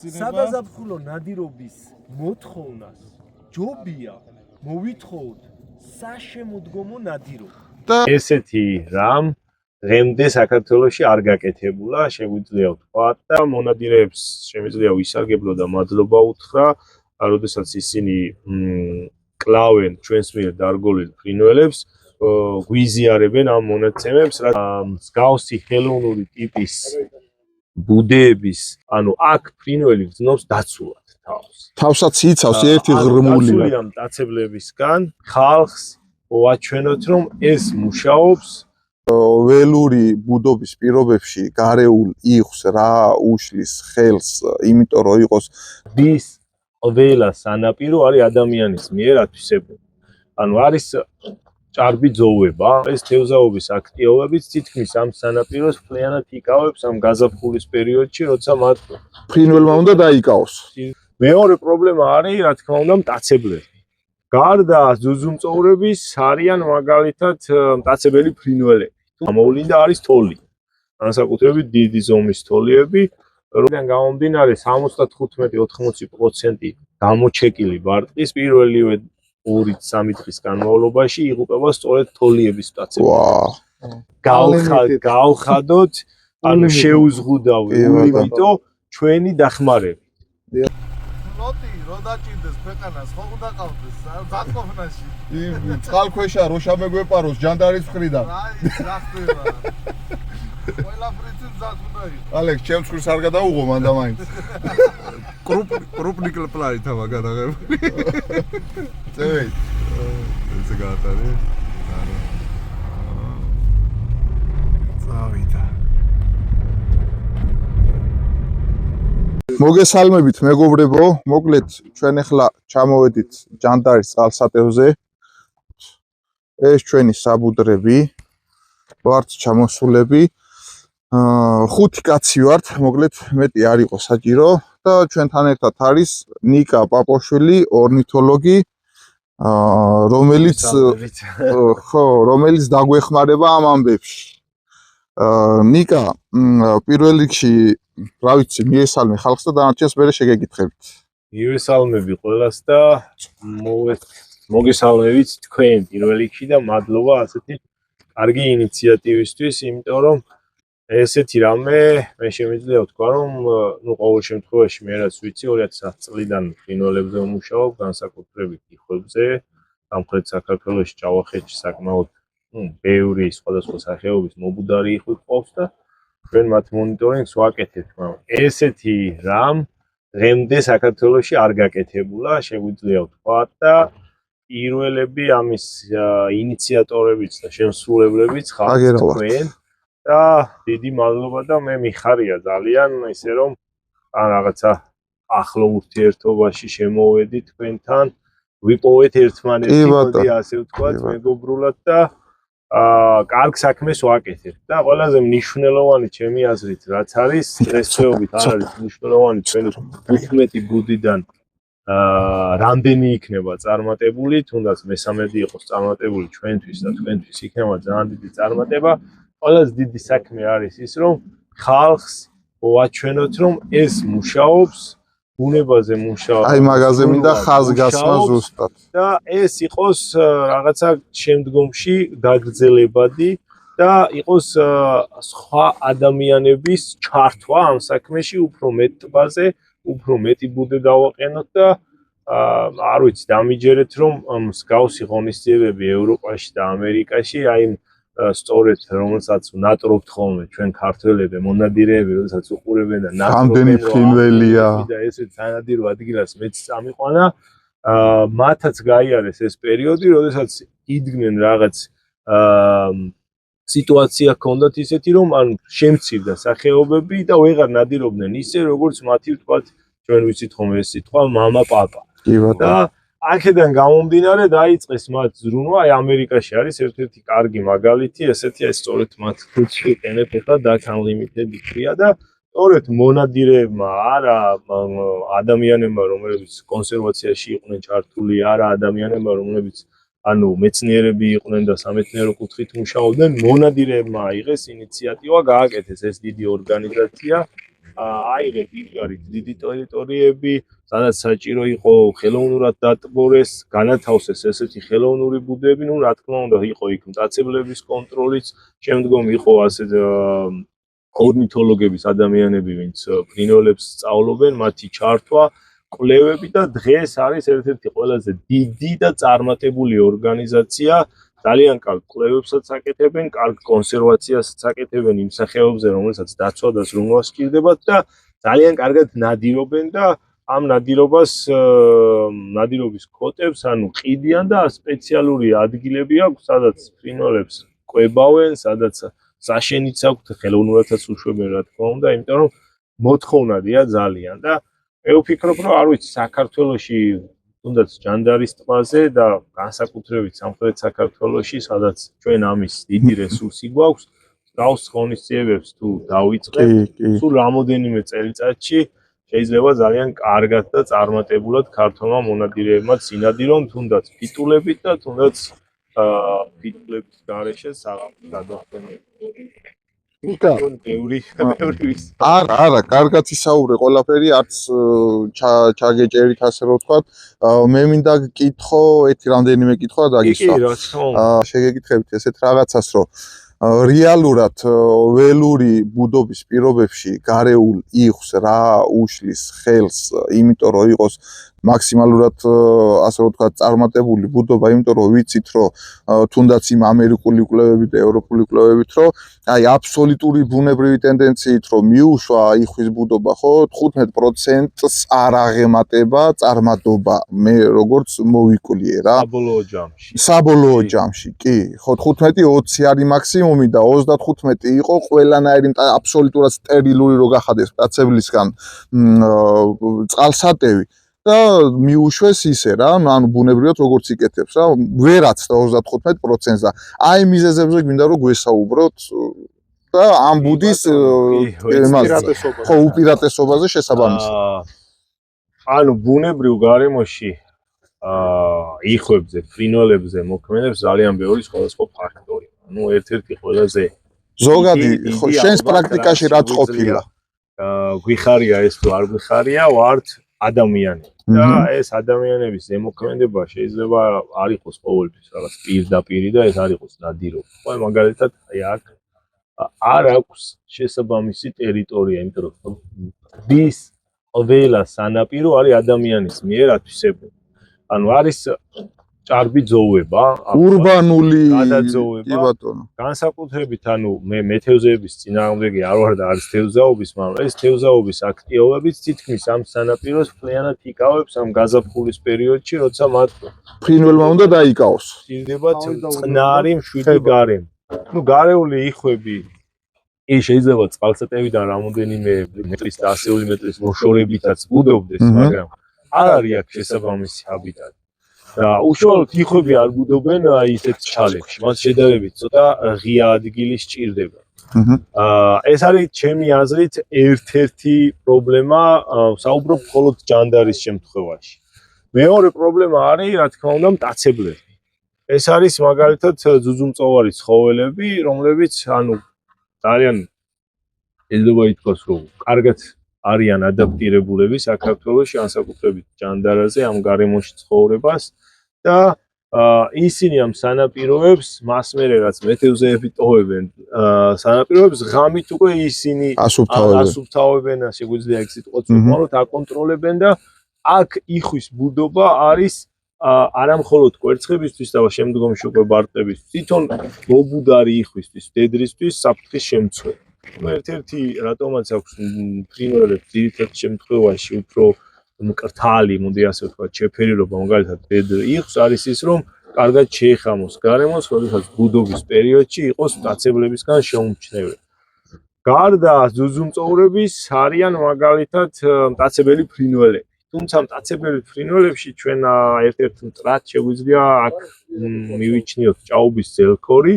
სადაზაფხულო ნადირობის მოთხოვნას ჯობია მოვითხოვოთ საშემოდგომო ნადირო. ესეთი რამ დღემდე საქართველოში არ გაკეთებულა, შეგვიძლია ვთქვათ და მონადირეებს შემიძლია ვისარგებლო და მადლობა უთხრა, როდესაც ისინი კლავენ ჩვენს მიერ დარგოლილ ფრინველებს, გვიზიარებენ ამ მონაცემებს, მსგავსი ხელოვნური ტიპის ბუდეების, ანუ აქ ფრინველი გრძნობს დაცულად თავს. თავსაც იცავს ერთი ღრმული ამ მტაცებლებისგან ხალხს ვაჩვენოთ, რომ ეს მუშაობს ველური ბუდობის პირობებში გარეულ იხს რა უშლის ხელს, იმიტომ რომ იყოს დის ყველა სანაპირო არის ადამიანის მიერ ათვისებული. ანუ არის ჭარბი ძოვება, ეს თევზაობის აქტივობებიც თითქმის ამ სანაპიროს მთლიანად იკავებს ამ გაზაფხულის პერიოდში, როცა მათ ფრინველმა უნდა დაიკავოს. მეორე პრობლემა არის, რა თქმა უნდა, მტაცებლები. გარდა ძუძუმწოვრების არიან მაგალითად მტაცებელი ფრინველები. გამოვლინდა არის თოლი. განსაკუთრებით დიდი ზომის თოლიები, რომლიდან გამომდინარე 75-80% გამოჩეკილი ბარტყის პირველივე 2-3 დღის განმავლობაში იღუპება სწორედ თოლიების მტაცებლები. გავხადოთ, ანუ შეუზღუდავი იმიტომ ჩვენი დახმარებით. დაჭირდეს ქვეყანას, ხო უნდა ყავდეს ზაკოფნაში. წყალქვეშა როშა მეგვეპაროს ჯანდარის მხრიდან. აი, რა ხდება. ყველა ფრიცი ზას უნდა იყოს. ალექს, ჩემს მხრს არ გადაუღო მანდა მაინც. კრუპნი კლპლარი თავა გადაღებული. წევი. ესე გაატარე. წავიდა. მოგესალმებით მეგობრებო, მოკლედ ჩვენ ახლა ჩამოვედით ჯანდარის წყალსატევზე. ეს ჩვენი საბუდრები, ვართ ჩამოსულები. 5 კაცი ვართ, მოკლედ მეტი არ იყო საჭირო და ჩვენთან ერთად არის ნიკა პაპოშვილი, ორნითოლოგი, რომელიც დაგვეხმარება ამ ამბებში. ნიკა, პირველ რიგში რა ვიცი, მიესალმე ხალხს და დანარჩენს მერე შეგეკითხებით. მივესალმები ყველას და მოგესალმებით თქვენ პირველ რიგში და მადლობა ასეთი კარგი ინიციატივისთვის, იმიტომ რომ ესეთი რამე მე შემიძლია ვთქვა, რომ ყოველ შემთხვევაში მე რაც ვიცი 2010 წლიდან ფრინველებზე ვმუშაობ, განსაკუთრებით იხვებზე, სამხრეთ საქართველოში, ჭავახეთში საკმაოდ ბევრი სხვადასხვა სახეობის მობუდარი იხვი ყავს და ჩვენ მათ მონიტორინგს ვაკეთებთ, მაგრამ ესეთი რამ დღემდე საქართველოში არ გაკეთებულა, შეგვიძლია ვთქვა და პირველები ამის ინიციატორებიც და შემსრულებლებიც ხართ თქვენ და დიდი მადლობა და მე მიხარია ძალიან ისე რომ რაღაცა ახლო ურთიერთობაში შემოვედი თქვენთან, ვიპოვეთ ერთმანეთი, მოდი ასე ვთქვათ, მეგობრულად და კარგ საქმეს ვაკეთებთ და ყველაზე მნიშვნელოვანი ჩემი აზრით რაც არის დღესდღეობით არ არის მნიშვნელოვანი ჩვენ 15 ბუდიდან რამდენი იქნება წარმატებული, თუნდაც მე-13 იყოს წარმატებული ჩვენთვის და თქვენთვის იქნება ძალიან დიდი წარმატება. ყველაზე დიდი საქმე არის ის რომ ხალხს ვაჩვენოთ რომ ეს მუშაობს, ბუნებაზე მუშაობს. აი მაგაზე მინდა ხაზგასმა ზუსტად. და ეს იყოს რაღაცა შემდგომში გაგრძელებადი და იყოს სხვა ადამიანების ჩართვა ამ საქმეში უფრო მეტ ტბაზე, უფრო მეტი ბუდე დავაყენოთ და არ ვიცი, დამიჯერეთ რომ მსგავსი ღონისძიებები ევროპაში და ამერიკაში, აი სწორედ რომელსაც ნატრობთ ხოლმე ჩვენ ქართველები, მონადირეები, როდესაც უყურებენ და რამდენი ფრინველია და ესეც სანადირო ადგილას მეც წამიყვანა, მათაც გაიარეს ეს პერიოდი, როდესაც იდგნენ რაღაც სიტუაცია ჰქონდათ ისეთი, რომ ან შემცირდა სახეობები და ვეღარ ნადირობდნენ ისე, როგორც მათი ვთქვათ, ჩვენ ვიცით ხოლმე ეს სიტყვა მამა პაპა. და აქედან გამომდინარე დაიწყეს მათ ზრუნვა, აი ამერიკაში არის ერთ-ერთი კარგი მაგალითი, ესეთი ეს სწორედ მათ ხუთში ყენებ ახლა Duck Unlimited იქია და სწორედ მონადირეებმა, არა ადამიანებმა, რომლებიც კონსერვაციაში იყვნენ ჩართული, არა ადამიანებმა, რომლებიც ანუ მეცნიერები იყვნენ და სამეცნიერო კუთხით მუშაობდნენ, მონადირეებმა აიღეს ინიციატივა, გააკეთეს ეს დიდი ორგანიზაცია, აიღეთ იქ არის დიდი ტერიტორიები, სადაც საჭირო იყო ხელოვნურად დატბორეს, განათავსეს ესეთი ხელოვნური ბუდეები, ну რა თქმა უნდა იყო იქ მტაცებლების კონტროლიც, შემდგომ იყო ასე ორნითოლოგების ადამიანები, ვინც ფრინველებს სწავლობენ, მათი ჩართვა, კვლევები და დღეს არის ერთ-ერთი ყველაზე დიდი და წარმატებული ორგანიზაცია. ძალიან კარგ კვლევებსაც აკეთებენ, კარგ კონსერვაციასაც აკეთებენ იმ სახეობებზე, რომელსაც დაცვა და ზრუნვა სჭირდებათ და ძალიან კარგად ნადირობენ და ამ ნადირობის კოტებს, ანუ ყიდიან და სპეციალური ადგილები აქვს, სადაც ფრინველებს კვებავენ, სადაც საშენიც აქვთ, ხელოვნურადაც უშვებენ, რა თქმა უნდა, იმიტომ რომ მოთხოვნადია ძალიან და მე ვფიქრობ, რომ არ ვიცი, საქართველოში თუნდაც ჯანდარის ტბაზე და განსაკუთრებით სამხრეთ საქართველოში, სადაც ჩვენ ამის დიდი რესურსი გვაქვს, გავს ღონისძიებებს თუ დავიწყებთ, სულ რამოდენიმე წელიწადში შეიძლება ძალიან კარგად და წარმატებულად ქართველმა მონადირეებმა წინადირონ, თუნდაც ფიტულებით და თუნდაც ფიტულების გარეშე გადახდენ. ნიკა, არა, კარგად ისაუბრე ყველაფერი, არც ჩაგეჭერით ასე რომ ვთქვათ. მე მინდა გკითხო, რამდენიმე კითხვა დაგისვა. კი, რა თქმა უნდა. შეგეკითხებით ესეთ რაღაცას, რომ რეალურად ველური ბუდობის პირობებში გარეულ იხს რა უშლის ხელს, იმიტომ რომ იყოს მაქსიმალურად ასე რომ ვთქვათ წარმატებული ბუდობა, იმიტომ რომ ვიცით რომ თუნდაც იმ ამერიკული კვლევებით და ევროპული კვლევებით რომ აი აბსოლუტური ბუნებრივი ტენდენციით რომ მიუშვა იხვის ბუდობა, ხო, 15%-ს არ აღემატება წარმატობა, მე როგორც მოვიკვლიე რა. საბოლოო ჯამში, კი, ხო 15-20 არის მაქსიმუმი და 35 იყო ყველანაირი აბსოლუტურად სტერილური რო გახადეს მტაცებლისგან წყალსატევი. და მიუშვეს ისე რა, ანუ ბუნებრივად როგორც იკეთებს რა, ვერაც და 35%-ს და აი მიზეზებზე გვინდა რომ გვესაუბროთ და ამ ბუდის უპირატესობაზე შესაბამისად. ანუ ბუნებრივ გარემოში იხვებზე, ფრინველებზე მოქმედებს ძალიან ბევრი სხვადასხვა ფაქტორი. ანუ ერთ-ერთი ყველაზე ზოგადი შენს პრაქტიკაში რაც ყოფილა. გვიხარია ეს თუ არ გვიხარია, ვართ ადამიანი და ეს ადამიანების ზემოქმედება შეიძლება არ იყოს ყოველთვის რაღაც პირდაპირი და ეს არ იყოს ნადირობა. ხო, მაგალითად, აი აქ არ აქვს შესაბამისი ტერიტორია, იმიტომ რომ ის ყველა სანაპირო არის ადამიანის მიერ ათვისებული. ანუ არის ჭარბი ძოვება, ურბანული გადაძოვება. კი ბატონო. განსაკუთრებით ანუ მე მეთევზეების წინააღმდეგი არ ვარ და არის თევზაობის, მაგრამ ეს თევზაობის აქტივობებიც თითქმის ამ სანაპიროს მთლიანად იკავებს ამ გაზაფხულის პერიოდში, როცა მათ ფრინველმა უნდა დაიკავოს. სჭირდებათ წყნარი მშვიდი გარემო. ნუ გარეული იხვები ის შეიძლება წყალსატევიდან რამოდენიმე მეტრის და ასეული მეტრის მოშორებითაც ბუდობდეს, მაგრამ არ არის აქ შესაბამისი ჰაბიტატი. და უშუალოდ იხვები არ ბუდობენ ისეთ ჩალებში, მათ შედარებით ცოტა ღია ადგილი სჭირდება. ეს არის ჩემი აზრით ერთ-ერთი პრობლემა, საუბრობ მხოლოდ ჯანდარის შემთხვევაში. მეორე პრობლემა არის, რა თქმა უნდა, მტაცებლები. ეს არის მაგალითად ძუძუმწოვარი ცხოველები, რომლებიც ანუ ძალიან შეიძლება ითქვას, რომ კარგად არიან ადაპტირებულები საქართველოში, განსაკუთრებით ჯანდარაზე, ამ გარემოში ცხოვრებას და ისინი ამ სანაპიროებს მას მერე რაც მეთევზეები ტოვებენ სანაპიროებს ღამით უკვე ისინი ასუფთავებენ, შეგვიძლია ეგ სიტყვაც ვუყუროთ, აკონტროლებენ და აქ იხვის ბუდობა არის არა მხოლოდ კვერცხებისთვის და შემდგომში უკვე ბარტყებისთვის, თვითონ მობუდარი იხვისთვის, დედრისთვის საფრთხის შემცველი. ერთ-ერთი რატომაც აქვს ფრინველებს ძირითად შემთხვევაში უფრო მკრთალი, მოდი ასე ვთქვათ, შეფერილობა, მაგალითად დედრ იხს არის ის, რომ კარგად შეეხამოს გარემოს, როდესაც ბუდობის პერიოდში იყოს მტაცებლებისგან შეუმჩნეველი. გარდა ძუძუმწოვრების არიან მაგალითად მტაცებელი ფრინველები. თუმცა მტაცებელი ფრინველებში ჩვენ ერთ-ერთ მტრად შეგვიძლია აქ მივიჩნიოთ ჭაობის ძელქორი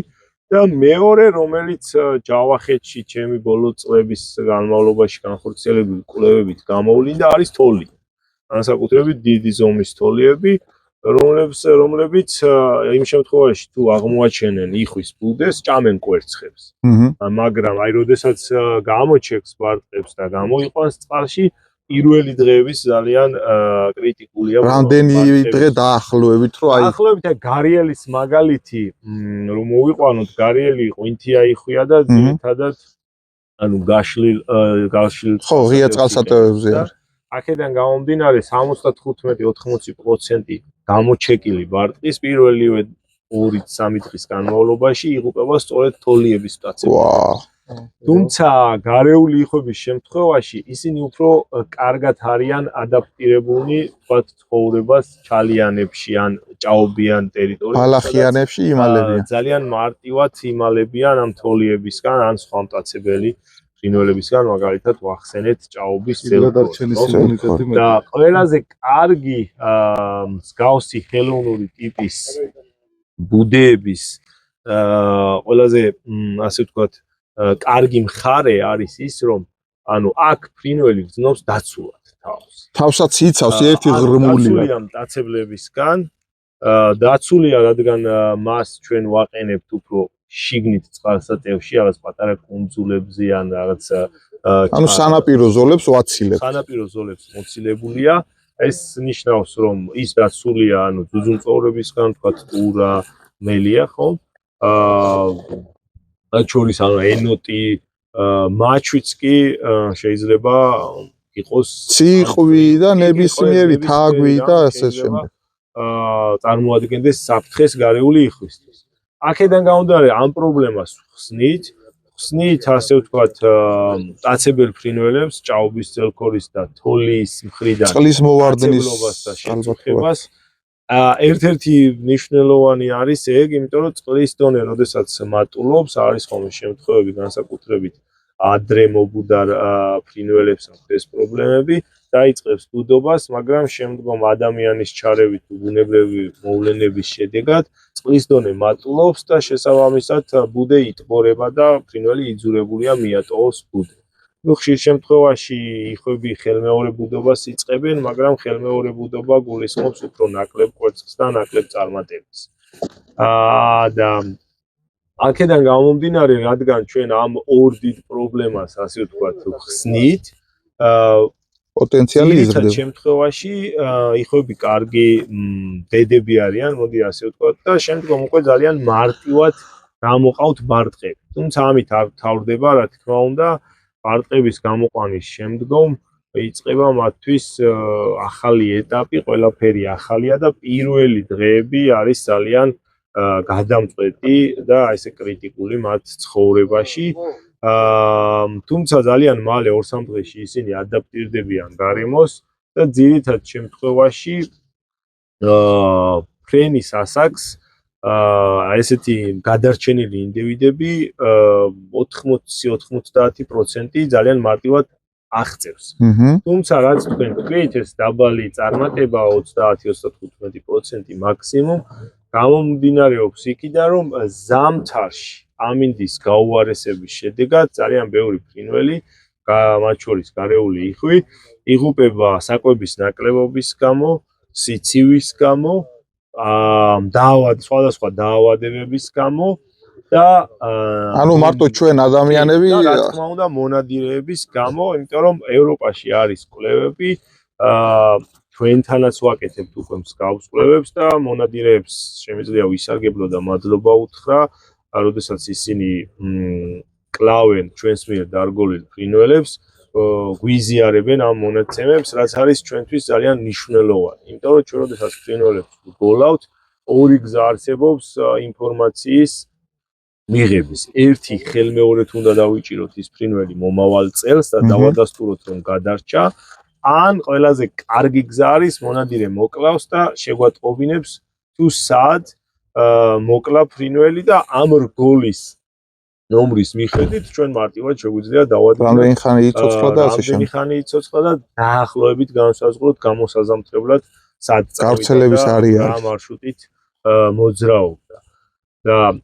და მეორე, რომელიც ჯავახეთში ჩემი ბოლო წლების განმავლობაში განხორციელებული კვლევებით გამოვლინდა, არის თოლი. განსაკუთრებით დიდი ზომის თოლიები, რომლებიც იმ შემთხვევაში თუ აღმოაჩენენ იხვის ბუდეს, ჭამენ კვერცხებს. მაგრამ აი როდესაც გამოჩეკს ბარტყებს და გამოიყვანს წყალში, პირველი დღეების ძალიან კრიტიკულია. რამდენი დღე დაახლოებით, რომ აი დაახლოებით გარიელის მაგალითი, რომ მოვიყვანოთ, გარიელი ყვინთია იხვია და ძირითადად ანუ გაშლილ ხო, ღია წყალსატევებზე არის. აქედან გამომდინარე 75-80% გამოჩეკილი ბარტყის პირველივე 2-3 დღის განმავლობაში იღუპება სწორედ თოლიების მტაცებლად. თუმცა გარეული იხვების შემთხვევაში ისინი უფრო კარგად არიან ადაპტირებულნი თქვათ ცხოვრებას ჩალიანებში ან ჭაობიან ტერიტორიებში. ბალახიანებში იმალებიან. ძალიან მარტივად იმალებიან ამ თოლიებისგან ან სხვა მტაცებელი ფრინველებისგან, მაგალითად ვახსენეთ ჭაობის იმუნიტეტი და ყველაზე კარგი მსგავსი ხელოვნური ტიპის ბუდეების ყველაზე ასე ვთქვათ კარგი მხარე არის ის, რომ ანუ აქ ფრინველი გრძნობს დაცულად თავს. თავსაც იცავს ერთი ღრმული. დაცულია მტაცებლებისგან, დაცულია, რადგან მას ჩვენ ვაყენებთ უფრო შიგნით წყალსატევში, რაღაც პატარა კუნძულებზე ან რაღაც ანუ სანაპირო ზოლებს ვაცილებთ. სანაპირო ზოლებს მოცილებულია. ეს ნიშნავს, რომ ის დაცულია, ანუ ძუძუმწოვრებისგან, თქვათ ტურა, მელია, ხო? შორის ანუ ენოტი, მაჩვიც კი შეიძლება იყოს ციყვი და ნებისმიერი თაგვი და ასე შემდეგ. წარმოადგენდეს საფრთხეს გარეული იხვისთვის. აქედან გამომდინარე ამ პრობლემას ხსნით, ასე ვთქვათ, მტაცებელ ფრინველებს, ჭაობის ძელქორის და თოლის მხრიდან წყლის მოვარდნის ალბათობას. ერთ-ერთი მნიშვნელოვანი არის ეგ, იმიტომ რომ წყლის დონე, როდესაც მატულობს, არის ხოლმე შემთხვევები განსაკუთრებით ადრე მობუდარ ფრინველებს ეს პრობლემები დაიწყებს ბუდობას, მაგრამ შემდგომ ადამიანის ჩარევით ბუნებრივი მოვლენების შედეგად წყლის დონე მატულობს და შესაბამისად ბუდე იტბორება და ფრინველი იძულებულია მიატოვოს ბუდე. ხშირ შემთხვევაში იხვები ხელმეორე ბუდობას იწყებენ, მაგრამ ხელმეორე ბუდობა გულისხმობს უფრო ნაკლებ კვერცხს და ნაკლებ წარმატებას. და აქედან გამომდინარე, რადგან ჩვენ ამ ორ დიდ პრობლემას, ასე ვთქვათ, ხსნით, პოტენციალი იზრდება. შემთხვევაში იხვები კარგი დედები არიან, მოდი ასე ვთქვათ, და შემდგომ უკვე ძალიან მარტივად გამოყავთ ბარტყები. თუმცა ამით არ თავდება, რა თქმა უნდა, ბარტყების გამოყვანის შემდგომ იწყება მათთვის ახალი ეტაპი, ყველაფერი ახალია და პირველი დღეები არის ძალიან გადამწყვეტი და ესე კრიტიკული მათ ცხოვრებაში. თუმცა ძალიან მალე 2-3 დღეში ისინი ადაპტირდებიან გარემოს და ძირითად შემთხვევაში ფრენის ასაკს ესეთი გადარჩენილი ინდივიდები 80-90% ძალიან მარტივად აღწევს. თუმცა რაც თქვენ თქვით, ეს დაბალი წარმატება 30-35% მაქსიმუმ გამომდინარეობს იქიდან, რომ ზამთარში ამინდის გაუარესების შედეგად ძალიან ბევრი ფრინველი, მათ შორის გარეული იხვი, იღუპება საკვების ნაკლებობის გამო, სიცივის გამო, სხვადასხვა დაავადებების გამო და ანუ მარტო ჩვენ ადამიანები რა თქმა უნდა მონადირეების გამო, იმიტომ რომ ევროპაში არის კვლევები, ჩვენთანაც ვაკეთებთ უკვე მსგავს კვლევებს და მონადირეებს შემიძლია ვისარგებლო და მადლობა უთხრა, როდესაც ისინი კლავენ ჩვენს მიერ დარგოლილ ფრინველებს, გვიზიარებენ ამ მონაცემებს, რაც არის ჩვენთვის ძალიან მნიშვნელოვანი. იმიტომ რომ ჩვენ როდესაც ფრინველებს გოლავთ, ორი გზა არსებობს ინფორმაციის მიღების. ერთი ხელმეორედ უნდა დავიჭიროთ ის ფრინველი მომავალ წელს და დავადასტუროთ რომ გადარჩა, ან ყველაზე კარგი გზა არის მონადირე მოკლავს და შეგვატყობინებს თუ სად მოკლა ფრინველი და ამ რგოლის ნომრის მიხედვით ჩვენ მარტივად შეგვიძლია დავადგინოთ რამდენი ხანი იცოცხლა და ასე რამდენი ხანი იცოცხლა და დაახლოებით განსაზღვროთ გამოსაზამთრებლად სად გავრცელების არეალი რა მარშრუტით მოძრაობდა. და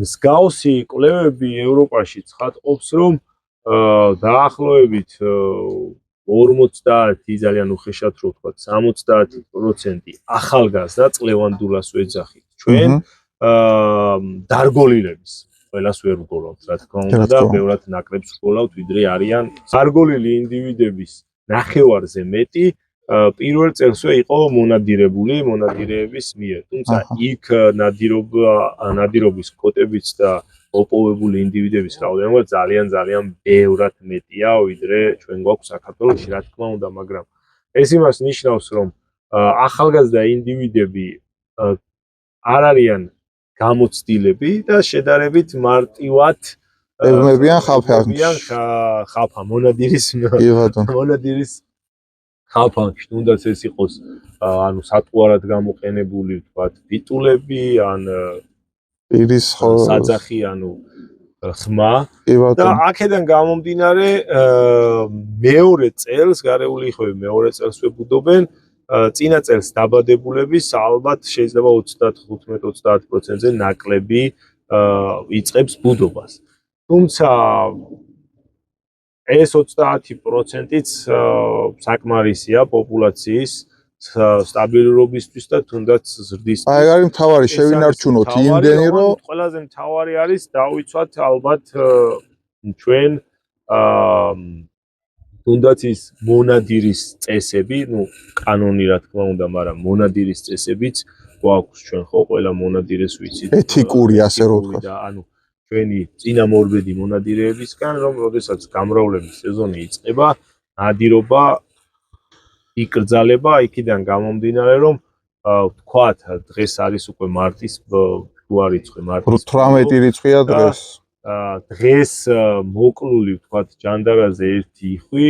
მსგავსი კვლევები ევროპაში ცხადყოფს, რომ დაახლოებით 50 ძალიან უხეშად რო ვთქვა 70% ახალგაზრდა წლევანდულას ვეძახით ჩვენ დარგოლილების ყველას ვერ ვგოლავთ რა თქმა უნდა და ბევრად ნაკლებს ვგოლავთ ვიდრე არიან დარგოლილი ინდივიდების ნახევარზე მეტი პირველ წელსვე იყო მონადირებული მონადირეების მიერ თუმცა იქ ნადირობის კოტებიც და ოპოვებული ინდივიდების რაოდენობა ძალიან ბევრად მეტია ვიდრე ჩვენ გვაქვს საქართველოში რა თქმა უნდა მაგრამ ეს იმას ნიშნავს რომ ახალგაზრდა ინდივიდები არ არიან გამოცდილები და შედარებით მარტივად ებმებიან ხალხა მონადირის ხალხში თუნდაც ეს იყოს ანუ სატყუარად გამოყენებული ვთქვათ ბიტულები ან პირის საძახი ანუ ხმა და აქედან გამომდინარე მეორე წელს გარეული იხევი მეორე წელსვე ბუდობენ წინა წელს დაბადებულების ალბათ შეიძლება 35-30%-ზე ნაკლები იწყებს ბუდობას თუმცა ეს 30%-იც საკმარისია პოპულაციის სტაბილურობისთვის და თუნდაც ზრდის. აი არის მთავარი შევინარჩუნოთ იმდენი რომ ყველაზე მთავარი არის დავიცვათ ალბათ ჩვენ თუნდაც ის მონადირის წესები, ну კანონი რა თქმა უნდა, მაგრამ მონადირის წესებიც გვაქვს ჩვენ ხო ყველა მონადირეს ვიცით. ეთიკური ასე რომ ვთქვა. და ანუ ჩვენი წინამორბედი მონადირეებისგან რომ როდესაც გამრავლების სეზონი იწყება, ნადირობა იკრძალება იქიდან გამომდინარე რომ ვთქვათ დღეს არის უკვე მარტის შუა რიცხვი მარტის 18 რიცხვია დღეს დღეს მოკლული ვთქვათ ჯანდარაზე ერთი იხვი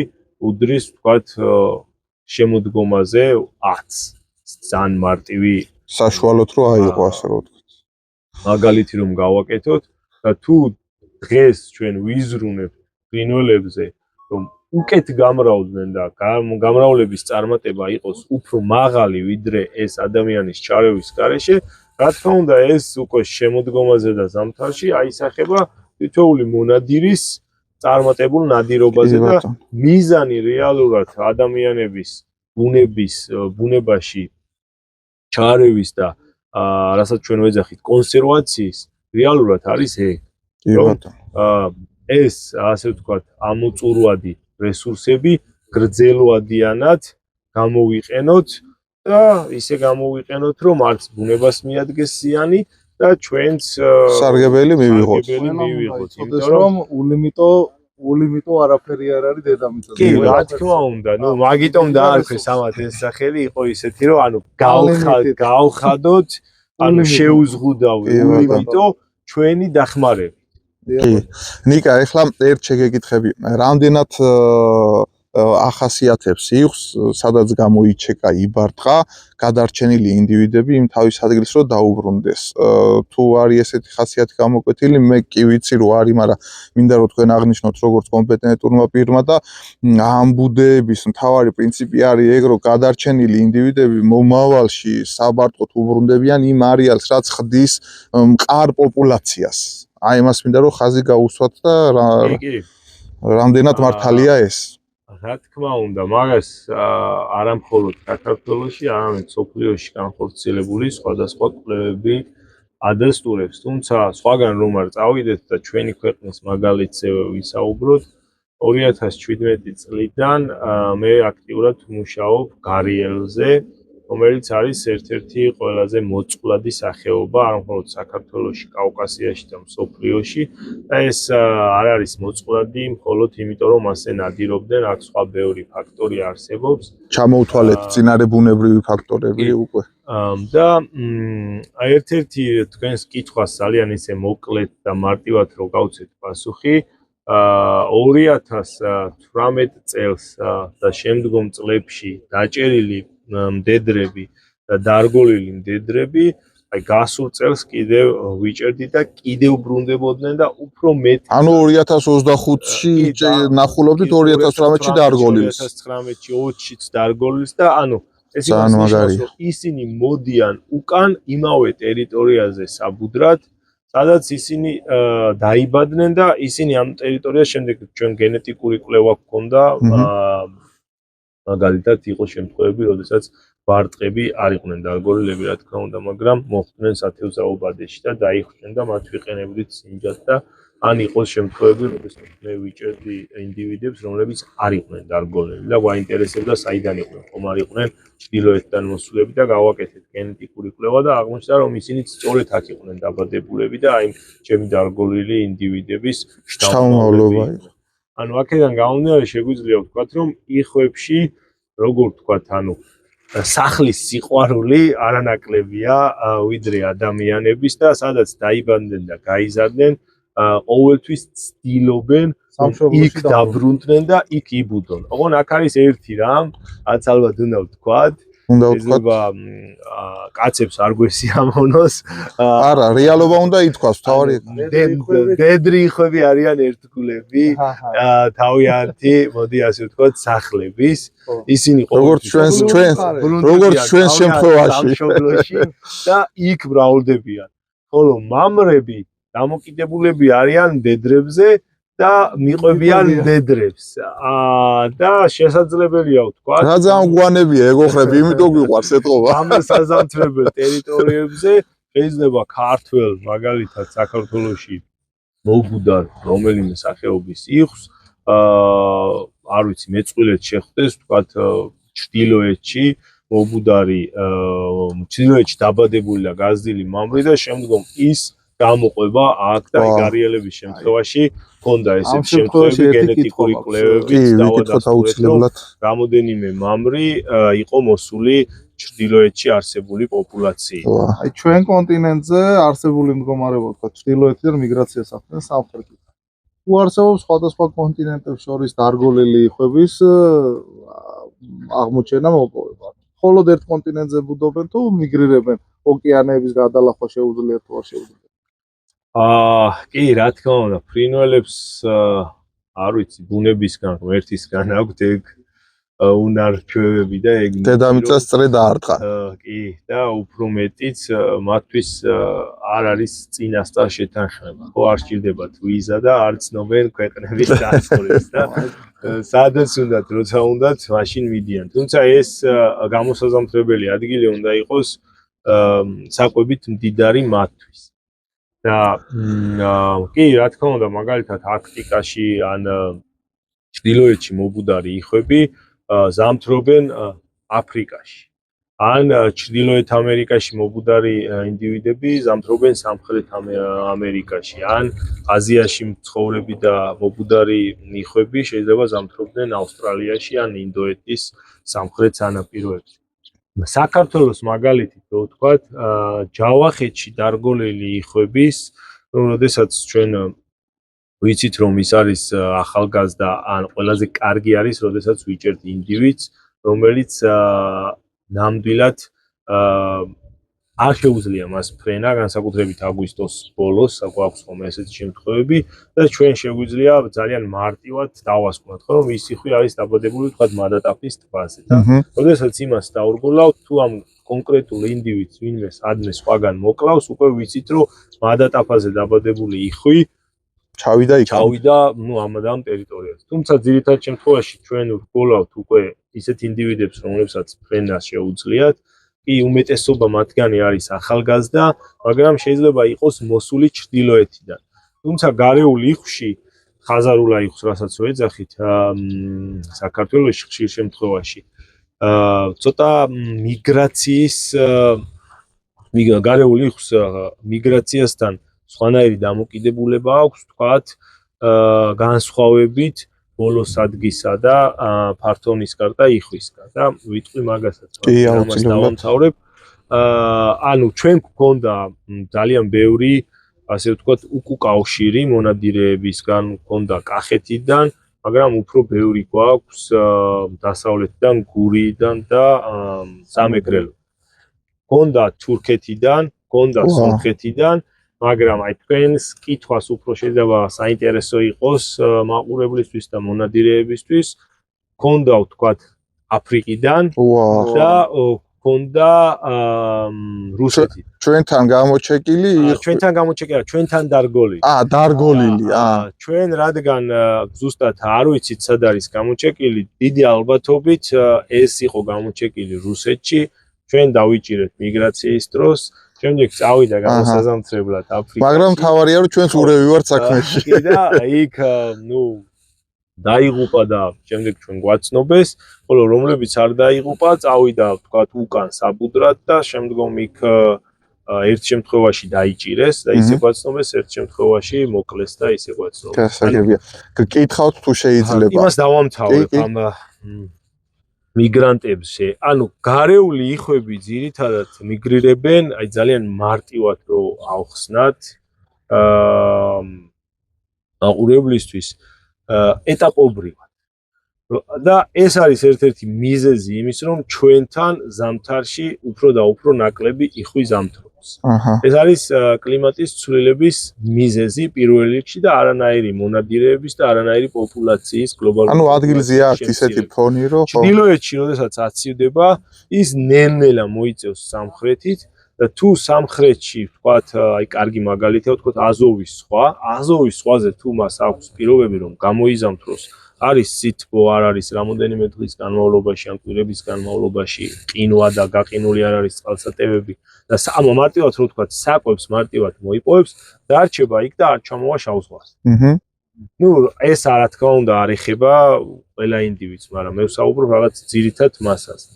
უდრის ვთქვათ შემოდგომაზე 10 ძალიან მარტივი საშუალოდ რო აიღო ასე რომ ვთქვათ მაგალითი რომ გავაკეთოთ და თუ დღეს ჩვენ ვიზრუნებთ ფრინველებზე რომ უკეთ გამრავლდნენ და გამრავლების წარმატება იყოს უფრო მაღალი ვიდრე ეს ადამიანის ჩარევის გარეშე, რა თქმა უნდა ეს უკვე შემოდგომაზე და ზამთარში აისახება თითოეული მონადირის წარმატებულ ნადირობაზე და მიზანი რეალურად ადამიანების ბუნებაში ჩარევის და რასაც ჩვენ ვეძახით კონსერვაციის რეალურად არის ეს ასე ვთქვათ ამოწურვადი რესურსები გრძელვადიანად გამოვიყენოთ და ისე გამოვიყენოთ რომ არც ბუნებას მიადგეს ზიანი და ჩვენც სარგებელი მივიღოთ იმიტომ რომ ულიმიტო არაფერი არ არის დედამიწაზე კი რა თქმა უნდა ნუ მაგიტომ დაარქვეს ამათ ეს სახელი იყო ისეთი რომ ანუ გავხადოთ ანუ შეუზღუდავი ულიმიტო ჩვენი დახმარებით კი ნიკა ეხლა ერთ შეგეკითხები რამდენად ახასიათებს იღს სადაც გამოიჩეკა იბარტყა გადარჩენილი ინდივიდები იმ თავის ადგილს რომ დაუბრუნდეს თუ არის ესეთი ხასიათი გამოკვეთილი მე კი ვიცი რომ არის მაგრამ მინდა რომ თქვენ აღნიშნოთ როგორც კომპეტენტურმა პირმა და ამ ბუდეების მთავარი პრინციპი არის ეგ რომ გადარჩენილი ინდივიდები მომავალში საბარტყოდ უბრუნდებიან იმ არეალს რაც ხდის მყარ პოპულაციას აი მას მინდა რომ ხაზი გაუსვათ და რამდენად მართალია ეს რა თქმა უნდა მაგას არამხოლოდ საქართველოში არამედ სოფლიოში განხორციელებული სხვადასხვა კვლევები ადასტურებს თუმცა სხვაგან რომ არ წავიდეთ და ჩვენი ქვეყნის მაგალითზე ვისაუბროთ 2017 წლიდან მე აქტიურად ვმუშაობ გარიელზე რომელიც არის ერთ-ერთი ყველაზე მოწყვლადი სახეობა არ მხოლოდ საქართველოში, კავკასიაში და მსოფლიოში და ეს არ არის მოწყვლადი მხოლოდ იმიტომ რომ ასე ნადირობდნენ, აქ სხვა ბევრი ფაქტორი არსებობს. ჩამოუთვალეთ წინარე ბუნებრივი ფაქტორები უკვე. და აი ერთ-ერთი თქვენს კითხვას ძალიან ისე მოკლედ და მარტივად რო გავცეთ პასუხი 2018 წელს და შემდგომ წლებში დაჭერილი მდედრები და დარგოლილი მდედრები აი გასულ წელს კიდევ ვიჭერდით და კიდევ ბრუნდებოდნენ და უფრო მეტი ანუ 2025-ში ნახულობდით 2018-ში დარგოლილს 2019-ში 20-შიც დარგოლილს და ანუ ეს იმას რომ ისინი მოდიან უკან იმავე ტერიტორიაზე საბუდრად სადაც ისინი დაიბადნენ და ისინი ამ ტერიტორიას შემდეგ ჩვენ გენეტიკური კვლევა გქონდა მაგალითად იყო შემთხვევები, როდესაც ბარტყები არ იყვნენ დარგოლილები, რა თქმა უნდა, მაგრამ მოხვდნენ სათევზაო ბადეში და დაიხვდნენ და მათ ვიყენებდით სინჯად და ან იყოს შემთხვევები, როდესაც მე ვიჭერდი ინდივიდებს, რომლებიც არ იყვნენ დარგოლილი და გვაინტერესებდა საიდან იყვნენ, ხომ არ იყვნენ ჩრდილოეთიდან მოსულები და გავაკეთეთ გენეტიკური კვლევა და აღმოჩნდა, რომ ისინიც სწორედ აქ იყვნენ დაბადებულები და აი ჩემი დარგოლილი ინდივიდების შთამომავლობა იყო. ანუ აქედან გამომდინარე შეგვიძლია ვთქვათ, რომ იხვებში, როგორ ვთქვათ, ანუ სახლის სიყვარული არანაკლებია ვიდრე ადამიანების და სადაც დაიბადნენ და გაიზარდნენ, ყოველთვის ცდილობენ იქ დაბრუნდნენ და იქ იბუდონ. ოღონ აქ არის ერთი რამ, რაც ალბათ უნდა ვთქვათ, შეიძლება კაცებს არ გვესიამოვნოს. არა, რეალობა უნდა ითქვას, თავარი დედრი იხვები არიან ერთგულები, თავიანთი, მოდი ასე ვთქვათ, სახლების. ისინი როგორც ჩვენს შემთხვევაში და იქ მრავლდებიან. ხოლო მამრები დამოკიდებულები არიან დედრებზე და მიყვებიან დედრებს. და შესაძლებელია ვთქვათ, რა ძალიან გვანებია ეგოხრები, იმიტომ გვიყვარს ეთყობა. ამ საზამთრებელ ტერიტორიებზე შეიძლება ქართველ, მაგალითად საქართველოში მოგუდარ რომელიმე სახეობის იხს, არ ვიცი, მეწყვილეთ შეხვდეს, ვთქვათ, ჩრდილოეთში მოგუდარი, ჩრდილოეთში დაბადებული და გაზრდილი მამრი და შემდგომ ის გამოყვება აქ და იგარიელების შემთხვევაში ქონდა ესეთი შემთხვევები გენეტიკური კვლევებიც დავადასტურეთ, რამოდენიმე მამრი იყო მოსული ჩრდილოეთში არსებული პოპულაციით. აი ჩვენ კონტინენტზე არსებული მდგომარეობა თქვა ჩრდილოეთიდან მიგრაციას ახდენ სამხრეთით. თუ არსებობს სხვადასხვა კონტინენტებს შორის დარგოლილი იხვების აღმოჩენა მოპოვება. მხოლოდ ერთ კონტინენტზე ბუდობენ თუ მიგრირებენ, ოკეანეების გადალახვა შეუძლიათ თუ არ შეუძლიათ? კი, რა თქმა უნდა, ფრინველებს არ ვიცი, ბუნებისგან ღმერთისგან აქვთ ეგ უნარ-ჩვევები და ეგ დედამიწა სწრედ აარტყა. კი, და უფრო მეტიც მათთვის არ არის წინასწარ შეთანხმება. ხო, არ სჭირდებათ ვიზა და არ ცნობენ ქვეყნების დაწვრილებას და სადაც უნდათ, როცა უნდათ, მაშინ მიდიან. თუმცა ეს გამოსაზამთრებელი ადგილი უნდა იყოს საკვებით მდიდარი მათთვის. და კი, რა თქმა უნდა, მაგალითად არქტიკაში ან ჩრდილოეთში მობუდარი იხვები ზამთრობენ აფრიკაში. ან ჩრდილოეთ ამერიკაში მობუდარი ინდივიდები ზამთრობენ სამხრეთ ამერიკაში. ან აზიაში მცხოვრები და მობუდარი იხვები შეიძლება ზამთრობდნენ ავსტრალიაში ან ინდოეთის სამხრეთ სანაპიროებზე. საქართველოს მაგალითით ვთქვათ, ჯავახეთში დარგოლილი იხვების, როდესაც ჩვენ ვიცით რომ ის არის ახალგაზრდა, ან ყველაზე კარგი არის, როდესაც ვიჭერთ ინდივიდს, რომელიც ნამდვილად არ შეუძლია მას ფრენა, განსაკუთრებით აგვისტოს ბოლოს, გვაქვს ხომ ესეთი შემთხვევები და ჩვენ შეგვიძლია ძალიან მარტივად დავასკვნათ, რომ ის იხვი არის დაბადებული თქვა მადატაფის ტბაზე და როდესაც იმას დაურგოლავთ, თუ ამ კონკრეტულ ინდივიდს ვინმე სადმე სხვაგან მოკლავს, უკვე ვიცით რომ მადატაფაზე დაბადებული იხვი ჩავიდა იქ. ჩავიდა, ამ ტერიტორიაზე. თუმცა ძირითად შემთხვევაში ჩვენ ვგოლავთ უკვე ისეთ ინდივიდებს, რომლებსაც ფრენა შეუძლიათ. კი, უმეტესობა მათგანი არის ახალგაზრდა, მაგრამ შეიძლება იყოს მოსული ჩრდილოეთიდან. თუმცა გარეული იხვში, ხაზარულა იხვს, რასაც ვეძახით, საქართველოში ხშირ შემთხვევაში, ცოტა მიგრაციის გარეული იხვს მიგრაციასთან სხვანაირი დამოკიდებულება აქვს, თქვათ, განსხვავებით ბოლოს ადგისა და ფართონისკარ და იხვისკარ და ვიტყვი მაგასაც ამას დავამთავრებ. ანუ ჩვენ გვქონდა ძალიან ბევრი, ასე ვთქვათ, უკუკავშირი მონადირეებისგან, გვქონდა კახეთიდან, მაგრამ უფრო ბევრი გვაქვს დასავლეთიდან, გურიიდან და სამეგრელოდან. გვქონდა თურქეთიდან, გვქონდა სომხეთიდან, მაგრამ აი თქვენს კითხვას უფრო შეიძლება საინტერესო იყოს მაყურებლისთვის და მონადირეებისთვის. გქონდა ვთქვათ აფრიკიდან და ჰქონდა რუსეთი. ჩვენთან გამოჩეკილი ჩვენთან გამოჩეკილი, ჩვენთან დარგოლილი. დარგოლილი, ჩვენ რადგან ზუსტად არ ვიცით სად არის გამოჩეკილი, დიდი ალბათობით ეს იყო გამოჩეკილი რუსეთში. ჩვენ დავიჭირეთ მიგრაციის დროს, შემდეგ წავიდა გამოსაზამთრებლად აფრიკაში. მაგრამ თავარია რომ ჩვენს ურევი ვართ საქმეში. და იქ დაიღუპა და შემდეგ ჩვენ გვაცნობეს, ხოლო რომლებიც არ დაიღუპა, წავიდა თქვათ უკან საბუდრად და შემდგომ იქ ერთ შემთხვევაში დაიჭირეს და ისე გვაცნობეს, ერთ შემთხვევაში მოკლეს და ისე გვაცნობეს. გასაგებია. გკითხავთ თუ შეიძლება. იმას დავამთავრებ ამ მიგრანტებზე. ანუ გარეული იხვები ძირითადად მიგრირებენ, აი ძალიან მარტივად რო ავხსნათ აყურებლისთვის ეტაპობრივად. და ეს არის ერთ-ერთი მიზეზი იმის, რომ ჩვენთან ზამთარში უფრო და უფრო ნაკლები იხვი ზამთრობს. ეს არის კლიმატის ცვლილების მიზეზი პირველ რიგში და არანაირი მონადირეების და არანაირი პოპულაციის გლობალური. ანუ ადგილზე აქვს ისეთი ფონი, რომ ჩრდილოეთში, როდესაც აცივდება, ის ნელ-ნელა მოიწევს სამხრეთით და თუ სამხრეთში, ვთქვათ, აი კარგი მაგალითია, ვთქვათ, აზოვის ზღვაზე თუ მას აქვს პირობები, რომ გამოიზამთროს, არის სითბო, არ არის რამოდენიმე დღის განმავლობაში, ან კვირების განმავლობაში, ყინვა და გაყინული არ არის წყალსატევები და მარტივად რო ვთქვათ, საკვებს მარტივად მოიპოვებს, დარჩება იქ და არ ჩამოვა შავ ზღვას. ეს რა თქმა უნდა არ ეხება ყველა ინდივიდს, მაგრამ მე ვსაუბრობ რაღაც ძირითად მასაზე.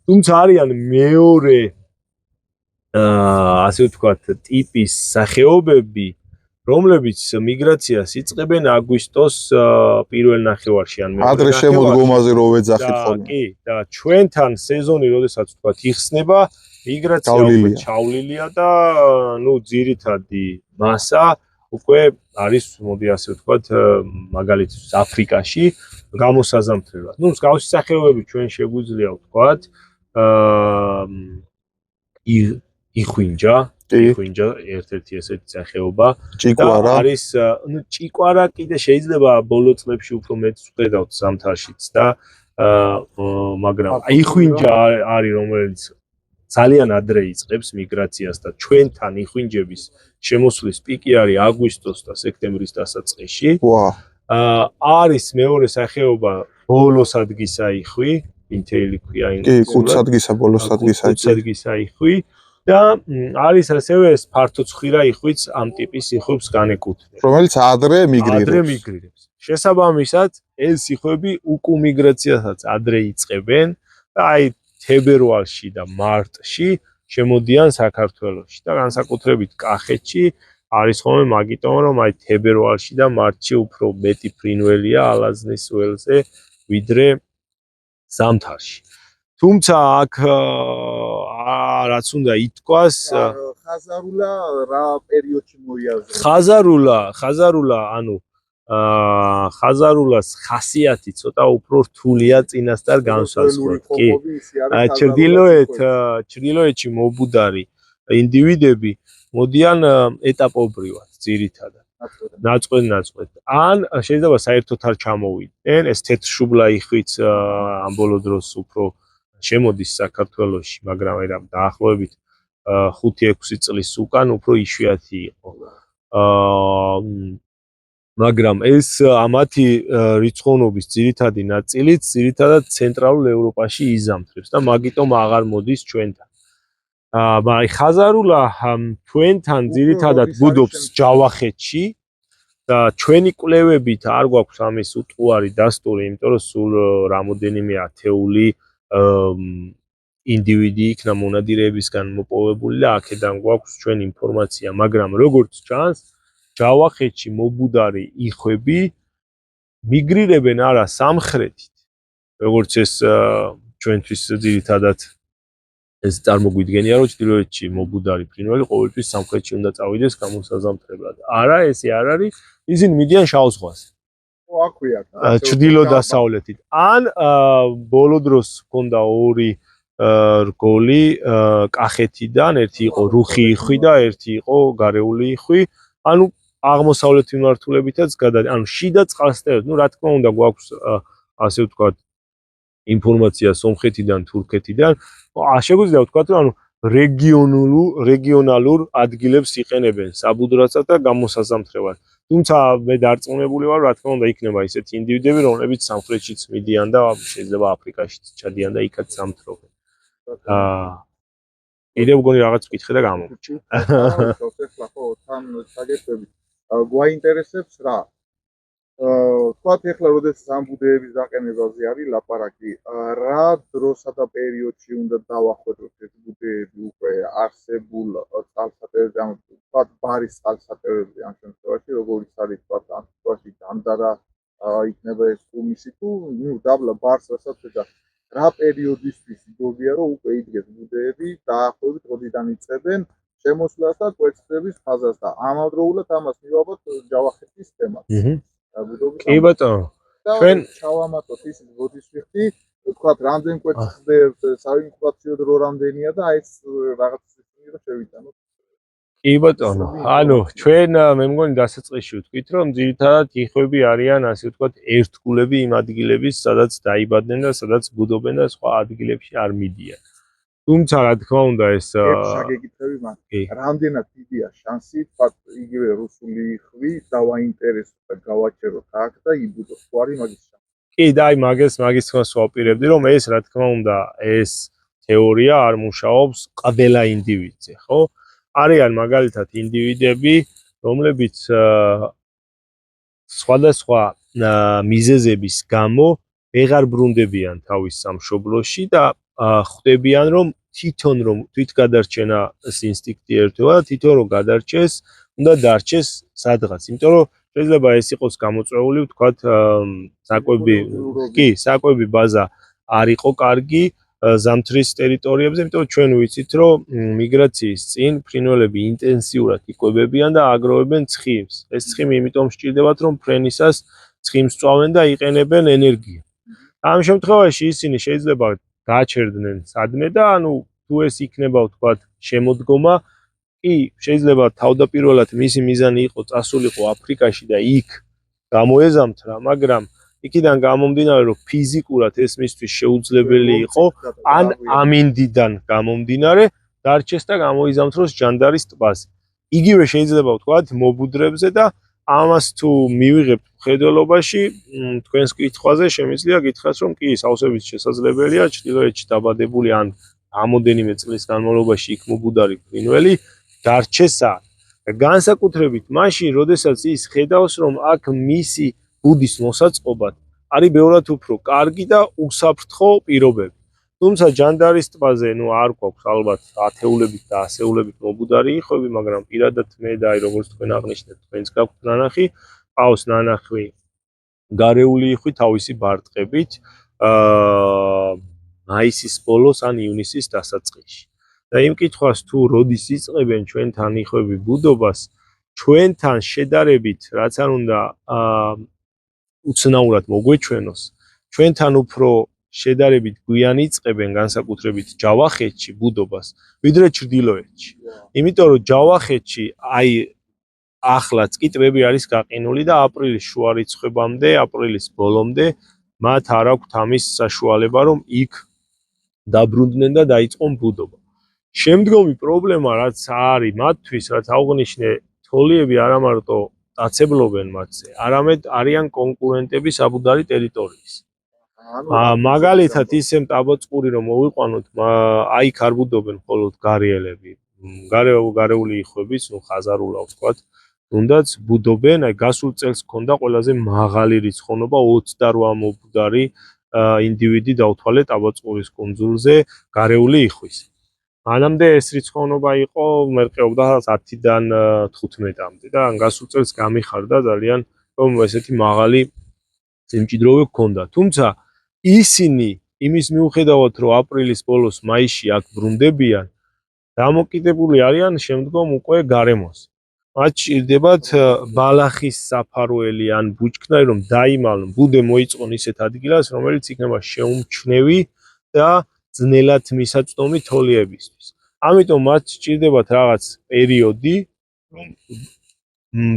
თუმცა არიან მეორე ასე ვთქვათ, ტიპის სახეობები, რომლებიც მიგრაციას იწყებენ აგვისტოს პირველ ნახევარში ან მეორე ადრე შემოდგომაზე რო ვეძახით ხოლმე. კი, და ჩვენთან სეზონი, როდესაც ვთქვათ, იხსნება, მიგრაცია უკვე ჩავლილია და ძირითადი მასა უკვე არის, მოდი ასე ვთქვათ, მაგალითად აფრიკაში გამოსაზამთრებლად. მსგავსი სახეობები ჩვენ შეგვიძლია ვთქვათ, იხვინჯა ერთ-ერთი ესეთი სახეობა. ჭიკვარა არის, ჭიკვარა კიდე შეიძლება ბოლო წლებში უფრო მეტს ვხედავთ ზამთარშიც და მაგრამ იხვინჯა არის, რომელიც ძალიან ადრე იწყებს მიგრაციას და ჩვენთან იხვინჯების შემოსვლის პიკი არის აგვისტოს და სექტემბრის დასაწყისში. არის მეორე სახეობა ბოლოსადგისა იხვი, ინთეილი ქვია ინგლისურად. კუცსადგისა იხვი. და არის ასევე ეს ფართოცხვირა იხვიც ამ ტიპის იხვებს განეკუთვნება, რომელიც ადრე მიგრირებს. შესაბამისად, ეს იხვები უკუ მიგრაციასაც ადრე იწყებენ და აი თებერვალში და მარტში შემოდიან საქართველოში და განსაკუთრებით კახეთში არის ხოლმე მაგიტომ, რომ აი თებერვალში და მარტში უფრო მეტი ფრინველია ალაზნის ველზე ვიდრე ზამთარში. თუმცა აქ რაც უნდა ითქვას, ხაზარულა რა პერიოდში მოიაზრება? ხაზარულა, ანუ ხაზარულას ხასიათი ცოტა უფრო რთულია წინასწარ განსაზღვრად. კი. ჩრდილოეთში მობუდარი ინდივიდები მოდიან ეტაპობრივად, ძირითადად. ნაწყვეტ. ან შეიძლება საერთოდ არ ჩამოვიდნენ, ეს თეთრშუბლა იხვიც ამ ბოლო დროს უფრო შემოდის საქართველოში, მაგრამ აი დაახლოებით 5-6 წლის უკან უფრო იშვიათი იყო. მაგრამ ეს ამათი რიცხოვნობის ძირითადი ნაწილიც ძირითადად ცენტრალურ ევროპაში იზამთრებს და მაგიტომ აღარ მოდის ჩვენთან. მაგრამ ხაზარულა ჩვენთან ძირითადად ბუდობს ჯავახეთში და ჩვენი კვლევებით არ გვაქვს ამის უტყუარი დასტური, იმიტომ რომ სულ რამოდენიმე ათეული ინდივიდი იქნა მონადირეებისგან მოპოვებული და აქედან გვაქვს ჩვენ ინფორმაცია, მაგრამ როგორც ჩანს, ჯავახეთში მობუდარი იხვები მიგრირებენ არა სამხრეთით, როგორც ეს ჩვენთვის ძირითადად ეს წარმოგვიდგენია, რომ ჩრდილოეთში მობუდარი ფრინველი ყოველთვის სამხრეთში უნდა წავიდეს გამოსაზამთრებლად. არა, ესე არ არის, ისინი მიდიან შავ ზღვაზე. აქვეა. ჩრდილო-დასავლეთით. ან ბოლო დროს ჰქონდა ორი რგოლი კახეთიდან, ერთი იყო რუხი იხვი და ერთი იყო გარეული იხვი. ანუ აღმოსავლეთი მიმართულებითაც ანუ შიდა წყალსატევად, რა თქმა უნდა, გვაქვს ასე ვთქვათ, ინფორმაცია სომხეთიდან, თურქეთიდან. შეგვიძლია ვთქვათ, რომ ანუ რეგიონალურ ადგილებს იყენებენ საბუდროსად და გამოსაზამთრებლად. თუმცა მე დარწმუნებული ვარ, რა თქმა უნდა, იქნება ისეთი ინდივიდები, რომლებიც სამხრეთშიც მიდიან და შეიძლება აფრიკაშიც ჩადიან და იქაც ზამთრობენ. კიდევ მგონი რაღაც ვკითხე და გამომჩი. ახლა ხო თან საგეთები გვაინტერესებს რა თქვათ ეხლა როდესაც ამ ბუდეების დაყენებაზე არის ლაპარაკი რა დროსა და პერიოდში უნდა დავახვედროთ ეს ბუდეები უკვე არსებულ წყალსატევებზე ამ თქვათ ბარის წყალსატევებზე ამ შემთხვევაში როგორიც არის თქვათ ამ შემთხვევაში განდარა იქნება ეს ხუმისი თუ ნუ დაბლა ბარს რასაც და რა პერიოდისთვის იგობია რომ უკვე იდგეს ბუდეები დაახლოებით როდიდან იწყებენ შემოსვლას და კვერცხების ხაზას და ამავდროულად ამას მივაბოთ ჯავახეთის თემას. კი ბატონო. ჩვენ ჩავამატოთ ის ბოდიშფიხტი, ვთქვათ, რამდენ კვერცხს საინკუბაციო დრო რამდენია და აი ეს რაღაც ისინი რომ შევიტანოთ. კი ბატონო. ანუ ჩვენ მე მგონი დასაწყისში ვთქვით, რომ ძირითადად იხვები არიან, ასე ვთქვათ, ერთგულები იმ ადგილების, სადაც დაიბადნენ და სადაც ბუდობენ და სხვა ადგილებში არ მიდიან. თუმცა რა თქმა უნდა ეს შეგეკითხები მაგ რამდენად დიდია შანსი თქვა იგივე რუსული ხვი დავაინტერესოთ და გავაჩეროთ აქ და იბუდოს თუ არის მაგის შანსი კი და აი მაგის თქმას ვაპირებდი რომ ეს რა თქმა უნდა ეს თეორია არ მუშაობს ყველა ინდივიდზე ხო არიან მაგალითად ინდივიდები რომლებიც სხვადასხვა მიზეზების გამო ვეღარ ბრუნდებიან თავის სამშობლოში და ხვდებიან რომ თვითონ რომ თვითგადარჩენას ინსტინქტი ერთვება და თვითონ რომ გადარჩეს უნდა დარჩეს სადღაც იმიტომ რომ შეიძლება ეს იყოს გამოწვეული ვთქვათ საკვები ბაზა არ იყო კარგი ზამთრის ტერიტორიებზე იმიტომ რომ ჩვენ ვიცით რომ მიგრაციის წინ ფრინველები ინტენსიურად იკვებებიან და აგროვებენ ცხიმს ეს ცხიმი იმიტომ სჭირდებათ რომ ფრენისას ცხიმს წვავენ და იყენებენ ენერგია ამ შემთხვევაში ისინი შეიძლება გააჩერდნენ სადმე და ანუ თუ ეს იქნება ვთქვათ შემოდგომა კი შეიძლება თავდაპირველად მისი მიზანი იყო წასულიყო აფრიკაში და იქ გამოეზამთრა მაგრამ იქიდან გამომდინარე რომ ფიზიკურად ეს მისთვის შეუძლებელი იყო ან ამინდიდან გამომდინარე დარჩეს და გამოიზამთროს ჯანდარის ტბაზე იგივე შეიძლება ვთქვათ მობუდრებზე და ამას თუ მივიღებთ მხედველობაში თქვენს კითხვაზე შემიძლია გითხრათ რომ კი სავსებით შესაძლებელია ჩრდილოეთში დაბადებული ან ამოდენიმე წლის განმავლობაში იქ მობუდარი ფრინველი დარჩესა განსაკუთრებით მაშინ როდესაც ის ხედავს რომ აქ მისი ბუდის მოსაწყობად არის ბევრად უფრო კარგი და უსაფრთხო პირობები თუმცა ჯანდარის ტბაზე ნუ არ გვაქვს ალბათ ათეულებით და ასეულებით მობუდარი იხვები მაგრამ პირადად მე და აი როგორც თქვენ აღნიშნეთ თქვენს გაქვთ ნანახი ყავს ნანახი გარეული იხვი თავისი ბარტყებით მაისის ბოლოს ან ივნისის დასაწყისში და იმ კითხვას თუ როდის იწყებენ ჩვენთან იხვები ბუდობას ჩვენთან შედარებით რაც არ უნდა უცნაურად მოგვეჩვენოს ჩვენთან უფრო შედარებით გვიან იწყებენ განსაკუთრებით ჯავახეთში ბუდობას ვიდრე ჩრდილოეთში იმიტომ რომ ჯავახეთში აი ახლაც კი ტბები არის გაყინული და აპრილის შუა რიცხვებამდე აპრილის ბოლომდე მათ არ აქვთ ამის საშუალება რომ იქ დაბრუნდნენ და დაიწყონ ბუდობა შემდგომი პრობლემა რაც არის მათთვის რაც აღვნიშნე თოლიები არა მარტო დაცებლობენ მათზე არამედ არიან კონკურენტები საბუდარი ტერიტორიის მაგალითად ისე მტაბოწყური რომ მოვიყვანოთ აიქ არ ბუდობენ მხოლოდ გარეელები გარეული იხვების ნუ ხაზარულა ვთქვათ თუნდაც ბუდობენ აი გასულ წელს ჰქონდა ყველაზე მაღალი რიცხოვნობა 28 მობუდარი ინდივიდი დავთვალეთ აბოწყურის კუნძულზე გარეული იხვის მანამდე ეს რიცხოვნობა იყო მერყეობდა 10-დან 15-მდე და გასულ წელს გამიხარდა ძალიან რომ ესეთი მაღალი სიმჭიდროვე ჰქონდა თუმცა ისინი იმის მიუხედავად რომ აპრილის ბოლოს მაისში აქ ბრუნდებიან დამოკიდებული არიან შემდგომ უკვე გარემოს მათ ჭირდებათ ბალახის საფარველი ან ბუჩქნარი რომ დაიმალონ ბუდე მოიწყონ ისეთ ადგილას რომელიც იქნება შეუმჩნევი და ძნელად მისაწვდომი თოლიებისთვის ამიტომ მათ ჭირდებათ რაღაც პერიოდი რომ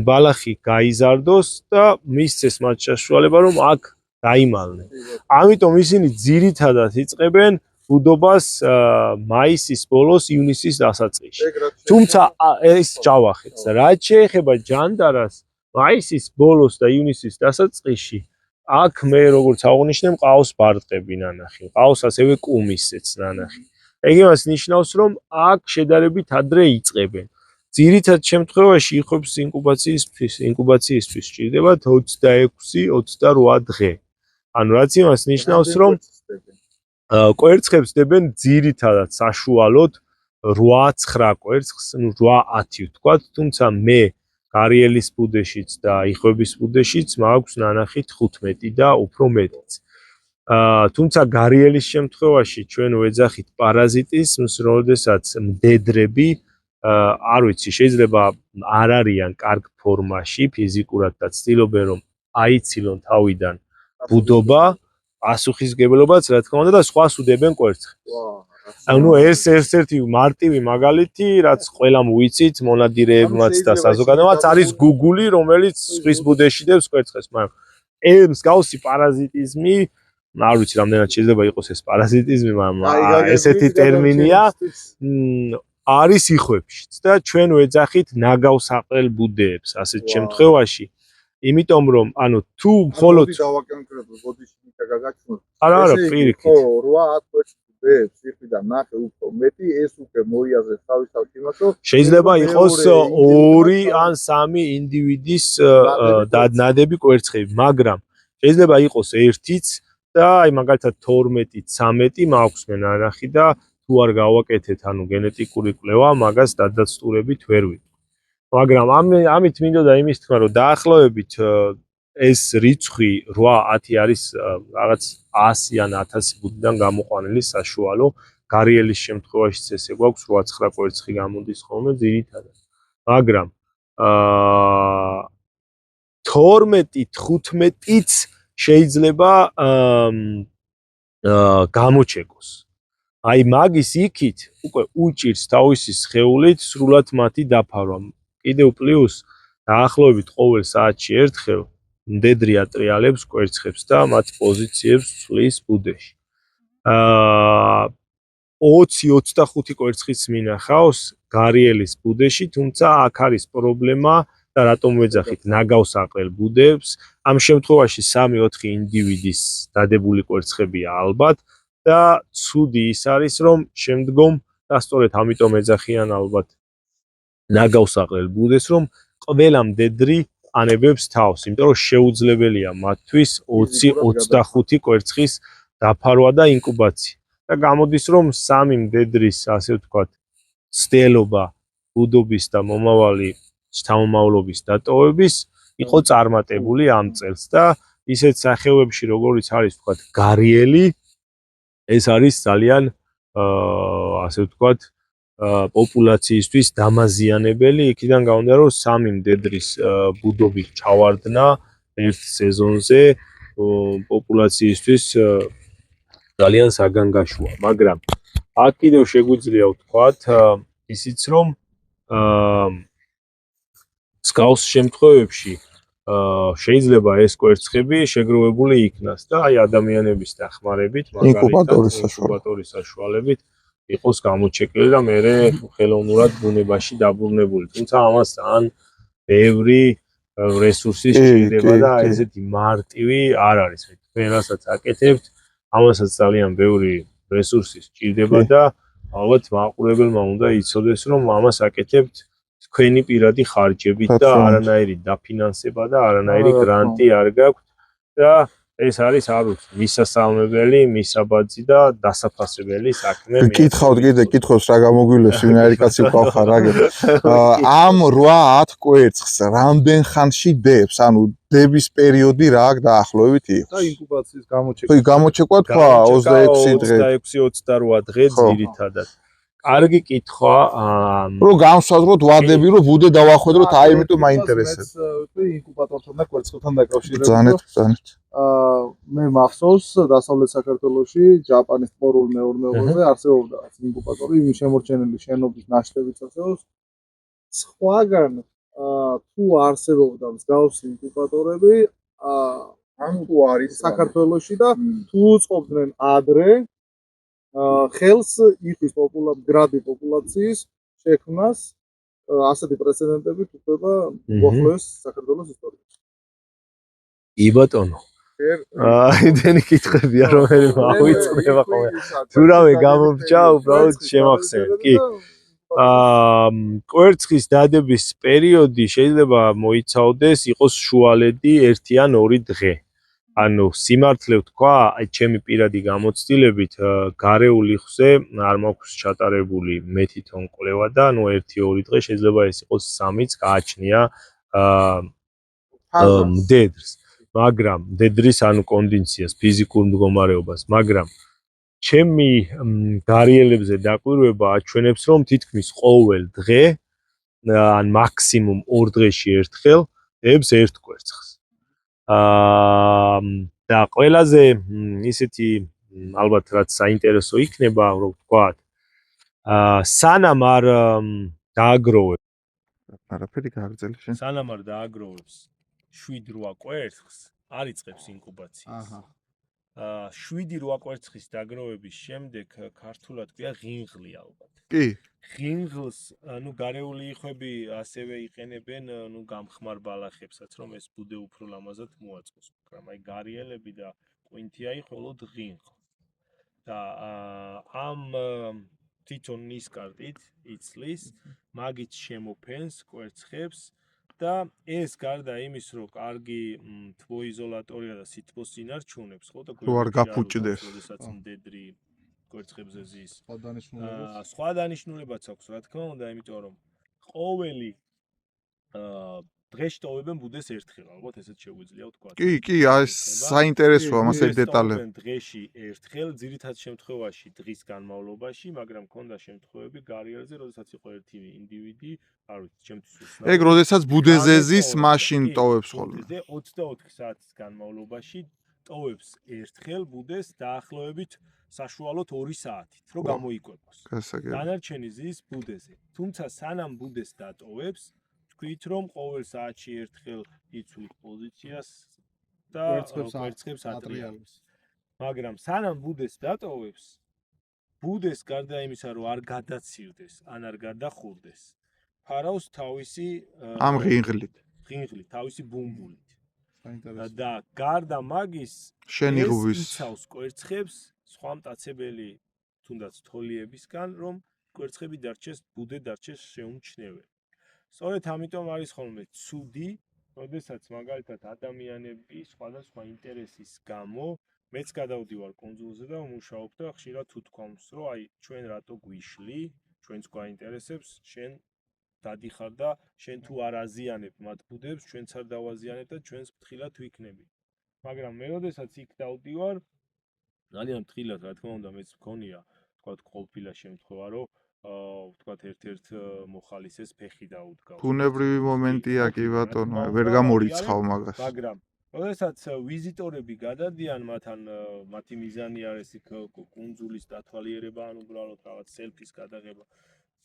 ბალახი გაიზარდოს და მისცეს მათ საშუალება რომ აქ დაიმალნენ. ამიტომ ისინი ძირითადად იწყებენ ბუდობას მაისის ბოლოს, ივნისის დასაწყისში. თუმცა ეს ჯავახეთს, რაც შეეხება ჯანდარას, მაისის ბოლოს და ივნისის დასაწყისში აქ მე როგორც აღნიშნე მყავს ბარტყები ნანახი, მყავს ასევე კუმისეც ნანახი. ეგ იმას ნიშნავს, რომ აქ შედარებით ადრე იწყებენ. ძირითად შემთხვევაში იხობს ინკუბაციისთვის სჭირდებათ 26-28 დღე. ანუ რაც იმას ნიშნავს, რომ კვერცხებს დებენ ძირითადად საშუალოდ 8-9 კვერცხს, ну 8-10 ვთქვათ, თუმცა მე გარიელის ბუდეშიც და იხვების ბუდეშიც მაქვს ნანახი 15 და უფრო მეტიც. თუმცა გარიელის შემთხვევაში ჩვენ ვეძახით პარაზიტიზმს, როდესაც მდედრები არ ვიცი, შეიძლება არ არიან კარგ ფორმაში ფიზიკურად და ცდილობენ რომ აიცილონ თავიდან ბუდობა, პასუხისგებლობაც რა თქმა უნდა და სხვას უდებენ კვერცხებს. ანუ ეს ერთ-ერთი მარტივი მაგალითი, რაც ყველამ ვიცით, მონადირეებმაც და საზოგადოებაც არის გუგული, რომელიც სხვის ბუდეში დევს კვერცხებს, მაგრამ მსგავსი პარაზიტიზმი, არ ვიცი რამდენად შეიძლება იყოს ეს პარაზიტიზმი, მაგრამ ესეთი ტერმინია არის იხვებშიც და ჩვენ ვეძახით ნაგავსაყრელ ბუდეებს ასეთ შემთხვევაში, იმიტომ რომ ანუ თუ მხოლოდ დავაკონკრეტოთ ბოდიში მიტაგაგაჩნოთ. არა, პირიქით. 8-10 კვერცხებს სიხვიდან ნახე უფრო მეტი, ეს უკვე მოიაზრებს თავისთავად იმას, რომ შეიძლება იყოს 2 ან 3 ინდივიდის ნადები კვერცხები, მაგრამ შეიძლება იყოს 1-იც და აი მაგალითად 12-13 მაქვს მე ნანახი და თუ არ გავაკეთეთ ანუ გენეტიკური კვლევა, მაგას დადასტურებით ვერ ვიტყვი. მაგრამ ამით მინდოდა იმის თქმა, რომ დაახლოებით ეს რიცხვი 8-10 არის რაღაც 100 ან 1000 ბუდიდან გამოყვანილი საშუალო. გარიელის შემთხვევაშიც ესე გვაქვს 8-9 კვერცხი გამოდის ხოლმე ძირითადად. მაგრამ 12-15-იც შეიძლება გამოჩეკოს. აი მაგის იქით უკვე უჭირს თავისი სხეულით სრულად მათი დაფარვა. კიდევ პლუს დაახლოებით ყოველ საათში ერთხელ მდედრი ატრიალებს კვერცხებს და მათ პოზიციებს ცვლის ბუდეში. 20-25 კვერცხიც მინახავს გარიელის ბუდეში, თუმცა აქ არის პრობლემა და რატომ ვეძახით ნაგავსაყრელ ბუდეებს, ამ შემთხვევაში 3-4 ინდივიდის დადებული კვერცხებია ალბათ და ცუდი ის არის, რომ შემდგომ და სწორედ ამიტომ ეძახიან ალბათ ნაგავსაყრელ ბუდეს, რომ ყველა მდედრი ანებებს თავს, იმიტომ რომ შეუძლებელია მათთვის 20-25 კვერცხის დაფარვა და ინკუბაცია. და გამოდის, რომ 3 მდედრის, ასე ვთქვათ, ცდელობა ბუდობის და მომავალი შთამომავლობის დატოვების იყო წარმატებული ამ წელს და ისეთ სახეობებში, როგორიც არის, ვთქვათ, გარიელი, ეს არის ძალიან ასე ვთქვათ, პოპულაციისთვის დამაზიანებელი, იქიდან გამომდინარე, რომ 3 მდედრის ბუდობის ჩავარდნა ერთ სეზონზე პოპულაციისთვის ძალიან საგანგაშოა, მაგრამ აქ კიდევ შეგვიძლია ვთქვათ ისიც, რომ მსგავს შემთხვევებში შეიძლება ეს კვერცხები შეგროვებული იქნას და აი ადამიანების დახმარებით, ინკუბატორის საშუალებით იყოს გამოჩეკილი და მერე ხელოვნურად ბუნებაში დაბრუნებული. თუმცა ამას ძალიან ბევრი რესურსის სჭირდება და ესეთი მარტივი არ არის. თქვენ რასაც აკეთებთ, ამასაც ძალიან ბევრი რესურსის სჭირდება და ალბათ მაყურებელმა უნდა იცოდეს, რომ ამას აკეთებთ თქვენი პირადი ხარჯებით და არანაირი დაფინანსება და არანაირი გრანტი არ გაქვთ და ეს არის არ ვიცი, მისასალმებელი, მისაბაძი და დასაფასებელი საქმე. გითხავთ კიდე კითხავს რა გამოგვილებს, ვინაირი კაცი ყავხარ აგერ. ამ 8-10 კვერცხს რამდენ ხანში დებს? ანუ დების პერიოდი რა აქვს დაახლოებით იყოს? და ინკუბაციის გამოჩეკვა. გამოჩეკვა თქვა 26 დღე. 26-28 დღე ძირითადად. კარგი კითხვა. რომ განსაზღვროთ ვადები, რომ ბუდე დავახვედროთ, აი იმიტომ მაინტერესებს. ინკუბატორთან და კვერცხებთან დაკავშირებით. ბრძანეთ. მე მახსოვს დასავლეთ საქართველოში ჯაპანის პორულ მეურნეობაზე არსებობდა ინკუბატორი, იმ შემორჩენილი შენობის ნაშთებით ასეულს. სხვაგან თუ არსებობდა მსგავსი ინკუბატორები, ან თუ არის საქართველოში და თუ უწყობდნენ ადრე ხელს იხვის მიგრანტი პოპულაციის შექმნას ასეთი პრეცედენტები თუ ხდება უახლოეს საქართველოს ისტორიაში. კი ბატონო. აიდენი კითხებია რომელიც მოიწდება ხოლმე. თუ რამე გამომჭა უბრალოდ შემახსენეთ. კი. კვერცხის დადების პერიოდი შეიძლება მოიცავდეს იყოს შუალედი 1 ან 2 დღე. ანუ სიმართლე ვთქვა, აი ჩემი პირადი გამოცდილებით გარეულ იხვზე არ მაქვს ჩატარებული მეტი თონ კვლევა და ანუ 1-2 დღე შეიძლება ეს იყოს 3-იც გააჩნია მდედრს, მაგრამ მდედრის ანუ კონდიციას, ფიზიკურ მდგომარეობას, მაგრამ ჩემი გარიელებზე დაკვირვება აჩვენებს, რომ თითქმის ყოველ დღე ან მაქსიმუმ 2 დღეში ერთხელ ებს ერთ კვერცხს. და ყველაზე ისეთი ალბათ რაც საინტერესო იქნება, რომ ვთქვათ, სანამ არ დააგროვებს არაფერი გააგრძელე შენ. სანამ არ დააგროვებს 7-8 კვერცხს, არ იწყებს ინკუბაციას. 7-8 კვერცხის დაგროვების შემდეგ ქართულად ქვია ღინღლი ალბათ. კი. ღინღლს, ანუ გარეული იხვები ასევე იყენებენ, ანუ გამხმარ ბალახებსაც, რომ ეს ბუდე უფრო ლამაზად მოაწყოს, მაგრამ აი გარიელები და ყვინთიაი მხოლოდ ღინღლს. და ამ თვითონ ნისკარტით იცლის, მაგით შემოფენს კვერცხებს და ეს გარდა იმის, რომ კარგი თბოიზოლატორია და სითბოს წინარჩუნებს, ხო და რო არ გაფუჭდეს, როდესაც მდედრი კვერცხებზე ზის. სხვა დანიშნულებაც აქვს, რა თქმა უნდა, იმიტომ რომ ყოველი დღეში ტოვებენ ბუდეს ერთხელ, ალბათ ესეც შეგვიძლია ვთქვა. კი, ეს საინტერესოა მასე დეტალები. დღეში ერთხელ, ძირითად შემთხვევაში დღის განმავლობაში, მაგრამ ქონდა შემთხვევები გარიელზე, როდესაც იყო ერთი ინდივიდი, არ ვიცი, ჩემთვის უცნაური. ეგ როდესაც ბუდეზე ზის, მაშინ ტოვებს ხოლმე. 24 საათის განმავლობაში ტოვებს ერთხელ ბუდეს დაახლოებით საშუალოდ 2 საათით, რომ გამოიკვებოს. დანარჩენი ზის ბუდეზე. თუმცა სანამ ბუდეს დატოვებს, თქვით რომ ყოველ საათში ერთხელ იცვლის პოზიციას და კვერცხებს ატრიალებს. მაგრამ სანამ ბუდეს დატოვებს, ბუდეს გარდა იმისა, რომ არ გადაცირდეს, ან არ გადახურდეს, ფარავს თავისი ამ ღინღლით, თავისი ბუმბულით. და გარდა მაგის შენიღვის იცავს კვერცხებს სხვა მტაცებელი თუნდაც თოლიებისგან, რომ კვერცხები დარჩეს, ბუდე დარჩეს შეუმჩნეველი. სწორედ ამიტომ არის ხოლმე ცუდი, როდესაც მაგალითად ადამიანები სხვადასხვა ინტერესის გამო, მეც გადავდივარ კუნძულზე და ვმუშაობ და ხშირად თუ თქვამს, რომ აი ჩვენ რატო გვიშლი, ჩვენც გვაინტერესებს, შენ დადიხარ და შენ თუ არ აზიანებ მათ ბუდებს, ჩვენც არ დავაზიანებ და ჩვენს ფრთხილად ვიქნები. მაგრამ მე როდესაც იქ დავდივარ, ძალიან ფრთხილად, რა თქმა უნდა, მეც მქონია, თქვათ, ყოფილა შემთხვევა, რომ ვთქვათ, ერთ-ერთ მოხალისეს ფეხი დაუდგა. ბუნებრივი მომენტია კი ბატონო, ვერ გამორიცხავ მაგას. მაგრამ როდესაც ვიზიტორები გადადიან, მათი მიზანი არის იქ კუნძულის დათვალიერება, ან უბრალოდ რაღაც სელფის გადაღება.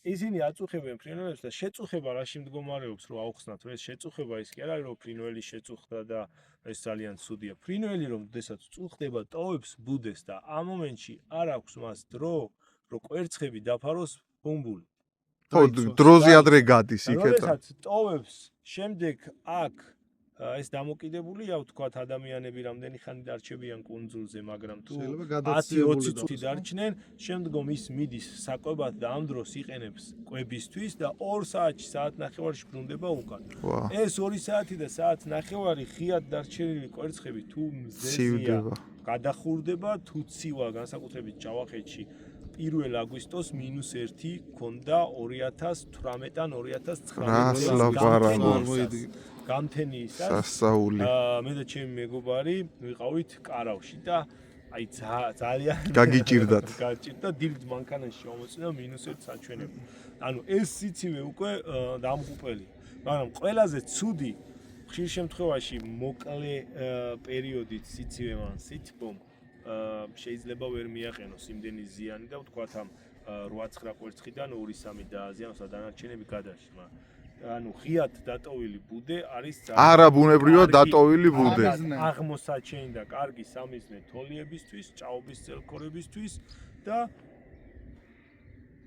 ისინი აწუხებენ ფრინველებს და შეწუხება რაში მდგომარეობს, რომ აუხსნათ, რომ ეს შეწუხება ის კი არ არის, რომ ფრინველი შეწუხდა და ეს ძალიან ცუდია. ფრინველი რომ შესაძ წუხდება, ტოვებს ბუდეს და ამ მომენტში არ აქვს მას დრო, რომ კვერცხები დაფაროს ბუმბულით. ხო, დროზე ადრე გადის იქეთა. როდესაც ტოვებს, შემდეგ აქ ეს დამოკიდებულია, ვთქვათ, ადამიანები რამდენი ხანი დარჩებიან კუნძულზე, მაგრამ თუ 10-20 წუთი დარჩნენ, შემდგომ ის მიდის საკვებად და ამ დროს იყენებს კვებისთვის და 2 საათში, საათნახევარში ბრუნდება უკან. ეს 2 საათი და საათნახევარი ღიად დარჩენილი კვერცხები თუ მზეზია, გადახურდება, თუ ცივა, განსაკუთრებით ჯავახეთში 1 აგვისტოს -1 ქონდა 2018-ან 2019 გამთენიისას სასაული. მე და ჩემი მეგობარი ვიყავით კარავში და აი ძალიან გაგიჭირდათ. გაჭირდა დილით მანქანაში ჩამოწინა -1 საჩვენები. ანუ ეს სიცივე უკვე დამღუპელი. მაგრამ ყველაზე ცუდი ხშირ შემთხვევაში მოკლე პერიოდით სიცივემან სითბომ შეიძლება ვერ მიაყენოს იმდენი ზიანი და ვთქვათ ამ 8-9 კვერცხიდან 2-3 დააზიანოს და დანარჩენები გადაშლა. ანუ ღიად დატოვილი ბუდე არის არა ბუნებრივად დატოვილი ბუდე. აღმოსაჩენი და კარგი სამიზნე თოლიებისთვის, ჭაობის წელქორებისთვის და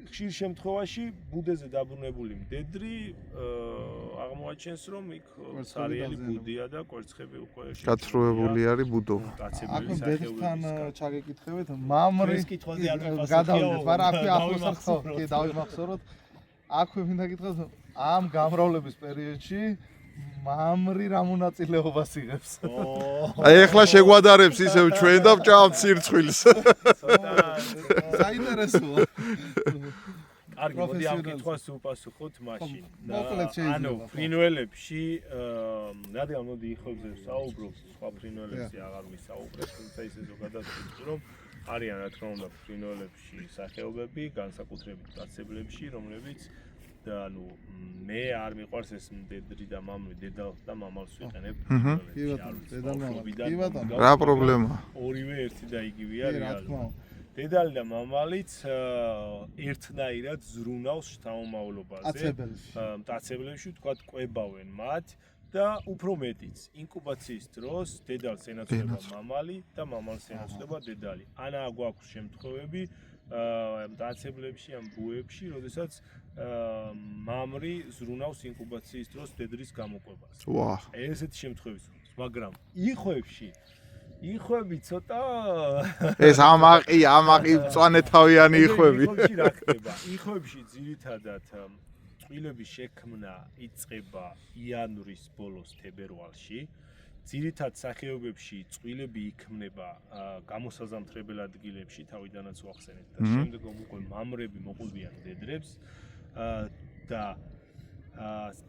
ხშირ შემთხვევაში ბუდეზე დაბრუნებული მდედრი აღმოაჩენს რომ იქ ცარიელი ბუდია და კვერცხები უკვე გათრუებული არის ბუდო. კაცები დედთან ჩაგეკითხებით მამრი ეს კითხვაზე არ მიფასებია გადავიდეთ მაგრამ აქვე ახლოს ხო კი დავიმახსოვროთ აქვე მინდა გითხრათ ამ გამრავლების პერიოდში მამრი რა მონაწილეობას იღებს აი ეხლა შეგვადარებს ისევ ჩვენ და ვჭამთ სირცხვილს. საინტერესოა კარგი, მოდი ამ კითხვას უპასუხოთ მაშინ. მოკლედ შეიძლება. ანუ ფრინველებში, რადგან მოდი იხებზე საუბრობს, სხვა ფრინველებზე აღარ ვისაუბრებ, თუმცა ისე ზოგადად ვიტყვი, რომ არიან რა თქმა უნდა ფრინველებში სახეობები, განსაკუთრებით მტაცებლებში, რომლებიც და ანუ მე არ მიყვარს ეს მდედრი და მამრი, დედალს და მამალს ვიყენებ ფრინველებში. რა პრობლემა? ორივე ერთი და იგივეა რეალურად. დედალი და მამალიც ერთნაირად ზრუნავს შთამომავლობაზე. მტაცებლებში თქვათ კვებავენ მათ და უფრო მეტიც ინკუბაციის დროს დედალს ენაცვლება მამალი და მამალს ენაცვლება დედალი. ანაა გვაქვს შემთხვევები მტაცებლებში ან ბუებში, როდესაც მამრი ზრუნავს ინკუბაციის დროს დედრის გამოყვებას. ვაჰ. ესეთი შემთხვევები გვაქვს, მაგრამ იხვები ცოტა ეს ამაყი მწვანეთავიანი იხვები. რა ხდება? იხვებში ძირითადად წყვილების შექმნა იწყება იანვრის ბოლოს თებერვალში. ძირითად სახეობებში წყვილები იქმნება გამოსაზამთრებელ ადგილებში, თავიდანაც ვახსენეთ და შემდგომ უკვე მამრები მოყოლვიან დედრებს და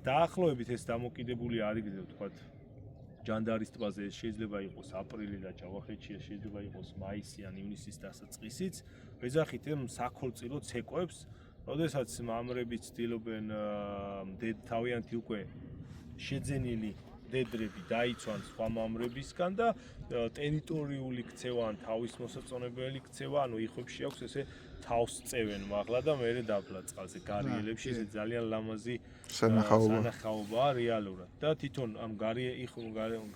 დაახლოებით ეს დამოკიდებული არის, ვთქვათ, ჯანდარის ტბაზე შეიძლება იყოს აპრილი და ჯავახეთში შეიძლება იყოს მაისი ან ივნისის დასაწყისიც. ვეძახით ამ საქორწილო ცეკვებს, როდესაც მამრები ცდილობენ თავიანთი უკვე შეძენილი დედრები დაიცვან სხვა მამრებისგან და ტერიტორიული ქცევა ან თავის მოსაწონებელი ქცევა, ანუ იხვებში აქვს ესე თავს წევენ მაღლა და მერე დაბლა წყალზე გარეელებში, ესე ძალიან ლამაზი სანახაობაა რეალურად. და თვითონ ამ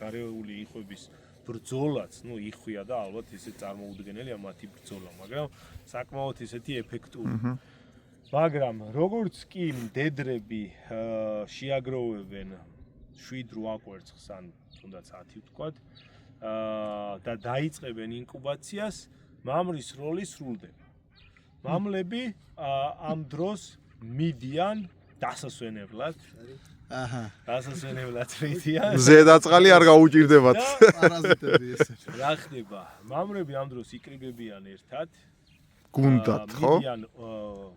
გარეული იხვების ბრძოლაც, ну იხვია და ალბათ ესე წარმოუდგენელია მათი ბრძოლა, მაგრამ საკმაოდ ესეთი ეფექტური. მაგრამ როგორც კი დედრები შეაგროვებენ 7-8 კვერცხს ან თუნდაც 10 ვთქვათ და დაიწყებენ ინკუბაციას, მამრის როლი სრულდება. მამლები ამ დროს მიდიან დასასვენებლად. დასასვენებლად მიდიან. ზედაწყალი არ გაუჭირდებათ. პარაზიტები ესე. რა ხდება? მამრები ამ დროს იკრიბებიან ერთად. გუნდად, ხო?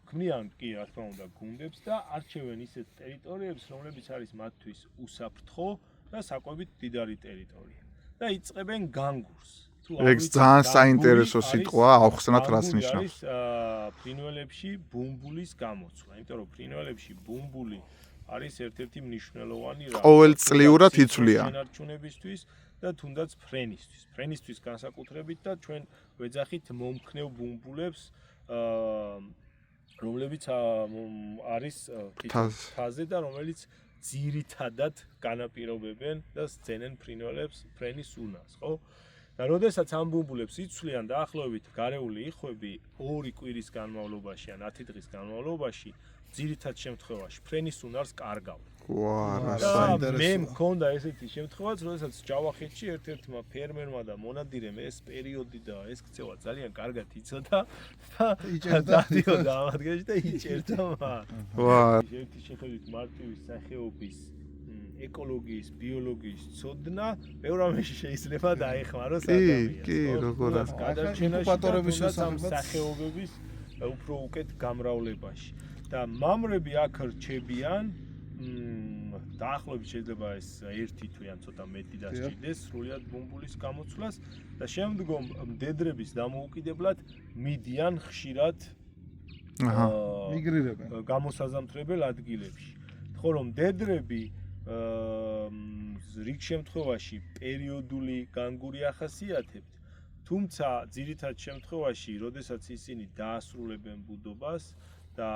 ქმნიან კი რა თქმა უნდა გუნდებს და არჩევენ ისეთ ტერიტორიებს, რომლებიც არის მათთვის უსაფრთხო და საკვებით მდიდარი ტერიტორია. და იწყებენ განგურს. ეგ ძალიან საინტერესო სიტყვა, ახსნათ რაც ნიშნავს. არის ფრინველებში ბუმბულის გამოცვლა, იმიტომ რომ ფრინველებში ბუმბული არის ერთ-ერთი მნიშვნელოვანი რა. ყოველწლიურად იცვლიან. შენარჩუნებისთვის და თუნდაც ფრენისთვის. ფრენისთვის განსაკუთრებით და ჩვენ ვეძახით მომქნევ ბუმბულებს, რომლებიც არის თაზე და რომელიც ძირითადად განაპირობებენ და სცენენ ფრინველებს ფრენის უნას, ხო? და როდესაც ამ ბუმბულებს იცვლიან დაახლოებით გარეული იხვები 2 კვირის განმავლობაში ან 10 დღის განმავლობაში ძირითად შემთხვევაში ფრენის უნარს კარგავენ. ვაა, საინტერესოა. მე მქონდა ესეთი შემთხვევაც, როდესაც ჯავახეთში ერთ-ერთმა ფერმერმა და მონადირემ ეს პერიოდი და ეს ქცევა ძალიან კარგად იცოდა და დადიოდა ამ ადგილში და იჭერდა მათ. ვაა. ერთი შეხედვით მარტივი სახეობის ეკოლოგიის, ბიოლოგიის ცოდნა ბევრ ამაში შეიძლება დაეხმაროს ადამიანს. კი, როგორ ინკუბატორების სახეობების უფრო უკეთ გამრავლებაში. და მამრები აქ რჩებიან დაახლოებით შეიძლება ეს 1 თვე ან ცოტა მეტი დასჭირდეს სრულიად ბუმბულის გამოცვლას და შემდგომ მდედრების დამოუკიდებლად მიდიან ხშირად მიგრირებენ გამოსაზამთრებელ ადგილებში. ხო რომ მდედრები რიგ შემთხვევაში პერიოდული განგური ახასიათებთ, თუმცა ძირითად შემთხვევაში, როდესაც ისინი დაასრულებენ ბუდობას და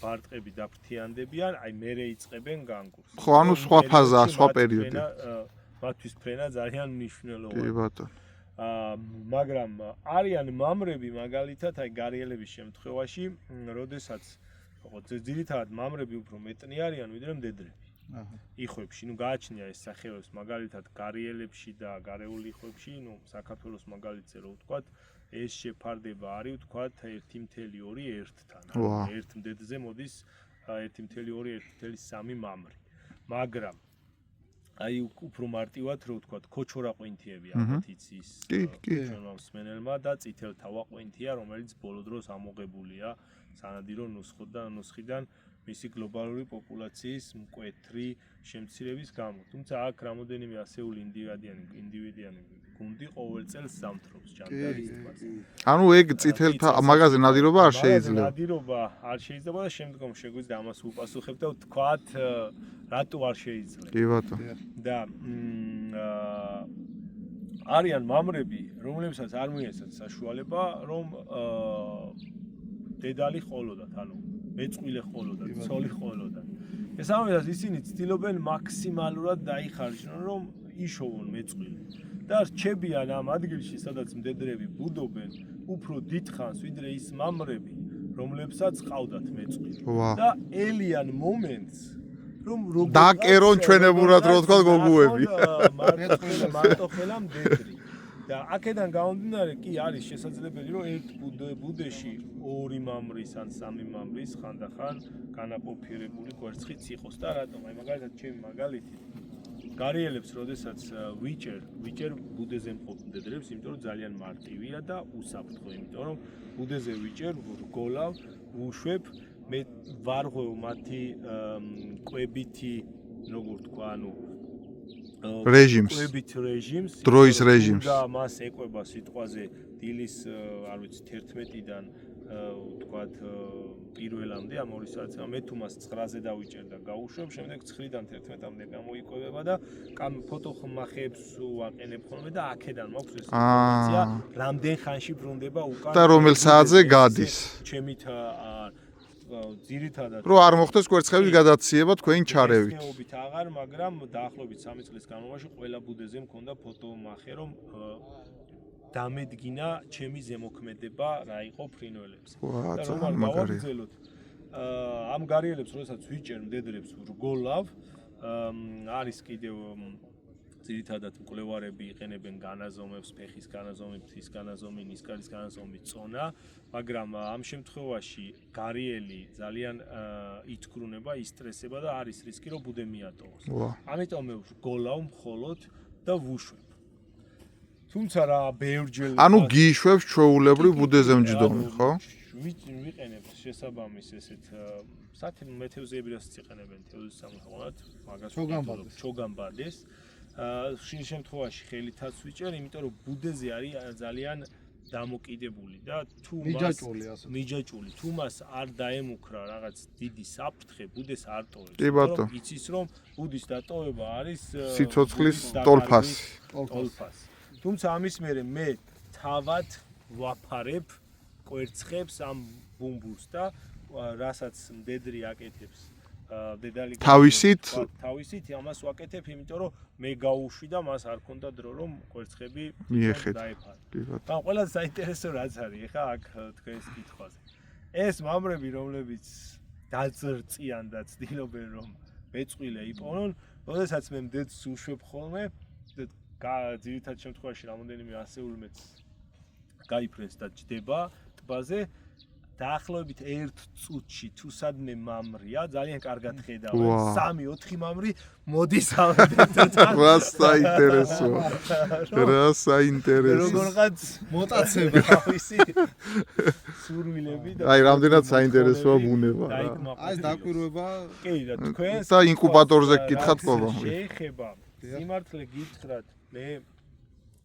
ბარტყები დაფრთიანდებიან, აი მერე იწყებენ განგურს. ხო, ანუ სხვა ფაზაა, სხვა პერიოდი. მათთვის ფრენა ძალიან მნიშვნელოვანია. კი ბატონო. მაგრამ არიან მამრები მაგალითად აი გარეელების შემთხვევაში, როდესაც ძირითადად მამრები უფრო მეტნი არიან ვიდრე მდედრები. იხვებში, ნუ გააჩნია ეს სახეობებს მაგალითად გარეელებში და გარეული იხვებში, ნუ საქართველოს მაგალითზე რო ვთქვათ, ეს შეფარდება არის ვთქვათ 1.2 1-თან. ერთ მდედრზე მოდის 1.2 1.3 მამრი. მაგრამ აი უფრო მარტივად რო ვთქვათ, ქოჩორაყვინთიები ალბათ იცის ჩვენმა მსმენელმა და წითელთავაყვინთია, რომელიც ბოლო დროს ამოღებულია სანადირო ნუსხიდან მისი გლობალური პოპულაციის მკვეთრი შემცირების გამო. თუმცა აქ რამოდენიმე ასეული ინდივიდიანი გუნდი ყოველ წელს ზამთრობს ჭანტარის ტბაზე. ანუ ეგ წითელთა მაღაზია ნადირობა არ შეიძლება. ნადირობა არ შეიძლება და შემდგომ შეგვიძლია ამას უპასუხებ და ვთქვათ რატო არ შეიძლება. კი ბატონო. და არიან მამრები, რომლებსაც არ მიეცათ საშუალება, რომ დედალი ყოლოდათ, ანუ მეწყვილე ყოლოდათ, ცოლი ყოლოდათ. ეს ამას ისინი ცდილობენ მაქსიმალურად დაიხარჯნონ, რომ იშოვონ მეწყვილე. და რჩებიან ამ ადგილში, სადაც მდედრები ბუდობენ, უფრო დიდხანს ვიდრე ის მამრები, რომლებსაც ყავდათ მეწყვილე. და ელიან მომენტს რომ დაკერონ ჩვენებურად რო თქვა გოგუები. მარტო ხელა მდედრი. და აქედან გამომდინარე კი არის შესაძლებელი რომ ერთ ბუდეში 2 მამრის ან 3 მამრის ხანდახან განაყოფიერებული კვერცხიც იყოს და რატომ? აი მაგალითად ჩემი მაგალითი გარეელებს, როდესაც ვიჭერ ბუდეზე მყოფ მდედრებს, იმიტომ რომ ძალიან მარტივია და უსაფრთხო, იმიტომ რომ ბუდეზე ვიჭერ, ვრგოლავ, ვუშვებ, მე ვარღვევ მათი კვებითი, როგორ თქვა, ანუ რეჟიმს. კვებით რეჟიმს, დროის რეჟიმს. და მას ეკვება სიტყვაზე დილის, არ ვიცი, 11-დან ვთქვათ პირველამდე ამ 2 საათზე. მე თუ მას 9-ზე დავიჭერ და გავუშვებ, შემდეგ 9-დან 11-მდე გამოიკვებება და ფოტოხმახებს ვაყენებ ხოლმე და აქედან მაქვს ეს ინფორმაცია, რამდენ ხანში ბრუნდება უკან და რომელ საათზე გადის. ჩემით ძირითადად რომ არ მოხდეს კვერცხების გადაცემა თქვენი ჩარევით. დღესდღეობით აღარ, მაგრამ დაახლოებით 3 წლის განმავლობაში ყველა ბუდეზე მქონდა ფოტომახე, რომ დამედგინა ჩემი ზემოქმედება რა იყო ფრინველებზე. და რომ არ გავაგრძელოთ ამ გარეელებს, როდესაც ვიჭერ მდედრებს ვრგოლავ, არის კიდევ ძირითადად მკვლევარები იყენებენ განაზომებს, ფეხის განაზომი, მთის განაზომი, ნისკარის განაზომი, წონა, მაგრამ ამ შემთხვევაში გარეელი ძალიან ითქრუნება, ისტრესება და არის რისკი, რომ ბუდე მიატოვოს. ამიტომ მე ვრგოლავ მხოლოდ და ვუშვებ. თუმცა რა ბევრჯერ ანუ გიშვებს ჩვეულებრივ ბუდეზე მჯდომი, ხო? ვიყენებ შესაბამის ესეთ მეთევზეები რასაც იყენებენ თევზის სამკურნალოდ, მაგას ჩოგამბარდეს. შინ შემთხვევაში ხელითაც ვიჭერ, იმიტომ რომ ბუდეზე არის ძალიან დამოკიდებული და თუ მიჯაჭული, თუ მას არ დაემუქრა რაღაც დიდი საფრთხე, ბუდეს არ ტოვებს. კი ბატონო. იცის რომ ბუდის დატოვება არის სიცოცხლის ტოლფასი. თუმცა ამის მერე მე თავად ვაფარებ კვერცხებს ამ ბუმბულს და რასაც მდედრი აკეთებს დედალი თავისით ამას ვაკეთებ, იმიტომ რომ მე გავუშვი და მას არ ქონდა დრო რომ კვერცხები დაეფარა. და ყველაზე საინტერესო რაც არის ეხა აქ თქვენს კითხვაზე. ეს მამრები, რომლებიც დაძრწიან და ცდილობენ რომ მეწყვილე იპოვნონ, როდესაც მე მდედრს უშვებ ხოლმე, ძირითად შემთხვევაში რამოდენიმე ასეული მეც გაიფრენს და ჯდება ტბაზე. დაახლოებით 1 წუთში თუ სადმე მამრია, ძალიან კარგად ხედავენ. 3-4 მამრი მოდის ავედეთ. რა საინტერესოა. რა საინტერესო. როგორღაც მოტაცება თავისი სურვილები და აი, რამდენად საინტერესოა ბუნება. აი, დაკვირვება. კი, და თქვენ და ინკუბატორზე გკითხათ ყობა. შეეხება. სიმართლე გითხრათ, მე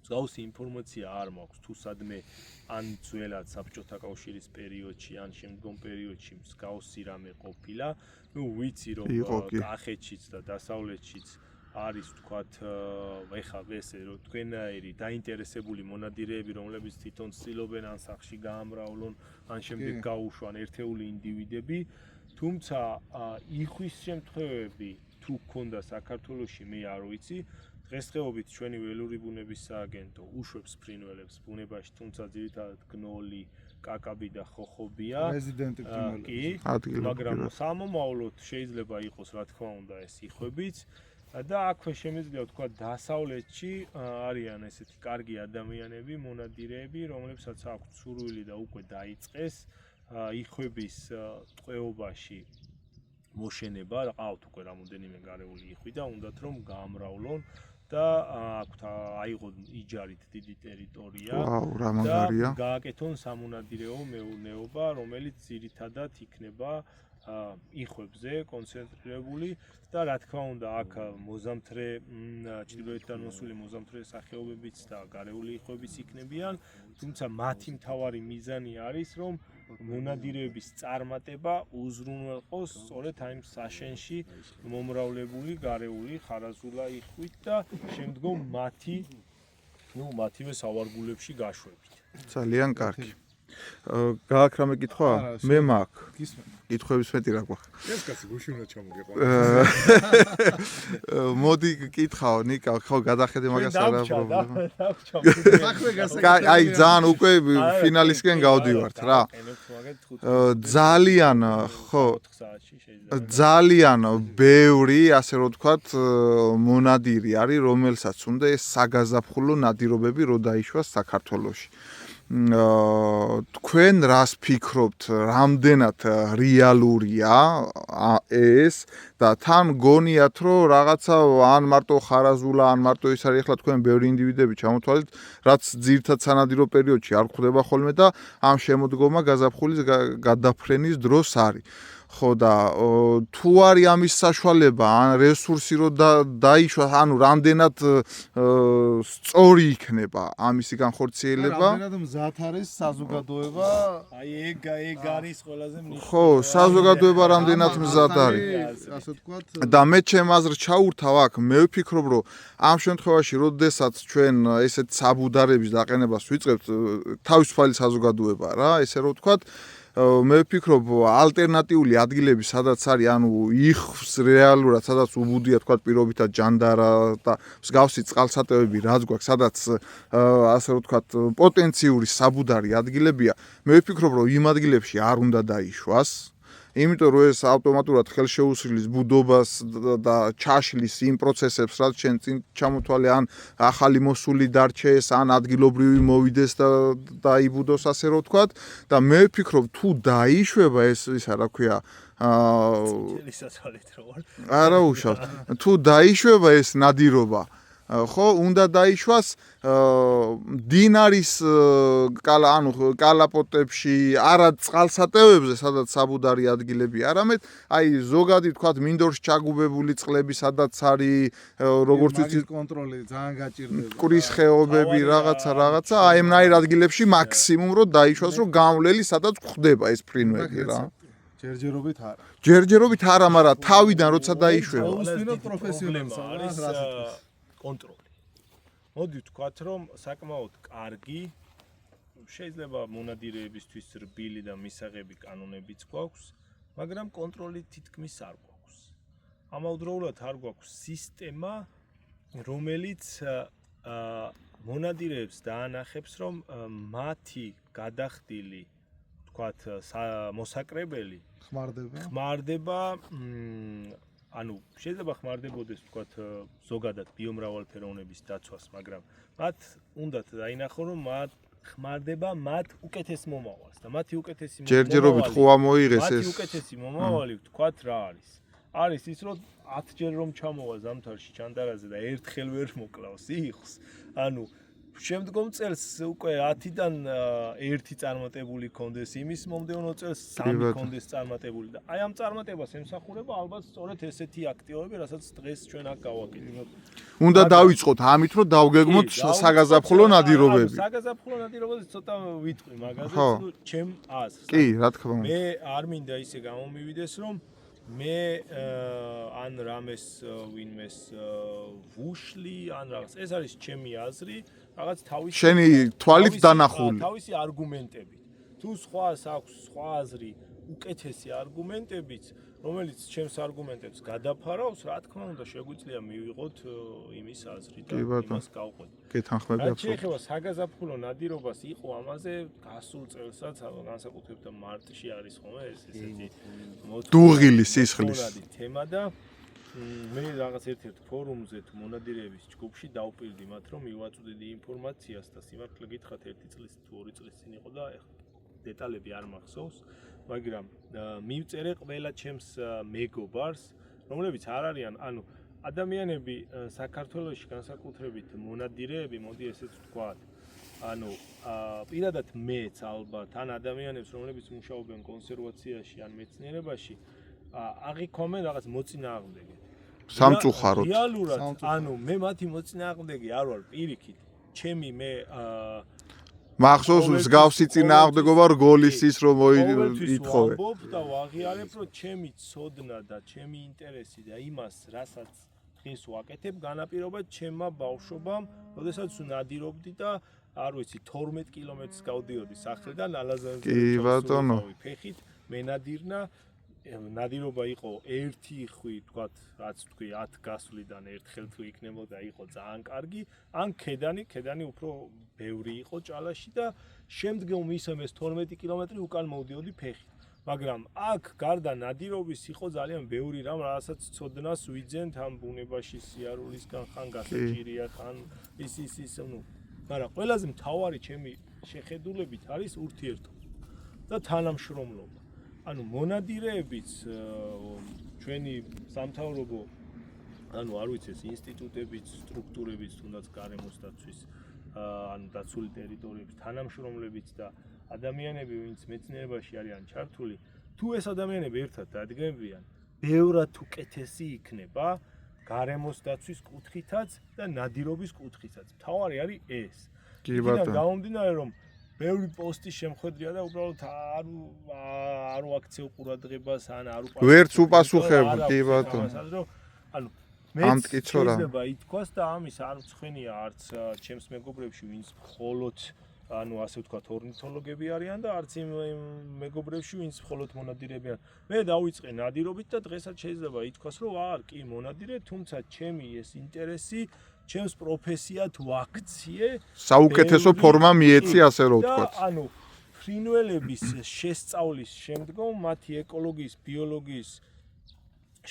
მსგავსი ინფორმაცია არ მაქვს თუ სადმე ან ძველად საბჭოთა კავშირის პერიოდში ან შემდგომ პერიოდში მსგავსი რამე ყოფილა. ნუ ვიცი რომ კახეთშიც და დასავლეთშიც არის თქვათ ეხლა ესე თქვენაირი დაინტერესებული მონადირეები, რომლებიც თვითონ ცდილობენ ან სახში გაამრავლონ, ან შემდეგ გაუშვან ერთეული ინდივიდები, თუმცა იხვის შემთხვევები თუ გქონდა საქართველოში მე არ ვიცი, დღესდღეობით ჩვენი ველური ბუნების სააგენტო უშვებს ფრინველებს ბუნებაში, თუმცა ძირითადად გნოლი, კაკაბი და ხოხობია. რეზიდენტი ფრინველები. ადგილობრივი. მაგრამ სამომავლოდ შეიძლება იყოს რა თქმა უნდა ეს იხვებიც და აქვე შემიძლია ვთქვა დასავლეთში არიან ესეთი კარგი ადამიანები, მონადირეები, რომლებსაც აქვთ სურვილი და უკვე დაიწყეს იხვების ტყვეობაში მოშენება, ყავთ უკვე რამოდენიმე გარეული იხვი და უნდათ რომ გაამრავლონ და აქვთ აიღონ იჯარით დიდი ტერიტორია რა მაგარია. და გააკეთონ სამონადირეო მეურნეობა, რომელიც ძირითადად იქნება იხვებზე კონცენტრირებული და რა თქმა უნდა აქ მოზამთრე ჩრდილოეთიდან მოსული მოზამთრე სახეობებიც და გარეული იხვებიც იქნებიან, თუმცა მათი მთავარი მიზანი არის რომ მონადირეების წარმატება უზრუნველყოს სწორედ აი ამ საშენში მომრავლებული გარეული ხარაზულა იხვით და შემდგომ მათივე სავარგულებში გაშვებით. ძალიან კარგი. გააქვს რამე კითხვა? მე მაქვს. გისმენთ. კითხვების მეტი რა გვაქვს. ეს კაცი გუშინ უნდა ჩამოგეყვა. მოდი კითხავ, ნიკა, ხო გადახედე მაგას არა პრობლემა. აი ძალიან უკვე ფინალისკენ გავდივართ რა. ძალიან ხო ძალიან ბევრი ასე რომ ვთქვათ მონადირი არის, რომელსაც უნდა ეს საგაზაფხულო ნადირობები რო დაიშვას საქართველოში. თქვენ რას ფიქრობთ, რამდენად რეალურია ეს და თან გონიათ რომ რაღაცა ან მარტო ხარაზულა, ან მარტო ის არის ახლა თქვენ ბევრი ინდივიდები ჩამოთვალეთ, რაც ძირითად სანადირო პერიოდში არ გვხვდება ხოლმე და ამ შემოდგომა გაზაფხულის გადაფრენის დროს არის. ხო და თუ არის ამის საშუალება ან რესურსი რომ დაიშვას, ანუ რამდენად სწორი იქნება ამისი განხორციელება. რამდენად მზად არის საზოგადოება? აი ეგ არის ყველაზე მნიშვნელოვანი. ხო, საზოგადოება რამდენად მზად არის. ასე ვთქვათ, და მე ჩემ აზრს ჩაურთავ აქ, მე ვფიქრობ, რომ ამ შემთხვევაში, როდესაც ჩვენ ესეთ საბუდარების დაყენებას ვიწყებთ, თავისუფალი საზოგადოება რა, ესე რომ ვთქვათ, მე ვფიქრობ ალტერნატიული ადგილები სადაც არის, ანუ იხვის რეალურად სადაც უბუდია თქვათ პირობითად ჯანდარა და მსგავსი წყალსატევები რაც გვაქვს, სადაც ასე რომ ვთქვათ პოტენციური საბუდარი ადგილებია, მე ვფიქრობ რომ იმ ადგილებში არ უნდა დაიშვას. იმიტომ რომ ეს ავტომატურად ხელშეუსრულის ბუდობას და ჩაშლის იმ პროცესებს, რაც შენ წინ ჩამოთვალე, ან ახალი მოსული დარჩეს, ან ადგილობრივი მოვიდეს და დაიბუდოს, ასე რომ ვთქვათ, და მე ვფიქრობ, თუ დაიშვება ეს ისა რა ქვია, არა უშავთ, თუ დაიშვება ეს ნადირობა, ხო, უნდა დაიშვას დინარის ანუ კალაპოტებში, არა წყალსატევებზე, სადაც საბუდარი ადგილები, არამედ აი ზოგადი თქვათ მინდორს ჩაგუბებული წყლები, სადაც არის როგორც ვიცი კონტროლი ძალიან გაჭირდება. კვრის ხეობები, რაღაცა, აი ამნაირ ადგილებში მაქსიმუმ რომ დაიშვას, რომ გამვლელი სადაც გვხდება ეს ფრინველი რა. ჯერჯერობით არა. ჯერჯერობით არა, მაგრამ თავიდან როცა დაიშვება. აუსვინოთ პროფესიონალს არის კონტროლი. მოდი ვთქვათ, რომ საკმაოდ კარგი შეიძლება მონადირეებისთვის რბილი და მისაღები კანონებიც გვაქვს, მაგრამ კონტროლი თითქმის არ გვაქვს. ამავდროულად არ გვაქვს სისტემა, რომელიც მონადირეებს დაანახებს, რომ მათი გადახდილი, ვთქვათ, მოსაკრებელი ხმარდება ანუ შეიძლება ხმარდებოდეს ვთქვათ ზოგადად ბიომრავალფეროვნების დაცვას, მაგრამ მათ უნდათ დაინახონ, რომ მათ ხმარდება მათ უკეთეს მომავალს და მათი უკეთესი მომავალი ჯერჯერობით ხო ამოიღეს ეს. მათი უკეთესი მომავალი ვთქვათ რა არის? არის ის, რომ 10 ჯერ რომ ჩამოვა ზამთარში ჩანდარაზე და ერთხელ ვერ მოკლავს იხს, ანუ შემდგომ წელს უკვე 10-დან 1 წარმატებული კონდეს, იმის მომდევნო წელს 3 კონდეს წარმატებული და აი ამ წარმატებას ემსახურება ალბათ სწორედ ესეთი აქტივობები, რასაც დღეს ჩვენ აქ გავაკეთებთ. უნდა დავიწყოთ ამით, რომ დავგეგმოთ საგაზაფხულო ნადირობები. საგაზაფხულო ნადირობაზე ცოტა ვიტყვი მაგაზე, ჩემ აზრს. კი, რა თქმა უნდა. მე არ მინდა ისე გამომივიდეს, რომ მე ან რამეს ვინმეს ვუშლი ან რაღაც ეს არის ჩემი აზრი რაღაც თავისი შენი თვალით დანახული თავისი არგუმენტებით თუ სხვას აქვს სხვა აზრი უკეთესი არგუმენტებით რომელიც ჩემს არგუმენტებს გადაფარავს რა თქმა უნდა შეგვიძლია მივიღოთ იმის აზრი და იმას გავყვეთ გეთანხმები რა აბსოლუტურად შეიძლება საგაზაფხულო ნადირობას იყო ამაზე გასულ წელსაც განსაკუთრებით მარტში არის ხოლმე ეს ესეთი დუღილი სისხლის თემა და მე რაღაც ერთ-ერთ ფორუმზე თუ მონადირეების ჯგუფში დავპირდი მათ რომ მივაწვდიდი ინფორმაციას და სიმართლე გითხრათ 1 წლის თუ 2 წლის წინ იყო და დეტალები არ მახსოვს მაგრამ მივწერე ყველა ჩემს მეგობარს რომლებიც არ არიან ანუ ადამიანები საქართველოში განსაკუთრებით მონადირეები მოდი ესეც ვთქვათ ანუ პირადად მეც ალბათ ან ადამიანებს რომლებიც მუშაობენ კონსერვაციაში ან მეცნიერებაში აღიქვამენ რაღაც მოწინააღმდეგე სამწუხაროდ რეალურად ანუ მე მათი მოწინააღმდეგე არ ვარ პირიქით ჩემი მე მახსოვს მსგავსი წინააღმდეგობა რგოლის ის რომ ითხოვე და ვაღიარებ რომ ჩემი ცოდნა და ჩემი ინტერესი და იმას რასაც დღეს ვაკეთებ განაპირობა ჩემმა ბავშვობამ როდესაც ნადირობდი და არ ვიცი 12 კილომეტრს გავდიოდი სახლიდან ალაზანზე კი ბატონო ფეხით მენადირნა ნადირობა იყო ერთი ხვი თქვათ რაც თქვი 10 გასვლიდან ერთხელ თუ იქნებოდა იყო ძალიან კარგი ან ქედანი უფრო ბევრი იყო ჭალაში და შემდგომ ისემეს 12 კილომეტრი უკან მოვდიოდი ფეხით მაგრამ აქ გარდა ნადირობის იყო ძალიან ბევრი რამ რასაც ცოდნას ვიძენთ ამ ბუნებაში სიარულისგან ხან გასაჭირია ხან ის ნუ მაგრამ ყველაზე მთავარი ჩემი შეხედულებით არის ურთიერთობა და თანამშრომლობა ანუ მონადირეებიც ჩვენი სამთავრობო ანუ არ ვიცი ეს ინსტიტუტებიც სტრუქტურებიც თუნდაც გარემოს დაცვის ანუ დაცული ტერიტორიების თანამშრომლებიც და ადამიანები ვინც მეცნიერებაში არიან ჩართული თუ ეს ადამიანები ერთად დადგმებიან ბევრად უკეთესი იქნება გარემოს დაცვის კუთხითაც და ნადირობის კუთხითაც მთავარი არის ეს კი ბატონო გამომდინარე რომ ბევრი პოსტი შემხედრია და უბრალოდ არ ვაქცევ ყურადღებას ან არ ვერც უპასუხებ კი ბატონო ანუ მე შეიძლება ითქვას და ამის არ მწვენია არც ჩემს მეგობრებში ვინც მხოლოდ ანუ ასე ვთქვათ ორნითოლოგები არიან და არც იმ მეგობრებში ვინც მხოლოდ მონადირეები არიან მე დავიწყე ნადირობით და დღესაც შეიძლება ითქვას რომ არ კი მონადირე თუმცა ჩემი ეს ინტერესი ჩემს პროფესიად ვაქციე საუკეთესო ფორმა მიეცი ასე რომ ვთქვათ ანუ ფრინველების შესწავლის შემდგომ მათი ეკოლოგიის ბიოლოგიის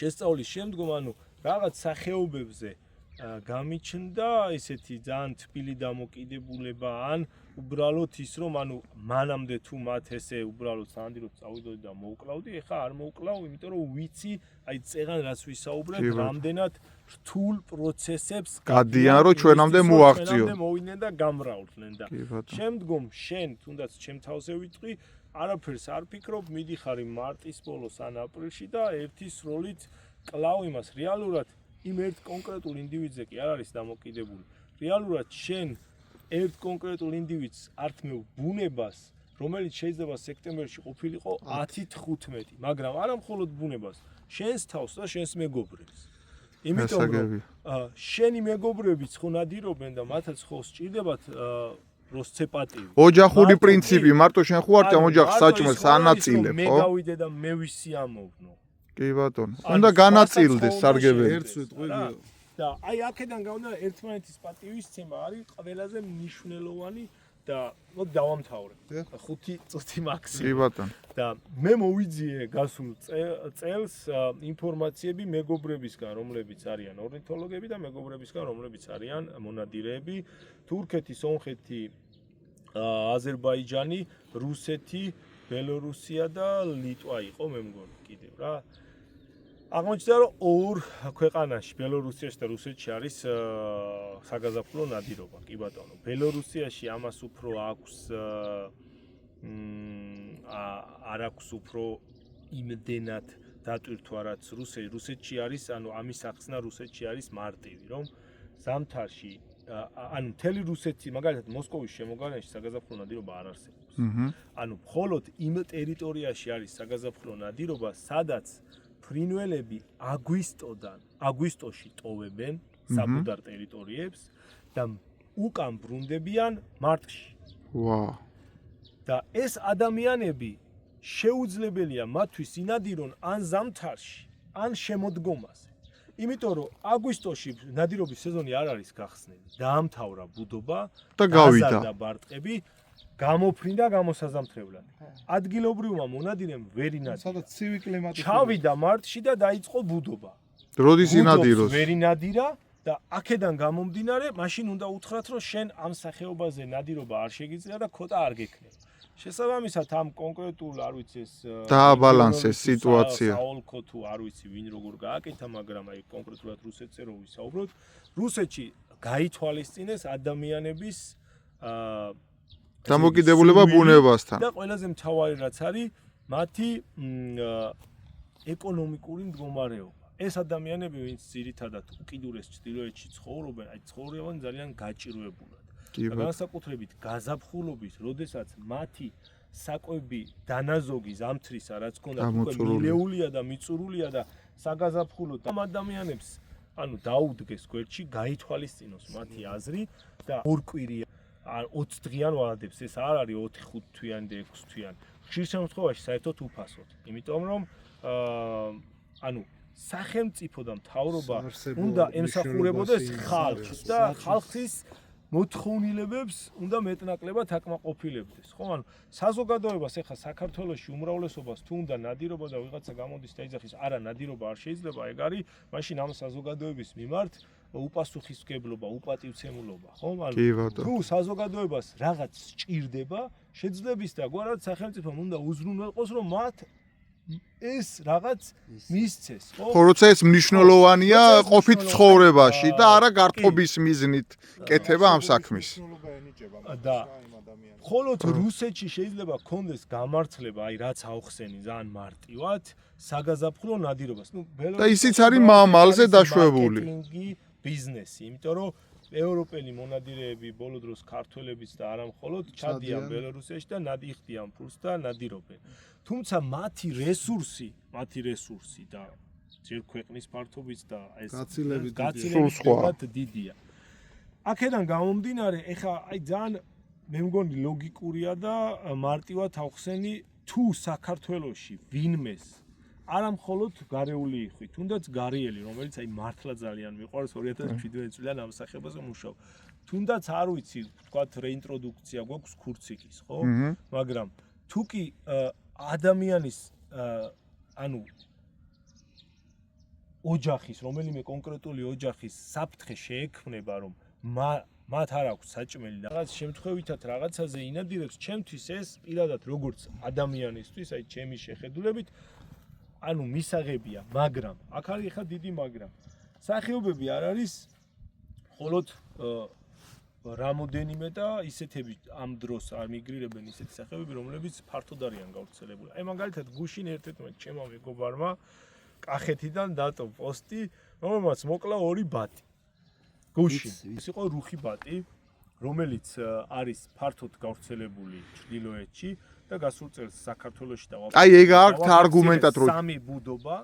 შესწავლის შემდგომ ანუ რაღაც სახეობებზე გამიჩნდა ესეთი ძალიან თბილი დამოკიდებულება ან უბრალოდ ის რომ ანუ მანამდე თუ მათ ესე უბრალოდ სანდიროთ წავიდოდი და მოვკლავდი ეხა არ მოვკლავ იმიტომ რომ ვიცი აი წეღან რაც ვისაუბრეთ რამდენად რთულ პროცესებს გადიან რომ ჩვენამდე მოაღწიონ მოვიდნენ და გამრავლდნენ და შემდგომ შენ თუნდაც ჩემ თავზე ვიტყვი არაფერს არ ფიქრობ მიდიხარ მარტის ბოლოს ან აპრილში და ერთი სროლით კლავ იმას რეალურად იმ ერთ კონკრეტულ ინდივიდზე კი არ არის დამოკიდებული რეალურად შენ ერთ კონკრეტულ ინდივიდს ართმევ ბუნებას რომელიც შეიძლება სექტემბერში ყოფილიყო 10-15 მაგრამ არა მხოლოდ ბუნებას შენს თავს და შენს მეგობრებს იმიტომ რომ შენი მეგობრებიც ხო ნადირობენ და მათაც ხო სჭირდებათ როსცეპატივი ოჯახური პრინციპი მარტო შენ ხო არ ოჯახს საჭმელს ანაწილებ ხო მე გავიდე და მე ვისიამოვნო კი ბატონო უნდა განაწილდეს სარგებელი ერთს ვიტყვი და აი აქედან გამომდინარე ერთმანეთის პატივისცემა არის ყველაზე მნიშვნელოვანი და მოდი დავამთავრე 5 წუთი მაქსიმუმ კი ბატონო და მე მოვიძიე გასულ წელს ინფორმაციები მეგობრებისგან რომლებიც არიან ორნითოლოგები და მეგობრებისგან რომლებიც არიან მონადირეები თურქეთი სომხეთი აზერბაიჯანი რუსეთი ბელორუსია და ლიტვა იყო მე მგონი კიდევ რა აღმოჩნდა რომ ორ ქვეყანაში ბელორუსიაში და რუსეთში არის საგაზაფხულო ნადირობა კი ბატონო ბელორუსიაში ამას უფრო აქვს არ აქვს უფრო იმდენად დატვირთვა რაც რუსეთში არის ანუ ამის ახსნა რუსეთში არის მარტივი რომ ზამთარში ანუ მთელი რუსეთი მაგალითად მოსკოვის შემოგარენში საგაზაფხულო ნადირობა არ არსებობს ანუ მხოლოდ იმ ტერიტორიაში არის საგაზაფხულო ნადირობა სადაც ფრინველები აგვისტოში ტოვებენ საბუდარ ტერიტორიებს და უკან ბრუნდებიან მარტში. ვა. და ეს ადამიანები შეუძლებელია მათთვის ინადირონ ან ზამთარში, ან შემოდგომაზე. იმიტომ რომ აგვისტოში ნადირობის სეზონი არ არის გახსნილი. დაამთავრა ბუდობა და გავიდა. გაზარდა ბარტყები, გამოფრინდა გამოსაზამთრებლად. ადგილობრივმა მონადირემ ვერ ინადირა. სადაც ცივი კლიმატი. ჩავიდა მარტში და დაიწყო ბუდობა. როდის ინადიროს? ვერ ინადირა და აქედან გამომდინარე, მაშინ უნდა უთხრათ, რომ შენ ამ სახეობაზე ნადირობა არ შეგიძლია და ქოტა არ გექნება. შესაბამისად ამ კონკრეტულ, არ ვიცი ეს დააბალანსეს სიტუაცია. საოლქო თუ არ ვიცი ვინ როგორ გააკეთა, მაგრამ აი კონკრეტულად რუსეთზე რო ვისაუბროთ, რუსეთში გაითვალისწინეს ადამიანების დამოკიდებულება ბუნებასთან. და ყველაზე მთავარი რაც არის, მათი ეკონომიკური მდგომარეობა. ეს ადამიანები, ვინც ძირითადად უკიდურეს ჩრდილოეთში ცხოვრობენ, აი ცხოვრობენ ძალიან გაჭირვებულად. და განსაკუთრებით გაზაფხულობით, როდესაც მათი საკვები დანაზოგი ზამთრისა, რაც ქონდათ უკვე მილეულია და მიწურულია და საგაზაფხულო ამ ადამიანებს ანუ დაუდგეს გვერდში, გაითვალისწინოს მათი აზრი და ორკვირია 20 დღიან ვალდებს, ეს არ არის 4-5 თვიანი და 6 თვიანი. ხშირ შემთხვევაში საერთოდ უფასოდ. იმიტომ რომ ანუ სახელმწიფო და მთავრობა უნდა ემსახურებოდეს ხალხს და ხალხის მოთხოვნილებებს უნდა მეტნაკლებად აკმაყოფილებდეს. ხო, ანუ საზოგადოებას ეხლა საქართველოში უმრავლესობას თუ უნდა ნადირობა და ვიღაცა გამოდის და იძახის, არა, ნადირობა არ შეიძლება, ეგ არის, მაშინ ამ საზოგადოების მიმართ უპასუხისმგებლობა, უპატივცემულობა, ხო? ანუ თუ საზოგადოებას რაღაც სჭირდება, შეძლების და გვარად სახელმწიფომ უნდა უზრუნველყოს, რომ მათ ეს რაღაც მისცეს, ხო? ხო, როცა ეს მნიშვნელოვანია ყოფით ცხოვრებაში და არა გართობის მიზნით კეთება ამ საქმის. და მხოლოდ რუსეთში შეიძლება ქონდეს გამართლება, აი რაც აუხსენი ძალიან მარტივად, საგაზაფხულო ნადირობას. ნუ და ისიც არის მამალზე დაშვებული. ბიზნესი, იმიტომ რომ ევროპელი მონადირეები ბოლო დროს ქართველებიც და არა მხოლოდ ჩადიან ბელორუსიაში და იხდიან ფულს და ნადირობენ. თუმცა მათი რესურსი და ჯერ ქვეყნის ფართობით და ეს გაცილებით დიდია. აქედან გამომდინარე, ეხა აი ძალიან მე მგონი ლოგიკურია და მარტივად ავხსენი თუ საქართველოში ვინმეს არა მხოლოდ გარეული იხვი, თუნდაც გარეელი, რომელიც აი მართლა ძალიან მიყვარს 2017 წლიდან ამ სახეობაზე მუშაობ. თუნდაც არ ვიცი, თქვათ რეინტროდუქცია გვაქვს ქურციკის, ხო? მაგრამ თუ კი ადამიანის ანუ ოჯახის, რომელიმე კონკრეტული ოჯახის საფრთხე შეექმნება, რომ მათ არ აქვს საჭმელი და რაღაც შემთხვევითად რაღაცაზე ინადირებს, ჩემთვის ეს პირადად როგორც ადამიანისთვის, აი ჩემი შეხედულებით ანუ მისაღებია, მაგრამ აქ არის ხა დიდი მაგრამ. სახეობები არ არის მხოლოდ რამოდენიმე და ისეთები ამ დროს არ მიგრირებენ ისეთი სახეობები, რომლებიც ფართოდ არიან გავრცელებული. აი მაგალითად გუშინ ერთ-ერთმა ჩემმა მეგობარმა კახეთიდან დატო პოსტი, რომელმაც მოკლა 2 ბატი. გუშინ ის იყო რუხი ბატი, რომელიც არის ფართოდ გავრცელებული ჩრდილოეთში. და გასულ წელს საქართველოში და აი ეგ აქვს არგუმენტად რომ 3 ბუდობა,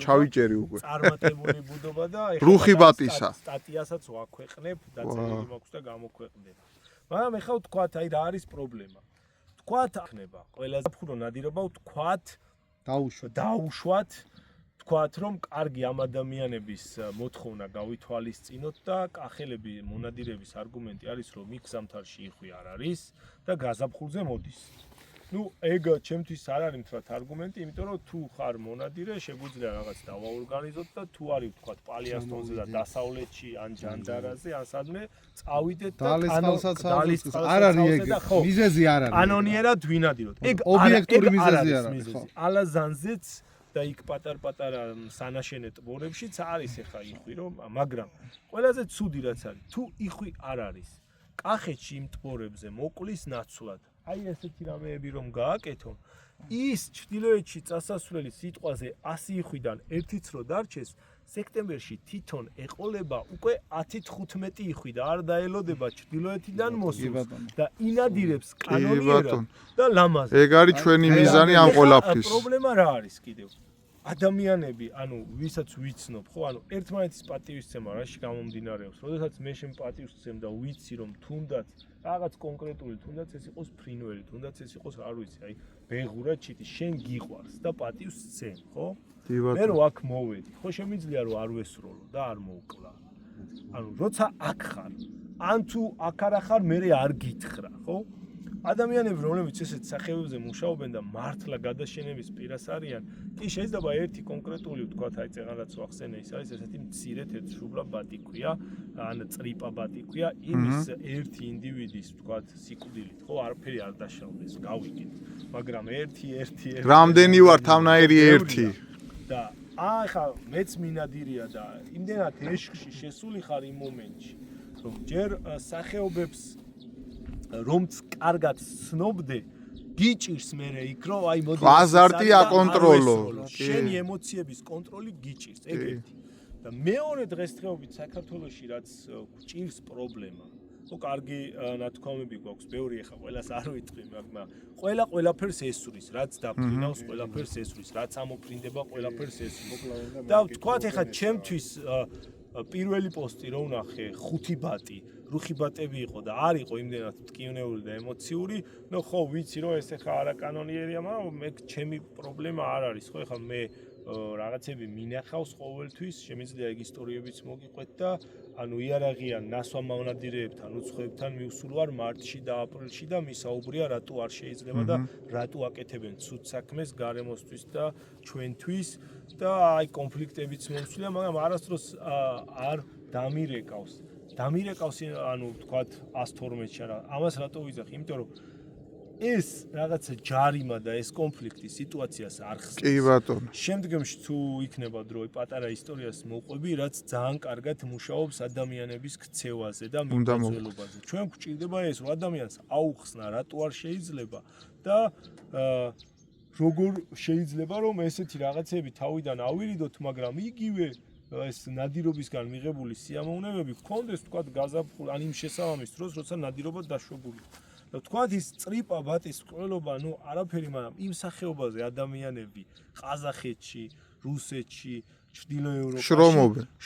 ჩავიჭერი უკვე. წარმატებული ბუდობა და ეხლა რუხი ბატისა. სტატიასაც ვაქვეყნებ, დაწერილი მაქვს და გამოქვეყნდება. მაგრამ ეხლა ვთქვათ, აი რა არის პრობლემა. ვთქვათ, ახნება ყველაზე ფურო ნადირობა, ვთქვათ, დაუშვათ, ვთქვათ, რომ კარგი ამ ადამიანების მოთხოვნა გავითვალისწინოთ და კახელები მონადირების არგუმენტი არის, რომ იქ ზამთარში იხვი არ არის და გაზაფხულზე მოდის. ნუ ეგ ჩემთვის არ არის მთლად არგუმენტი, იმიტომ რომ თუ ხარ მონადირე, შეგვიძლია რაღაც დავაორგანიზოთ და თუ არის ვთქვათ პალიასტონზე და დასავლეთში ან ჯანდარაზე, ან სადმე წავიდეთ და არ არის ეგ მიზეზი არ არის. კანონიერად ვინადიროთ. ეგ ობიექტური მიზეზი არ არის. ალაზანზეც და იქ პატარ-პატარა სანაშენე ტბორებშიც არის ეხა იხვი რომ, მაგრამ ყველაზე ცუდი რაც არის, თუ იხვი არ არის, კახეთში იმ ტბორებზე მოკლის ნაცვლად. აი ესეთი რამეები რომ გააკეთონ, ის ჩრდილოეთში წასასვლელი სიტყვაზე 100 იხვიდან 1-იც რო დარჩეს, სექტემბერში თვითონ ეყოლება უკვე 10-15 იხვი და არ დაელოდება ჩრდილოეთიდან მოსულს და ინადირებს კანონიერად და ლამაზად. ეგ არის ჩვენი მიზანი ამ ყველაფრის. პრობლემა რა არის კიდევ? ადამიანები, ანუ ვისაც ვიცნობ, ხო, ანუ ერთმანეთის პატივისცემა რაში გამომდინარეობს. როდესაც მე შენ პატივს ვცემ და ვიცი რომ თუნდაც რაღაც კონკრეტული, თუნდაც ეს იყოს ფრინველი, თუნდაც ეს იყოს, არ ვიცი, აი, ბეღურა ჩიტი, შენ გიყვარს და პატივს ვცემ, ხო? მე რო აქ მოვედი, ხო შემიძლია რომ არ ვესროლო და არ მოვკლა. ანუ როცა აქ ხარ, ან თუ აქ არ ხარ, მე არ გითხრა, ხო? ადამიანები, რომლებიც ესეთ სახეობებზე მუშაობენ და მართლა გადაშენების პირას არიან, კი შეიძლება ერთი კონკრეტული ვთქვათ, აი წეღანაც ვახსენე, ის არის ესეთი მცირე თეთრშუბლა ბატიქვია, ან წრიპა ბატიქვია, იმის ერთი ინდივიდის ვთქვათ, სიკვდილით, ხო, არაფერი არ დაშავდეს, გავიგეთ. მაგრამ ერთი რამდენი ვარ თავნაირი ერთი და ახლა მეც მინადირია და იმდენად ეშხში შესული ხარ იმ მომენტში, რომ ჯერ სახეობებს რომც კარგად ცნობდე, გიჭირს მე იქ რომ აი მოდი აზარტი აკონტროლო. შენი ემოციების კონტროლი გიჭირს, ეგ ერთი. და მეორე დღესდღეობით საქართველოში რაც გჭირს პრობლემა. ხო, კარგი ნათქვამები გვაქვს, ბევრი ახლა ყველას არ ვიტყვი, მაგრამ ყველაფერს ესვრის, რაც დაფრინავს, ყველაფერს ესვრის, რაც ამოფრინდება, ყველაფერს ესვრის. და ვთქვათ ახლა ჩემთვის პირველი პოსტი რო ვნახე 5 ბატი, რუხი ბატები იყო და არ იყო იმდენად მტკივნეული და ემოციური, ნუ ხო ვიცი რომ ეს ახლა არაკანონიერია, მაგრამ მე ჩემი პრობლემა არ არის, ხო ახლა მე რაღაცები მინახავს ყოველთვის, შემიძლია ეგ ისტორიებიც მოგიყვეთ და ანუ იარაღიან ნასვამავნადირეებთან, უცხოებთან მივსულ ვარ მარტში და აპრილში და მისაუბრია რატო არ შეიძლება და რატო აკეთებენ ცუდ საქმეს გარემოსთვის და ჩვენთვის და აი კონფლიქტებიც მომსვლია, მაგრამ არასდროს არ დამირეკავს. დამირეკავს ანუ ვთქვათ 112-ში არა. ამას რატო ვიზახი? იმიტომ რომ ეს რაღაცა ჯარიმა და ეს კონფლიქტი სიტუაციას არ ხსნის. კი ბატონო. შემდგომში თუ იქნება დრო, პატარა ისტორიას მოვყვები, რაც ძალიან კარგად მუშაობს ადამიანების ქცევაზე და მიმოძველობაზე. ჩვენ გვჭირდება ეს, რომ ადამიანს აუხსნა, რატო არ შეიძლება და როგორ შეიძლება რომ ესეთი რაღაცები თავიდან ავირიდოთ, მაგრამ იგივე ეს ნადირობისგან მიღებული სიამოვნებები გქონდეს, თქვათ, გაზაფხულ ან იმ შესაბამის დროს, როცა ნადირობა დაშვებულია. და თქვათ ის წრიპა ბატის ყოლობა, ნუ არაფერი, მაგრამ იმ სახეობაზე ადამიანები ყაზახეთში, რუსეთში, ჩრდილო ევროპაში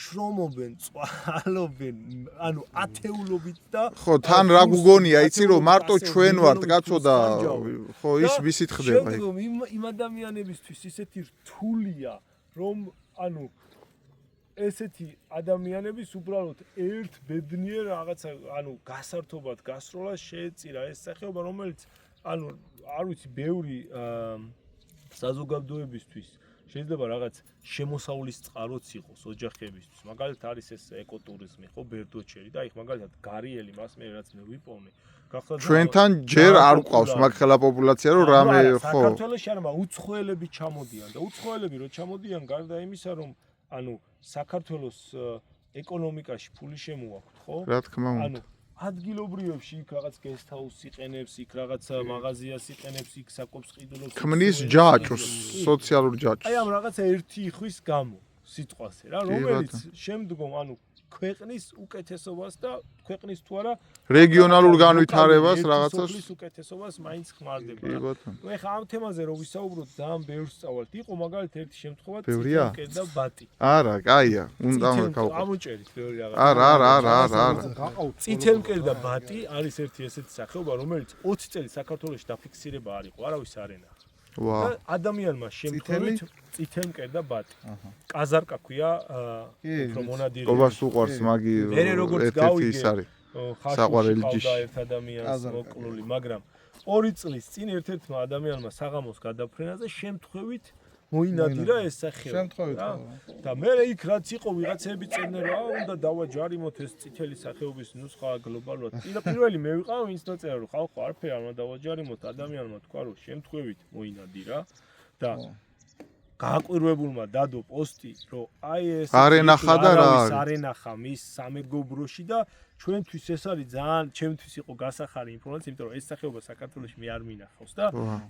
შრომობენ, წვალობენ, ანუ ათეულობით და ხო, თან რა გუგონია, იცი რომ მარტო ჩვენ ვართ, კაცო და ხო, ის ვისით ხდება. შემდგომ იმ ადამიანებისთვის ისეთი რთულია, რომ ანუ ესეთი ადამიანების უბრალოდ ერთ ბედნიერ რაღაცა, ანუ გასართობად გასროლას შეეწირა ეს სახეობა, რომელიც ანუ არ ვიცი, ბევრი საზოგადოებისთვის შეიძლება რაღაც შემოსავლის წყაროც იყოს ოჯახებისთვის. მაგალითად არის ეს ეკოტურიზმი, ხო, ბერდოჩერი და იქ მაგალითად გარიელი მას მე რაც მე ვიპოვნე. ჩვენთან ჯერ არ გვყავს მაგხელა პოპულაცია, რომ რამე ხო. საქართველოში არა, მაგრამ უცხოელები ჩამოდიან და უცხოელები რო ჩამოდიან, გარდა იმისა, რომ ანუ საქართველოს ეკონომიკაში ფული შემოაქვთ, ხო? რა თქმა უნდა. ანუ ადგილობრივებში იქ რაღაც გესტჰაუს იყენებს, იქ რაღაც მაღაზიას იყენებს, იქ საკვებს ყიდულობს. ქმნის ჯაჭვს, სოციალურ ჯაჭვს. აი ამ რაღაცა ერთი იხვის გამო სიტყვაზე რა, რომელიც შემდგომ ანუ ქვეყნის უკეთესობას და ქვეყნის თუ არა რეგიონალურ განვითარებას რაღაცას უკეთესობას მაინც ხმარდება. კი ბატონო. ნუ ეხა ამ თემაზე რო ვისაუბროთ, ძალიან ბევრს სწავლთ. იყო მაგალითად ერთი შემთხვევა წითელკერდა და ბატი. არა, კაია, უნდა გავყო. ამოჭერით ბევრი რაღაც. არა. წითელკერდა ბატი არის ერთი ესეთი სახეობა, რომელიც 20 წელი საქართველოში დაფიქსირება არ იყო, არავის არ ენახა. და ადამიანმა შემთხვევით წითელკერდა ბატი. კაზარკა ქვია, უფრო მონადირე. გობას უყვარს მაგი ერთ-ერთი ის არის. საყვარელი ჯიში. ერთ ადამიანს მოკლული, მაგრამ 2 წლის წინ ერთ-ერთმა ადამიანმა საღამოს გადაფრენაზე შემთხვევით მოინადირა ეს სახეობა. და მე იქ რაც იყო ვიღაცები წერდნენ რა, უნდა დავაჯარიმოთ ეს წითელი სახეობის ნუსხა გლობალურად. პირველი მე ვიყავ, ვინც დაწერა რომ ხალხო არაფერი არ უნდა დავაჯარიმოთ, ადამიანმა თქვა რომ შემთხვევით მოინადირა და გააკვირვებულმა დადო პოსტი, რომ აი ეს არენახა და რა არის? არენახა მის სამეგობროში და ჩვენთვის ეს არის ძალიან, ჩემთვის იყო გასახარი ინფორმაცია, იმიტომ რომ ეს სახეობა საქართველოში მე არ მინახავს და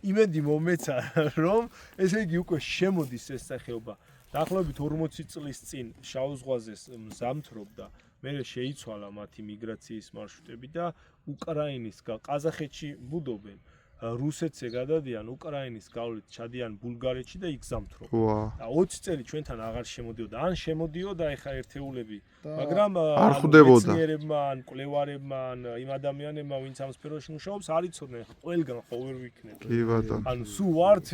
იმედი მომეცა, რომ ესე იგი უკვე შემოდის ეს სახეობა. დაახლოებით 40 წლის წინ შავ ზღვაზე მზამთრობდა, მერე შეიცვალა მათი მიგრაციის მარშრუტები და უკრაინისგან ყაზახეთში ბუდობენ. რუსეთზე გადადიან, უკრაინის გავლით ჩადიან ბულგარეთში და იქ ზამთრო. ვა. და 20 წელი ჩვენთან აღარ შემოდიოდა. ან შემოდიოდა ეხა ერთეულები, მაგრამ არ ხვდებოდა. მეცნიერებმა, ან კვლევარებმა, ან იმ ადამიანებმა, ვინც ამ სფეროში მუშაობს, არ იცოდნენ ყველგან ხო ვერ ვიქნებ. კი ბატონო. ანუ სულ ვართ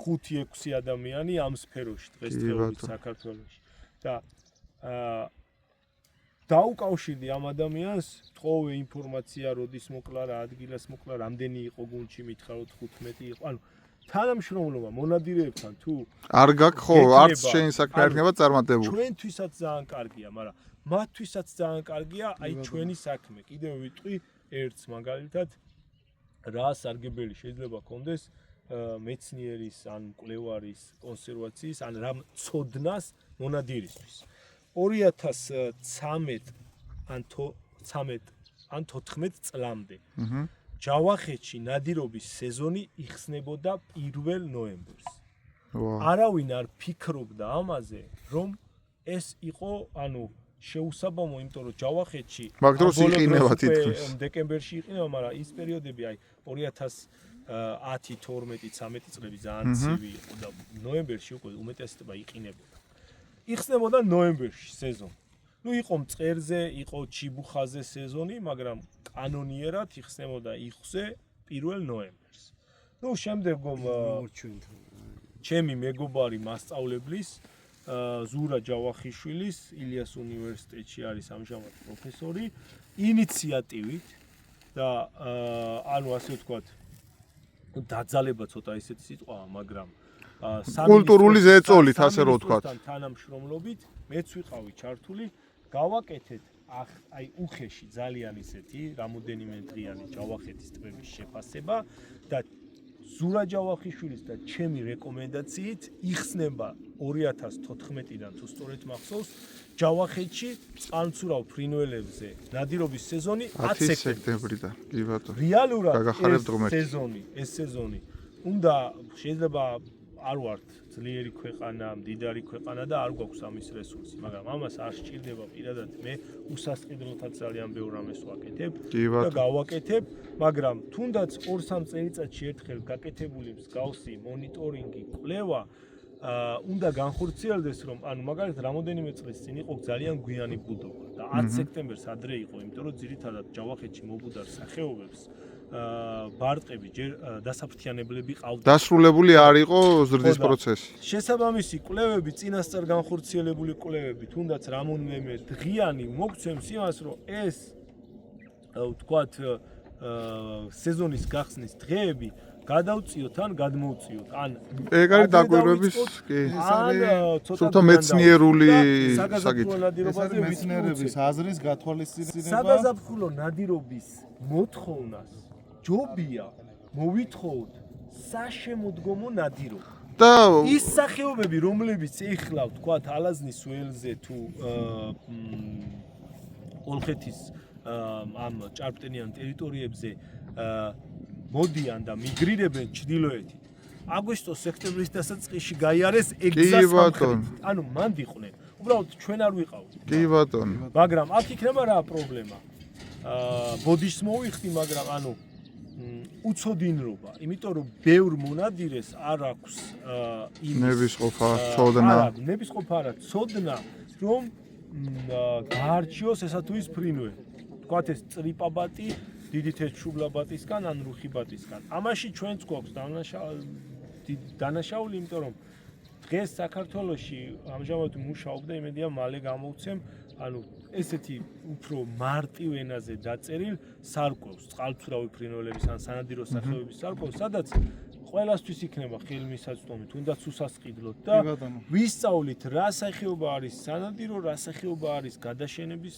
5-6 ადამიანი ამ სფეროში დღესდღეობით საქართველოში. და დაუკავშირდი ამ ადამიანს, თხოვე ინფორმაცია, როდის მოკლა, რა ადგილას მოკლა, რამდენი იყო გუნდში, მითხაროთ 15 იყო. ანუ თანამშრომლობა მონადირეებთან თუ არ გაქვს ხო, არც შენი საქმე არ იქნება წარმატებული. ჩვენთვისაც ძალიან კარგია, მაგრამ მათთვისაც ძალიან კარგია აი ჩვენი საქმე. კიდევ ვიტყვი ერთს მაგალითად, რა სარგებელი შეიძლება კონდეს მეცნიერის ან მკვლევარის კონსერვაციის ან რამ ცოდნას მონადირისთვის. 2013 ან 14 წლამდე ჯავახეთში ნადირობის სეზონი იხსნებოდა 1 ნოემბერს. არავინ არ ფიქრობდა ამაზე, რომ ეს იყო, ანუ შეუსაბამო, იმიტომ რომ ჯავახეთში მაგ დროს იყინება თითქმის. დეკემბერში იყინება, მაგრამ ის პერიოდები აი 2010, 12, 13 წლები ძალიან ცივი იყო და ნოემბერში უკვე უმეტესობა იყინებოდა. იხსნებოდა ნოემბერში სეზონი. ნუ იყო მწყერზე, იყო ჩიბუხაზე სეზონი, მაგრამ კანონიერად იხსნებოდა იხზე 1 ნოემბერს. ნუ შემდეგომ ჩემი მეგობარი მასწავლებლის ზურა ჯავახიშვილის ილიას უნივერსიტეტში არის ამჟამად პროფესორი ინიციატივით და ანუ ასე ვთქვათ დაძალება ცოტა ისეთი სიტყვაა, მაგრამ კულტურული ზეწოლით ასე რომ ვთქვათ. თანამშრომლობით მეც ვიყავი ჩართული, გავაკეთეთ აი უხეში ძალიან ისეთი რამოდენიმე დღიანი ჯავახეთის ტბების შეფასება და ზურა ჯავახიშვილის და ჩემი რეკომენდაციით იხსნება 2014-დან თუ სწორედ მახსოვს ჯავახეთში წყალმცურავ ფრინველებზე ნადირობის სეზონი 10 სექტემბრიდან. კი ბატონო. რეალურად გაგახარებთ ღმერთს. ეს სეზონი უნდა შეიძლება არ ვართ ძლიერი ქვეყანა, მდიდარი ქვეყანა და არ გვაქვს ამის რესურსი, მაგრამ ამას არ სჭირდება პირადად მე უსასყიდროთაც ძალიან ბევრ რამეს ვაკეთებ და გავაკეთებ, მაგრამ თუნდაც 2-3 წელიწადში ერთხელ გაკეთებული მსგავსი მონიტორინგი, კვლევა უნდა განხორციელდეს, რომ ანუ მაგალითად რამოდენიმე წლის წინ იყო ძალიან გვიანი ბუდობა და 10 სექტემბერს ადრე იყო, იმიტომ რომ ძირითადად ჯავახეთში მობუდარ სახეობებს ბარტყები ჯერ დასაფრთიანებლები ყავდა. დასრულებული არ იყო ზრდის პროცესი. შესაბამისი კვლევები, წინასწარ განხორციელებული კვლევები, თუნდაც რამოდენიმე დღიანი მოგცემს იმას, რომ ეს ვთქვათ სეზონის გახსნის დღეები გადავწიოთ ან გადმოვწიოთ. ან ეგ არის დაკვირვების, კი. ცოტა მეცნიერული საკითხი. მეცნიერების აზრის გათვალისწინება. საგაზაფხულო ნადირობის მოთხოვნას ჯობია მოვითხოვოთ საშემოდგომო ნადირობა. და ის სახეობები, რომლებიც ეხლა ვთქვათ ალაზნის ველზე თუ ოლხეთის ამ ჭარბტენიან ტერიტორიებზე მოდიან და მიგრირებენ ჩრდილოეთით. აგვისტოს-სექტემბრის დასაწყისში გაიარეს ეგზას სამხრეთით. ანუ მან დიყვნენ. უბრალოდ ჩვენ არ ვიყავთ. კი ბატონო. მაგრამ აქ იქნება რა პრობლემა? ბოდიშს მოვიხდი, მაგრამ ანუ უცოდინრობა, იმიტომ რომ ბევრ მონადირეს არ აქვს ნებისყოფა ცოდნა. ნებისყოფა არა, ცოდნა, რომ გაარჩიოს ესა თუ ის ფრინველი. თქვათ ეს წრიპაბატი დიდი თეთრშუბლაბატისგან ან რუხიბატისგან. ამაში ჩვენც გვაქვს დანაშაული, იმიტომ რომ დღეს საქართველოში ამჟამად მუშაობ და იმედია მალე გამოვცემ, ანუ ესეთი უფრო მარტივ ენაზე დაწერილ სარკვევს, წყალმცურავი ფრინველების ან სანადირო სახეობების სარკვევს, სადაც ყველასთვის იქნება ხელმისაწვდომი, თუნდაც უსასყიდლოდ და ვისწავლით რა სახეობა არის სანადირო, რა სახეობა არის გადაშენების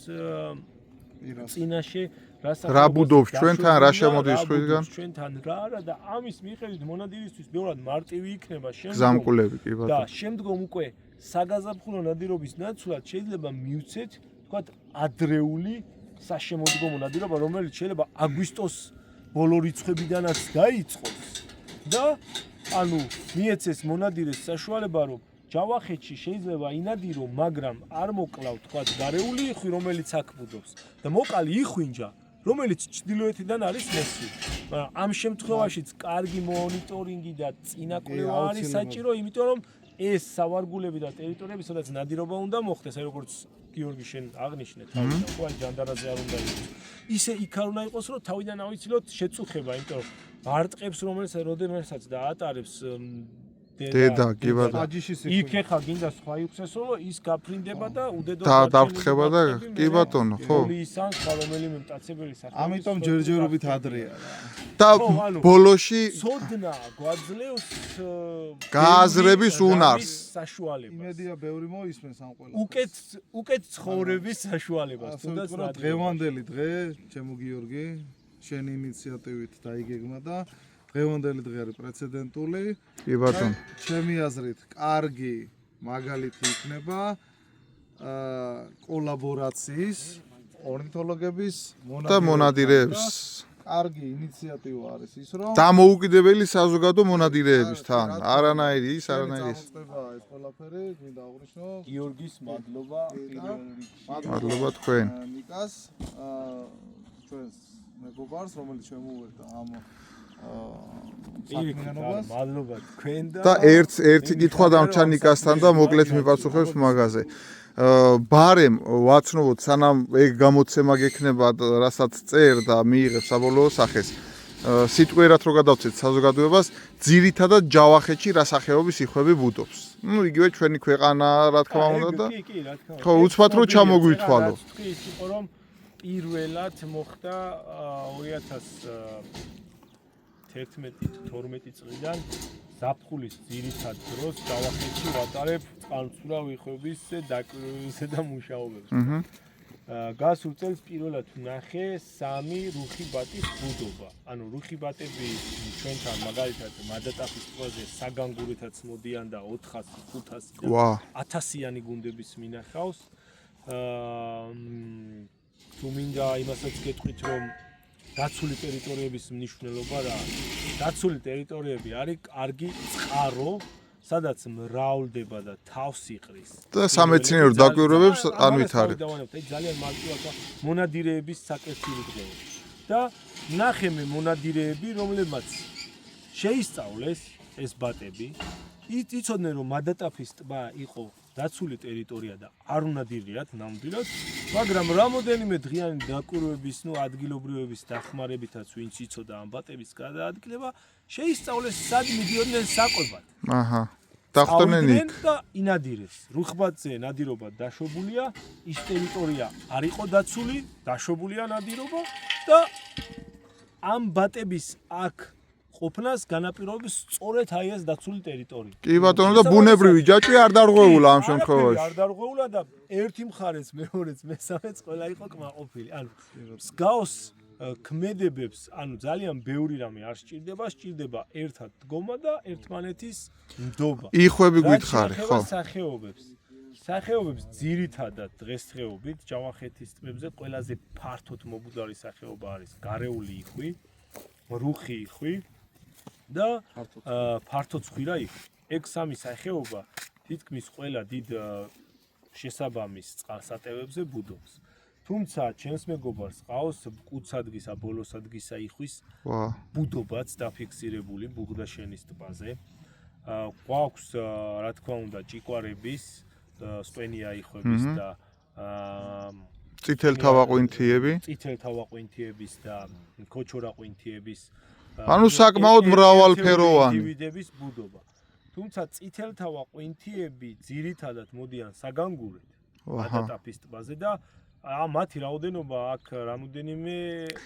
წინაშე, რა ბუდობს ჩვენთან, რა შემოდის ხვიდან, ჩვენთან რა არა და ამის მიხედვით მონადირისთვის ბევრად მარტივი იქნება გზამკვლევი, კი ბატონო. და შემდგომ უკვე საგაზაფხულო ნადირობის ნაცვლად შეიძლება მივცეთ, თქვათ, ადრეული საშემოდგომო ნადირობა, რომელიც შეიძლება აგვისტოს ბოლო რიცხვებიდანაც დაიწყოს და ანუ მიეცეს მონადირეს საშუალება, რომ ჯავახეთში შეიძლება ინადირო, მაგრამ არ მოკლავ, თქვათ, გარეული იხვი, რომელიც აქ ბუდობს და მოკალი იხვინჯა, რომელიც ჩრდილოეთიდან არის მესვი. მაგრამ ამ შემთხვევაშიც კარგი მონიტორინგი და წინაკვლევა არის საჭირო, იმიტომ რომ ეს სავარგულები და ტერიტორიები, სადაც ნადირობა უნდა მოხდეს, აი როგორც გიორგი შენ აღნიშნე თავიდან, ხო აი ჯანდარაზე არ უნდა იყოს. ისე იქ არ უნდა იყოს, რომ თავიდან ავიცილოთ შეწუხება, იმიტომ რომ ბარტყებს რომელსაც დაატარებს დედა, კი ბატონო. იქ ეხა გინდა სხვა იხსესო, ის გაფრინდება და უდედოდ დავრთხება და კი ბატონო, ხო. ისან სხვა რომელიმე მტაცებელი სახე. ამიტომ ჯერჯერობით ადრეა რა. და ბოლოში სოდნა გვაძლევს გააზრების უნარს. საშუალებას. იმედია ბევრი მოისმენს ამ ყველა. უკეთ ცხოვრების საშუალებას. თუნდაც დღევანდელი დღე, ჩემო გიორგი, შენი ინიციატივით დაიგეგმა და დღევანდელი დღე არის პრეცედენტული. კი ბატონო. ჩემი აზრით, კარგი მაგალითი იქნება კოლაბორაციის ორნითოლოგების და მონადირეების. კარგი ინიციატივა არის ის, რომ დამოუკიდებელი საზოგადო მონადირეებისთან. არანაირი ის, არანაირი ის. ეს ყველაფერი მინდა აღვნიშნო. გიორგის მადლობა პირველ რიგში. მადლობა თქვენ. ნიკას ჩვენს მეგობარს, რომელიც შემოუერთდა ამ საქმიანობას. მადლობა თქვენ და ერთი კითხვა დამჭა ნიკასთან და მოკლედ მიპასუხებს მაგაზე. ბარემ ვაცნობოთ სანამ ეგ გამოცემა გექნება, რასაც წერ და მიიღებს საბოლოო სახეს. სიტყვიერად რო გადავწეთ საზოგადოებას, ძირითადად ჯავახეთში რა სახეობის იხვები ბუდობს. ნუ იგივე ჩვენი ქვეყანა, რა თქმა უნდა და კი, რა თქმა უნდა. ხო, უცბად რო ჩამოგვითხვალო. თქვი ის იყო რომ პირველად მოხდა 2011-12 წლიდან ზაფხულის ძირითად დროს ჯავახეთში ვატარებ წყალმცურავ იხვების დაკვირვებებსა და მუშაობებს. გასულ წელს პირველად ვნახე 3 რუხი ბატის ბუდობა. ანუ რუხი ბატები ჩვენთან მაგალითად მადატაფის ტბაზე საგანგურითაც მოდიან და 400, 500 და 1000-იანი გუნდების მინახავს. თუ მინდა იმასაც გეტყვით, რომ დაცული ტერიტორიების მნიშვნელობა რა არის? დაცული ტერიტორიები არის კარგი წყარო, სადაც მრავლდება და თავს იყრის. და სამეცნიერო დაკვირვებებს ანვითარებთ. ეს ძალიან მარტივია მონადირეების საკეთილი დღეები. და ნახე მე მონადირეები, რომლებმაც შეისწავლეს ეს ბატები, იცოდნენ რომ მადატაფის ტბა იყო დაცული ტერიტორია და არ უნდა დირიათ ნამდვილად, მაგრამ რამოდენიმე დღიანი დაკვირვების, ადგილობრივების დახმარებითაც ვინც იცოდა ამ ბატების გადაადგილება, შეისწავლეს სად მიდიოდნენ საკვებად. დახვდნენ იქ და ინადირეს. რუხბატზე ნადირობა დაშვებულია, ის ტერიტორია არ იყო დაცული, დაშვებულია ნადირობა და ამ ბატების აქ ყოფნას განაპირობებს სწორედ აი ეს დაცული ტერიტორია. კი ბატონო და ბუნებრივი ჯაჭვი არ დარღვეულა ამ შემთხვევაში. არ დარღვეულა და ერთი მხარეს, მეორეც, მესამეც ყველა იყო კმაყოფილი. ანუ მსგავს ქმედებებს, ანუ ძალიან ბევრი რამე არ სჭირდება, სჭირდება ერთად დგომა და ერთმანეთის ნდობა. იხვები გითხარი, ხო? სახეობებს ძირითადად დღესდღეობით ჯავახეთის ტბებზე ყველაზე ფართოდ მობუდარი სახეობა არის გარეული იხვი, რუხი იხვი და ფართო ცხვირა იხვი. ეგ სამი სახეობა თითქმის ყველა დიდ შესაბამის წყალსატევებზე ბუდობს. თუმცა ჩემს მეგობარს ყავს მკუცადგისა, ბოლოსადგისა იხვის ბუდობაც დაფიქსირებული ბუღდაშენის ტბაზე. გვაქვს რა თქმა უნდა ჭიკვარების, სპენია იხვების და წითელთავაყვინთიების და ქოჩორაყვინთიების ანუ საკმაოდ მრავალფეროვანი ინდივიდების ბუდობა. თუმცა წითელთავაყვინთიები ძირითადად მოდიან საგანგურით მადატაფის ტბაზე და მათი რაოდენობა აქ რამოდენიმე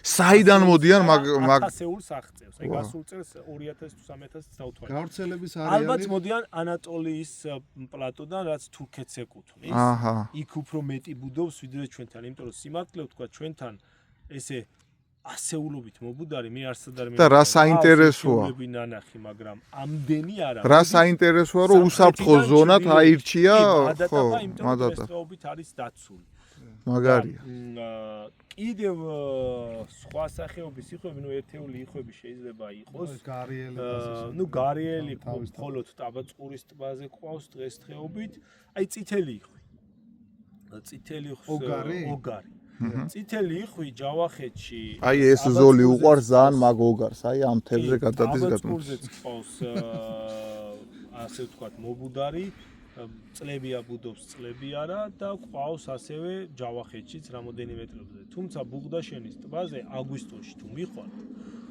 საიდან მოდიან მაგ 1000-ს აღწევს. აი გასულ წელს 2000 თუ 3000-ს დავთვალე. გავრცელების არეალი ალბათ მოდიან ანატოლიის პლატოდან, რაც თურქეთს ეკუთვნის. იქ უფრო მეტი ბუდობს ვიდრე ჩვენთან, იმიტომ რომ სიმართლე ვთქვა ჩვენთან ესე ასეულობით მობუდარი მე არსად არ მე და რა საინტერესოა ნანახი, მაგრამ ამდენი არა. რა საინტერესოა რომ უსაფრთხო ზონად აირჩია ხო მადატაფით არის დაცული. მაგარია. კიდევ სხვა სახეობის იხვები, ერთეული იხვები შეიძლება იყოს. გარიელი მხოლოდ ტაბაწყურის ტბაზე ყავს დღესდღეობით. აი წითელი იხვი. წითელი ოგარი. წითელი იხვი ჯავახეთში აი ეს ზოლი უყარს ძალიან მაგოგარს, აი ამ თევზზე გადადის აბაწურზე წყავს ასე ვთქვათ მობუდარი წლებია ბუდობს წლები არა და ყავს ასევე ჯავახეთშიც რამოდენიმე წლებზე. თუმცა ბუღდაშენის ტბაზე აგვისტოში თუ მიხვალთ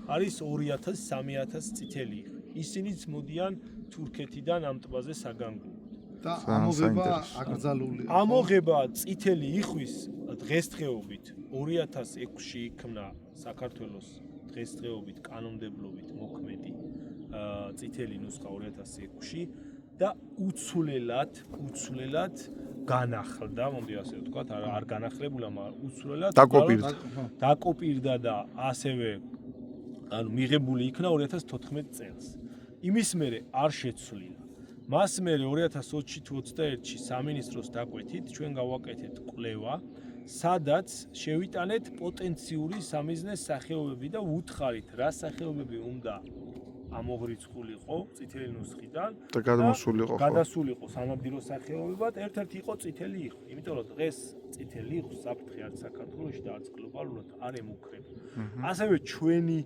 არის 2000-3000 წითელი იხვი. ისინიც მოდიან თურქეთიდან ამ ტბაზე საგანგულოდ. და ამოღება აკრძალულია. ამოღება წითელი იხვის დღესდღეობით 2006-ში იქმნა საქართველოს დღესდღეობით კანონმდებლობით მოქმედი წითელი ნუსხა 2006-ში და უცვლელად განახლდა, მომდი ასე ვთქვათ, არ განახლებულა, მაგრამ უცვლელად დაკოპირდა და ასევე მიღებული იქნა 2014 წელს. იმის მერე არ შეცვლილა. მას მერე 2020-ში თუ 21-ში სამინისტროს დაკვეთით ჩვენ გავაკეთეთ კვლევა, სადაც შევიტანეთ პოტენციური სამიზნეს სახეობები და ვუთხარით რა სახეობები უნდა ამოღრიცხულიყო წითელი ნუსხიდან და გადასულიყო სანადირო სახეობებად, ერთ-ერთი იყო წითელი იხვი. იმიტომ რომ დღეს წითელი იხვს საფრთხე არც საქართველოში და არც გლობალურად არ ემუქრება. ასევე ჩვენი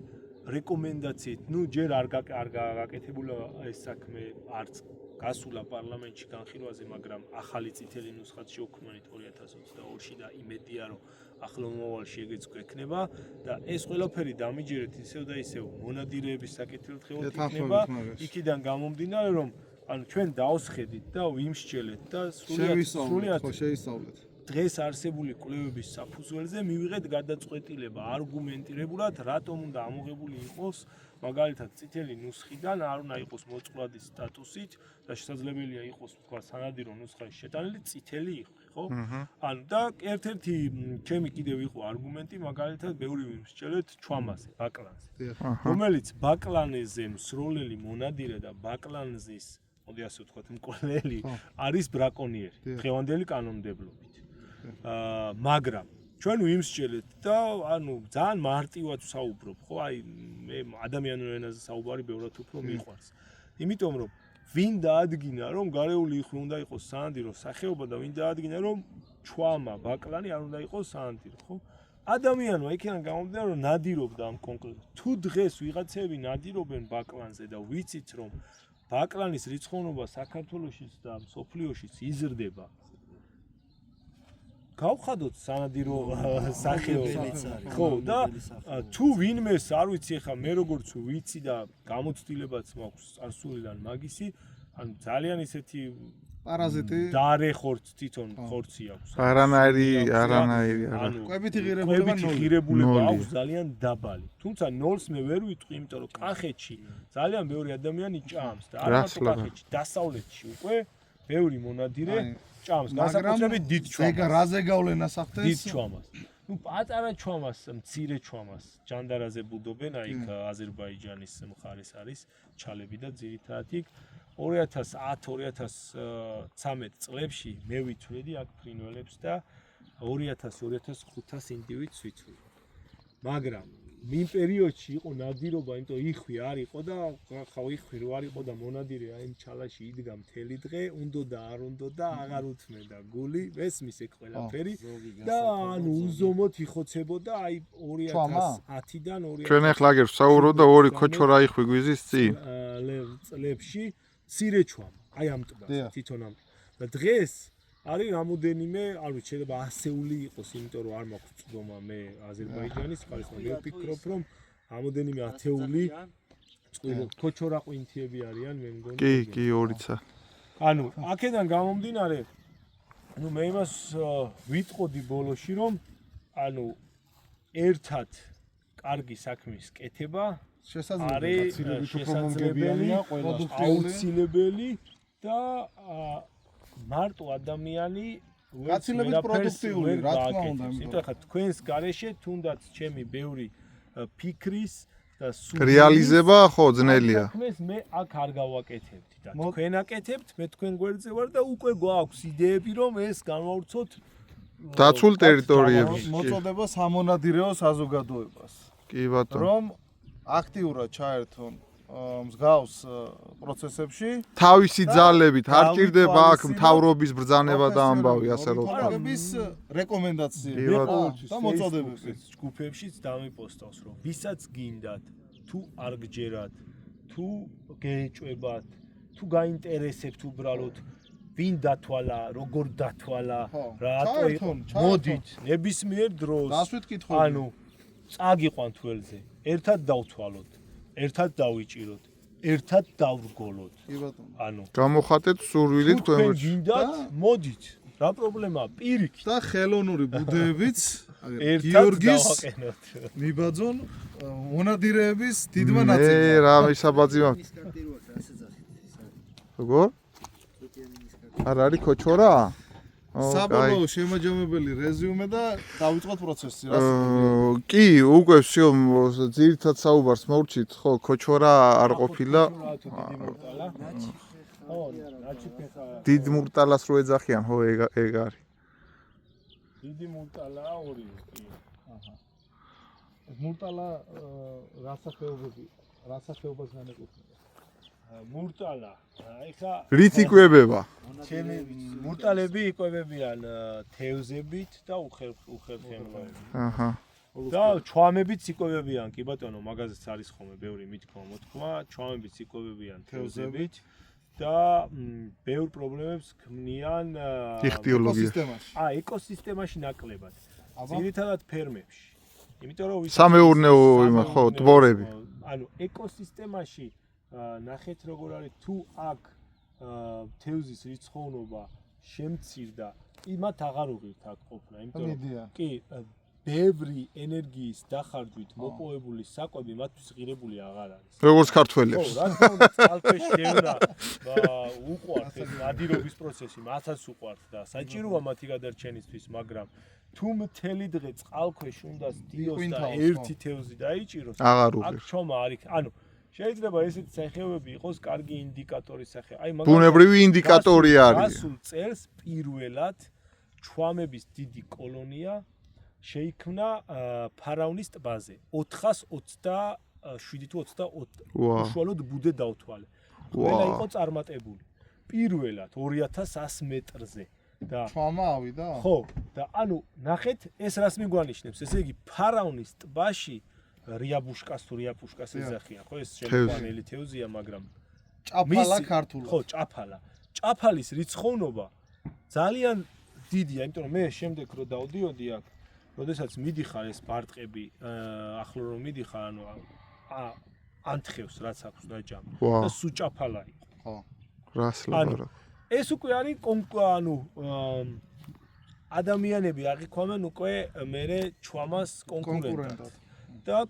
რეკომენდაციით, ჯერ არ გაკეთებულა ეს საქმე არც გასულა პარლამენტში განხილვაზე, მაგრამ ახალი წითელი ნუსხაც შევქმნით 2022-ში და იმედია რომ ახლო მომავალში ეგეც გვექნება და ეს ყველაფერი დამიჯერეთ ისევ და ისევ მონადირეების საკეთილდღეოდ იქნება. იქიდან გამომდინარე რომ ჩვენ დავსხედით და ვიმსჯელეთ და სრულიად შეისწავლეთ. დღეს არსებული კვლევების საფუძველზე მივიღეთ გადაწყვეტილება არგუმენტირებულად, რატომ უნდა ამოღებული იყოს მაგალითად წითელი ნუსხიდან არ უნდა იყოს მოწყვლადი სტატუსით და შესაძლებელია იყოს თქვა სანადირო ნუსხაში შეტანილი წითელი იხვი, ხო? ანუ და ერთ-ერთი ჩემი კიდევ იყო არგუმენტი მაგალითად ბევრი ვიმსჯელეთ ჩვამაზე, ბაკლანზე, რომელიც ბაკლანეზე მსროლელი მონადირე და ბაკლანზის, მოდი ასე ვთქვათ, მკვლელი არის ბრაკონიერი დღევანდელი კანონმდებლობით. მაგრამ ჩვენ ვიმსჯელეთ და ძალიან მარტივად ვსაუბრობ, ხო? აი მე ადამიანურ ენაზე საუბარი ბევრად უფრო მიყვარს. იმიტომ რომ ვინ დაადგინა რომ გარეული იხვი უნდა იყოს სანადირო სახეობა და ვინ დაადგინა რომ ჩვამა ბაკლანი არ უნდა იყოს სანადირო, ხო? ადამიანმა იქიდან გამომდინარე რომ ნადირობდა ამ კონკრეტულ. თუ დღეს ვიღაცები ნადირობენ ბაკლანზე და ვიცით რომ ბაკლანის რიცხოვნობა საქართველოშიც და მსოფლიოშიც იზრდება. გავხადოთ სანადირო სახეობაც. ხო და თუ ვინმეს არ ვიცი ხა მე როგორც ვიცი და გამოცდილებაც მაქვს წარსულიდან მაგისი, ანუ ძალიან ისეთი პარაზიტი დარეხორც თვითონ ხორცი აქვს. არანაირი არა. ანუ ყვებითი ღირებულება აქვს ძალიან დაბალი. თუმცა ნოლს მე ვერ ვიტყვი, იმიტომ რომ კახეთში ძალიან ბევრი ადამიანი ჭამს და არ მარტო კახეთში, დასავლეთში უკვე ბევრი მონადირე ჭამს, განსაკუთრებით დიდ ჩვამას. ეგ რაზე გავლენას ახდენს? დიდ ჩვამას. პატარა ჩვამას, მცირე ჩვამას ჯანდარაზე ბუდობენ, აი იქ აზერბაიჯანის მხარეს არის ჩალები და ძირითადად იქ 2010-2013 წლებში მე ვიცვლედი აქ ფრინველებს და 2000-2500 ინდივიდს ვიცვლედი. მაგრამ იმ პერიოდში იყო ნადირობა, იმიტომ იხვი არ იყო და ხა იხვი რო არ იყო და მონადირე აი იმ ჩალაში იდგა მთელი დღე, უნდა არ უნდა და აღარ უთმენდა გული, მესმის ეგ ყველაფერი და ანუ უზომოდ იხოცებოდა აი 2010-დან 2000 ჩვენ ახლა აგერ ვსაუბრობ და ორი ქოჩორა იხვი გვიზის წინ წლებში მცირე ჩვამა, აი ამ ტბას, თვითონ ამ და დღეს არის რამოდენიმე, არ ვიცი, შეიძლება ასეული იყოს, იმიტომ რომ არ მაქვს წვდომა მე აზერბაიჯანის მხარეს, მაგრამ ვფიქრობ, რომ რამოდენიმე ათეული ქოჩორა ყვინთიები არიან, მე მგონი. კი, ორიცა. ანუ აქედან გამომდინარე, მე იმას ვიტყოდი ბოლოში, რომ ანუ ერთად კარგი საქმის კეთება შესაძლებელია, აუცილებელი და მარტო ადამიანი გაცილებით პროდუქტიული, რა თქმა უნდა. იმიტომ ხა თქვენს გარეშე თუნდაც ჩემი ბევრი ფიქრის და რეალიზება ხო ძნელია. თქვენს მე აქ არ გავაკეთებდი და თქვენ აკეთებთ, მე თქვენ გვერდზე ვარ და უკვე გვაქვს იდეები რომ ეს განვავრცოთ დაცულ ტერიტორიებში. მოწოდება სამონადირეო საზოგადოებას. კი ბატონო. რომ აქტიურად ჩაერთონ მსგავს პროცესებში თავისი ძალებით არ ჭირდება აქ დავითვალისწინოთ მთავრობის ბრძანება და ამბავი, ასე რომ ვთქვა. მონიტორინგების რეკომენდაციები ბირავად. და მოწოდებები. ჯგუფებშიც დამიპოსტავს, რომ ვისაც გინდათ, თუ არ გჯერათ, თუ გეეჭვებათ, თუ გაინტერესებთ უბრალოდ ვინ დათვალა, როგორ დათვალა, ხო, რატო იყო, ჩაერთონ. მოდით, ნებისმიერ დროს. დასვით კითხვები. ანუ წაგიყვანთ ველზე, ერთად დავთვალოთ, ერთად დავიჭიროთ, ერთად დავრგოლოთ. კი ბატონო. ანუ გამოხატეთ სურვილი თუ თქვენ თქვენ. გინდათ, მოდით. რა პრობლემაა? პირიქით. და ხელოვნური ბუდეებიც ერთად გიორგის დავაყენოთ. მიბაძონ მონადირეების დიდმა მე ნაწილმა. რა მისაბაძი მაქვს. როგორ? არ არის ქოჩორა? საბოლოო შემაჯამებელი რეზიუმე და დავიწყოთ პროცესი. რა კი, უკვე всё ძირითად საუბარს მოვჭით, ხო, ქოჩორა არ ყოფილა. დიდ მურტალას რო ეძახიან, ხო, ეგ არის. დიდი მურტალაა ორი. კი. მურტალა რასახეობას განეკუთვნება? მურტალა. ეხა რით იკვებება? ჩემი მურტალები იკვებებიან თევზებით და უხერხემლოებით. აჰა. და ჩვამებიც იკვებებიან, კი ბატონო, მაგაზეც არის ხოლმე ბევრი მithქმა, ჩვამებიც იკვებებიან თევზებით და ბევრ პრობლემებს ქმნიან იხტიოლოგიაში. ეკოსისტემაში ნაკლებად. ძირითადად ფერმებში. იმიტომ რომ სამეურნეო იმა, ხო, ტბორები. ანუ ეკოსისტემაში ნახეთ როგორ არის თუ აქ თევზის რიცხოვნობა შემცირდა, იმათ აღარ უღირთ აქ ყოფნა, იმიტომ რომ კი ბევრი ენერგიის დახარჯვით მოპოვებული საკვები მათთვის ღირებული აღარ არის. როგორც ქართველებს. ხო, რა თქმა უნდა, წყალქვეშ დევნა უყვართ ეს ნადირობის პროცესი, მათაც უყვართ და საჭიროა მათი გადარჩენისთვის, მაგრამ თუ მთელი დღე წყალქვეშ უნდა დიოს და ერთი თევზი დაიჭიროს, აღარ აქ უღირს. ჩომა არ იქ. ანუ შეიძლება ესეთი სახეობები იყოს კარგი ინდიკატორის სახე. აი ბუნებრივი ინდიკატორი არის. გასულ წელს პირველად ჩვამების დიდი კოლონია შეიქმნა ფარაონის ტბაზე 427 თუ 28 უშუალოდ ბუდე დავთვალე. ყველა იყო წარმატებული. პირველად 2100 მეტრზე და ჩვამა ავიდა? ხო, და ანუ ნახეთ ეს რას მიგვანიშნებს, ესე იგი ფარაონის ტბაში რიაბუშკას თუ რიაპუშკას ეძახიან, ხო, ეს შემოყვანილი თევზია, მაგრამ ჭაფალა ქართულად. ხო, ჭაფალა. ჭაფალის რიცხოვნობა ძალიან დიდია, იმიტომ რომ მე შემდეგ რო დავდიოდი აქ, როდესაც მიდიხარ ეს ბარტყები, ახლო რომ მიდიხარ, ანუ ანთხევს რაც აქვს დაჯამი და სუჭაფალა იყო. ხო. რას ლაპარაკ. ეს უკვე არის ანუ ადამიანები აღიქვამენ უკვე მერე ჩვამას კონკურენტად. და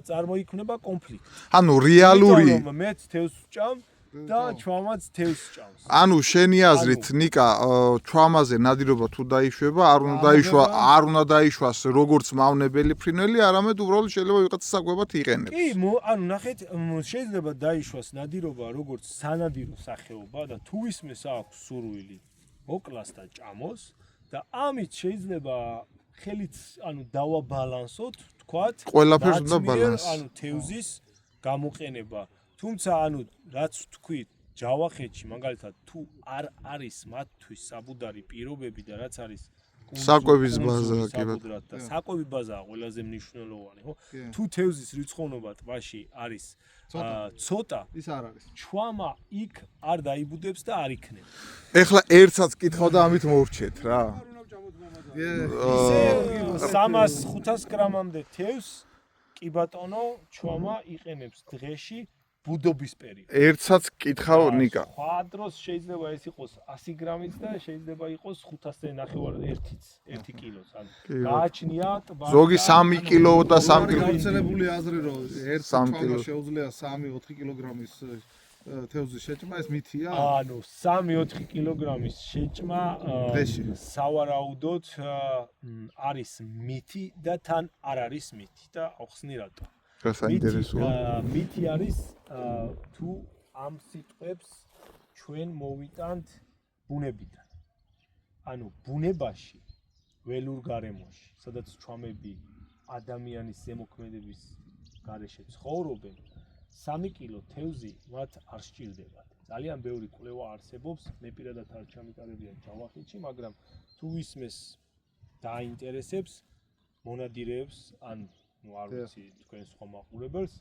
წარმოიქმნება კონფლიქტი. ანუ რეალური მეც თევზს ვჭამ და ჩვამაც თევზს ჭამს. ანუ შენი აზრით ნიკა ჩვამაზე ნადირობა თუ დაიშვება, არ უნდა დაიშვას როგორც მავნებელი ფრინველი, არამედ უბრალოდ შეიძლება ვიღაცა საკვებად იყენებს. კი, ანუ ნახეთ, შეიძლება დაიშვას ნადირობა როგორც სანადირო სახეობა და თუ ვისმეს აქვს სურვილი მოკლას და ჭამოს და ამით შეიძლება ხელით ანუ დავაბალანსოთ, თქვათ, ყველაფერს უნდა ბალანსი. ანუ თევზის გამოყენება. თუმცა ანუ რაც თქვით, ჯავახეთში მაგალითად თუ არ არის მათთვის საბუდარი პირობები და რაც არის საკვების ბაზა, კი ბატონო. და საკვების ბაზაა ყველაზე მნიშვნელოვანი, ხო? თუ თევზის რიცხოვნობა ტბაში არის ცოტა, ის არ არის. ჩვამა იქ არ დაიბუდებს და არ იქნება. ეხლა ერთსაც კითხავ და ამით მოვრჩეთ რა. 300-500 გრამამდე თევზს კი ბატონო ჩვამა იყენებს დღეში ბუდობის პერიოდში. ერთსაც კითხავ ნიკა. სხვა დროს შეიძლება ეს იყოს 100 გრამიც და შეიძლება იყოს 500-ზე ნახევარი 1 კილოს. ანუ გააჩნია ტბა. ზოგი 3 კილო და 3 კილო. გავრცელებული აზრი რომ ერთ ჩვამა შეუძლია 3-4 კილოგრამის თევზის შეჭმა, ეს მითია? ანუ 3-4 კილოგრამის შეჭმა სავარაუდოდ არის მითი და თან არ არის მითი და ახსნი რატო. საინტერესოა. მითი არის თუ ამ სიტყვებს ჩვენ მოვიტანთ ბუნებიდან. ანუ ბუნებაში, ველურ გარემოში, სადაც ჩვამები ადამიანის ზემოქმედების გარეშე ცხოვრობენ, 3 კილო თევზი მათ არ სჭირდებათ. ძალიან ბევრი კვლევა არსებობს, მე პირადად არ ჩამიტარებია ჯავახეთში, მაგრამ თუ ისმეს დაინტერესებს, მონადირეებს ან არ ვიცი თქვენ სხვა მაყურებელს,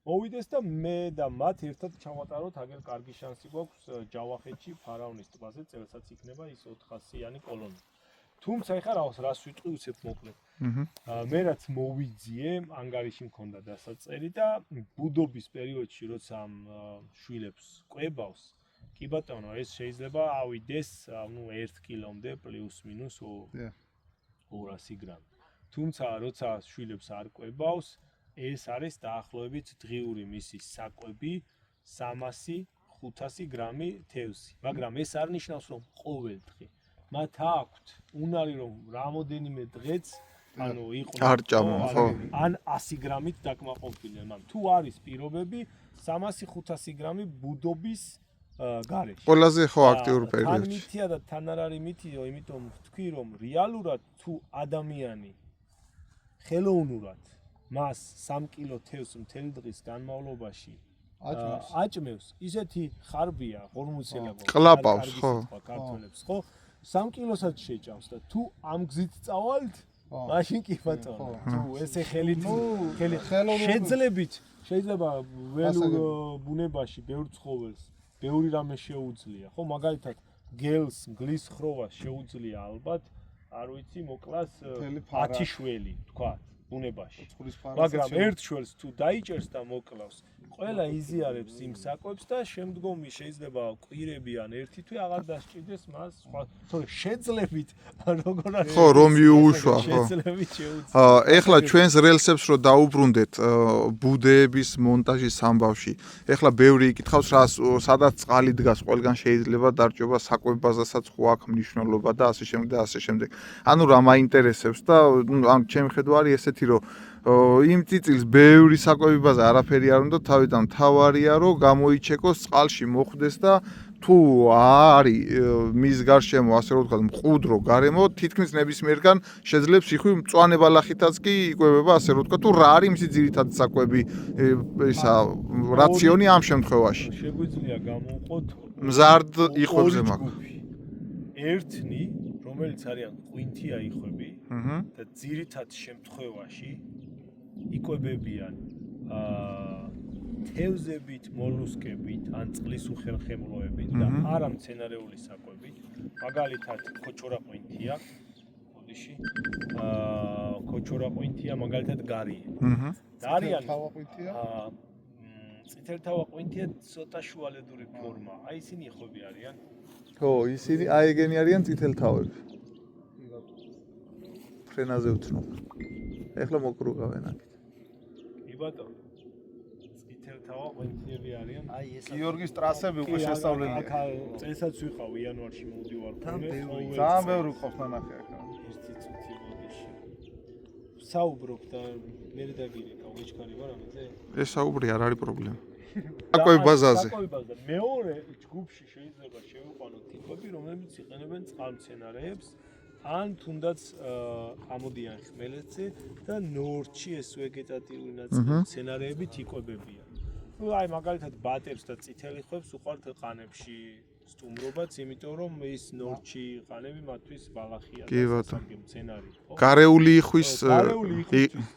მოვიდეს და მე და მათ ერთად ჩავატაროთ, აგერ კარგი შანსი გვაქვს ჯავახეთში ფარავნის ტბაზე, წელსაც იქნება ის 400-იანი კოლონია. თუმცა ეხლა რას ვიტყვი უცებ მოკლედ. მე რაც მოვიძიე, ანგარიში მქონდა დასაწერი და ბუდობის პერიოდში როცა შვილებს ყვებავს, კი ბატონო, ეს შეიძლება ავიდეს 1 კილომდე პლუს მინუს 200 გრამი. თუმცა როცა შვილებს არ ყვებავს, ეს არის დაახლოებით დღიური მისი საკვები 300-500 გრამი თევზი. მაგრამ ეს არ ნიშნავს, რომ ყოველდღე მათ აქვთ უნარი რომ რამოდენიმე დღეც ანუ იყოს არ ჭამონ, ხო? ან 100 გრამით დაკმაყოფილდნენ, მაგრამ თუ არის პირობები 300-500 გრამი ბუდობის გარეშე. ყველაზე ხო აქტიური პერიოდში. თან მითია და თან არ არის მითიო, იმიტომ ვთქვი რომ რეალურად თუ ადამიანი ხელოვნურად მას 3 კილო თევზს მთელი დღის განმავლობაში აჭმევს, ისეთი ხარბია ღორმოცელებო. ყლაპავს, ხო? ქართველებს, ხო? 3 კილოსაც შეჭამს და თუ ამ გზით წავალთ, მაშინ კი ბატონო, თუ ესე ხელით შეიძლება ველურ ბუნებაში ბევრ ცხოველს, ბევრი რამე შეუძლია, ხო? მაგალითად, გელს, მგლის ხროვას შეუძლია ალბათ, არ ვიცი, მოკლას 10 შველი, თქვა. ბუნებაში. მაგრამ ერთ შველს თუ დაიჭერს და მოკლავს, ყველა იზიარებს იმ საკვებს და შემდგომი შეიძლება კვირები ან ერთი თვე აღარ დასჭირდეს მას სხვა. თორე შეძლებით როგორ არის? ხო, რომ იუშვა, ხო. შეძლებით შეუძლია. ეხლა ჩვენს რელსებს რო დაუბრუნდეთ ბუდეების მონტაჟის ამბავში. ეხლა ბევრი იკითხავს, სადაც წყალი დგას, ყველგან შეიძლება დარჭობა საკვებაზესაც ხო აქვს მნიშვნელობა და ასე შემდეგ და ასე შემდეგ. ანუ რა მაინტერესებს და ამ ჩემი ხედვა არის ესეთი რომ იმ წიწილს ბევრი საკვები ბაზა არაფერი არ უნდა თავიდან თავარია რომ გამოიჩეკოს წყალში მოხვდეს და თუ არის მის გარშემო ასე რომ ვთქვათ მყუდრო გარემო თითქმის ნებისმიერგან შეძლებს იხვი მწვანე ბალახითაც კი იკვებება ასე რომ ვთქვათ თუ რა არის მისი ძირითადი საკვები ისა რაციონი ამ შემთხვევაში შეგვიძლია გამოვყოთ მზარდ იხვებზე მაგ ერთნი რომელიც არიან ყვინთია იხვები და ძირითად შემთხვევაში იკვებებიან თევზებით, მოლუსკებით, ან წყლის უხერხემლოებით და არა მცენარეული საკვებით. მაგალითად, ქოჩორაყვინთია, ოდიში, ქოჩორაყვინთია, მაგალითად, გარიე. და არიან წითელთავაყვინთია ცოტა შუალედური ფორმა. აი ისინი იხვები არიან. ხო, ისინი აი ეგენი არიან წითელთავები. ფრენაზე ვცნობ. ეხლა მოკრუგავენ აქ. კი ბატონო. წითელთავაყვინთიები არიან. აი ეს გიორგის ტრასები უკვე შესწავლილია. აქ წელსაც ვიყავ იანვარში მოვდივარ ხოლმე. ძალიან ბევრი ყოფს ნახე აქ. ერთი წუთი ბოდიში. საუბრობ და მე დაგირეკავ, ვიჩქარი ვარ ამაზე? ეს საუბრი არ არის პრობლემა. საკვები ბაზაზე. საკვები ბაზა. მეორე ჯგუფში შეიძლება შევიყვანოთ ტიპები, რომლებიც იყენებენ წყალმცენარეებს. ან თუნდაც ამოდიან ხმელეთზე და ნორჩი ეს ვეგეტატიური ნაწილი მცენარეებით იკვებებიან. ნუ აი მაგალითად ბატებს და წითელი ხვებს უყვართ ყანებში სტუმრობაც, იმიტომ რომ ის ნორჩი ყანები მათთვის ბალახია და სასარგებლო მცენარე. გარეული იხვის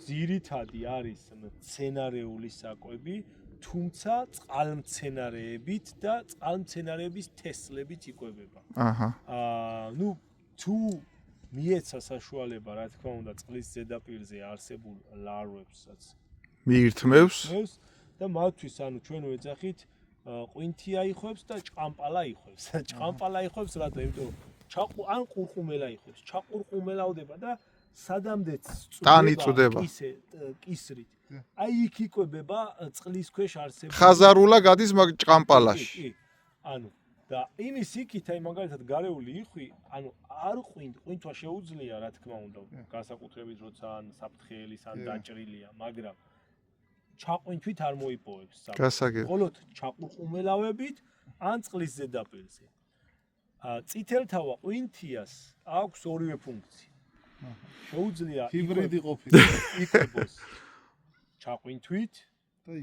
ძირითადი არის მცენარეული საკვები, თუმცა წყალმცენარეებით და წყალმცენარეების თესლებით იკვებება. ნუ თუ მიეცა საშუალება, რა თქმა უნდა, წყლის ზედაპირზე არსებულ ლარვებსაც მიირთმევს და მათთვის, ანუ ჩვენ ვეძახით, ყვინთია იხვებს და ჭყამპალა იხვებს. ჭყამპალა იხვებს რატო? იმიტომ ან ყურყუმელა იხვებს. ჩაყურყუმელავდება და სადამდეც წუდება კისრით. აი იქ იკვებება წყლის ქვეშ არსებულ ხაზარულა გადის მაგ ჭყამპალაში. ანუ და იმის იქით აი მაგალითად გარეული იხვი, ანუ არ ყვინთვა შეუძლია, რა თქმა უნდა, განსაკუთრებით როცა ან საფრთხელის ან დაჭრილია, მაგრამ ჩაყვინთვით არ მოიპოვებს საფრთხეს. მხოლოდ ჩაყურყუმელავებით ან წყლის ზედაპირზე. წითელთავა ყვინთიას აქვს ორივე ფუნქცია. შეუძლია ჰიბრიდი ყოფილი იკვებოს ჩაყვინთვით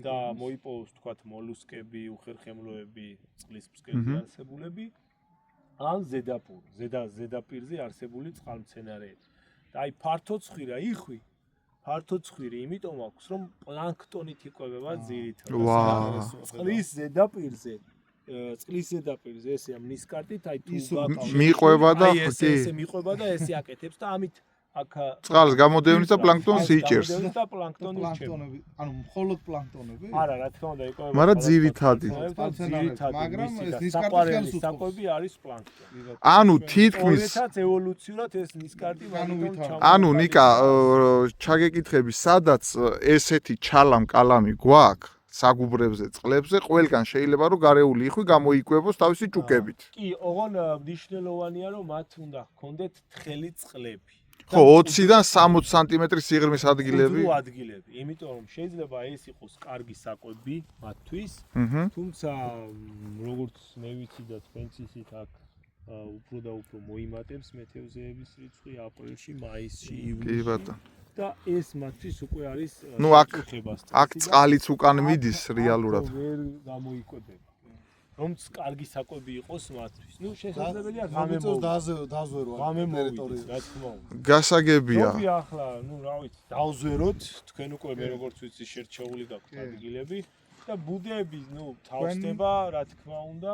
და მოიპოვოს თქვათ მოლუსკები, უხერხემლოები, წყლის ფსკერზე არსებულები ან ზედაპირზე არსებული წყალმცენარეები. და აი ფართო ცხვირა იხვი, ფართო ცხვირი იმიტომ აქვს, რომ პლანქტონით იკვებება ძირითადად. წყლის ზედაპირზე ესეა ნისკარტით, აი თუ მიყვება და ესე მიყვება და ესე აკეთებს და ამით აქ წყალს გამოდევნის და პლანქტონს იჭერს. და პლანქტონი რჩება. ანუ მხოლოდ პლანქტონები? არა, რა თქმა უნდა, იკვებება. მაგრამ ძირითადი. მაგრამ ეს ნისკარტი საყვარელი ხელს საკვები არის პლანქტონი. ანუ თითქმის ორეცაც ევოლუციურად ეს ნისკარტი ანუ ნიკა ჩაგეკითხები, სადაც ესეთი ჩალამ-კალამი გვაქვს საგუბრებზე, წყლებზე, ყველგან შეიძლება რომ გარეული იხვი გამოიკვებოს თავისი ჭუკებით. კი, ოღონ მნიშვნელოვანია რომ მათ უნდა ჰქონდეთ თხელი წყლები. ხო, 20-დან 60 სანტიმეტრის სიღრმის ადგილები. ადგილები, იმიტომ რომ შეიძლება ეს იყოს კარგი საკვები მათთვის, თუმცა როგორც მე ვიცი და თქვენც იცით აქ უფრო და უფრო მოიმატებს მეთევზეების რიცხვი აპრილში, მაისში, ივნისში. კი ბატონო. და ეს მათთვის უკვე არის ნუ აქ წყალიც უკან მიდის რეალურად. ვერ გამოიკვებება. რომც კარგი საკვები იყოს მათთვის. ნუ შესაძლებელია ღამე დაზვერო ტერიტორიის, რა თქმა უნდა. გასაგებია. ნუ ახლა, ნუ რა ვიცი, დავზვეროთ, თქვენ უკვე მე როგორც ვიცი შერჩეული გაქვთ ადგილები და ბუდეები, ნუ თავსდება, რა თქმა უნდა.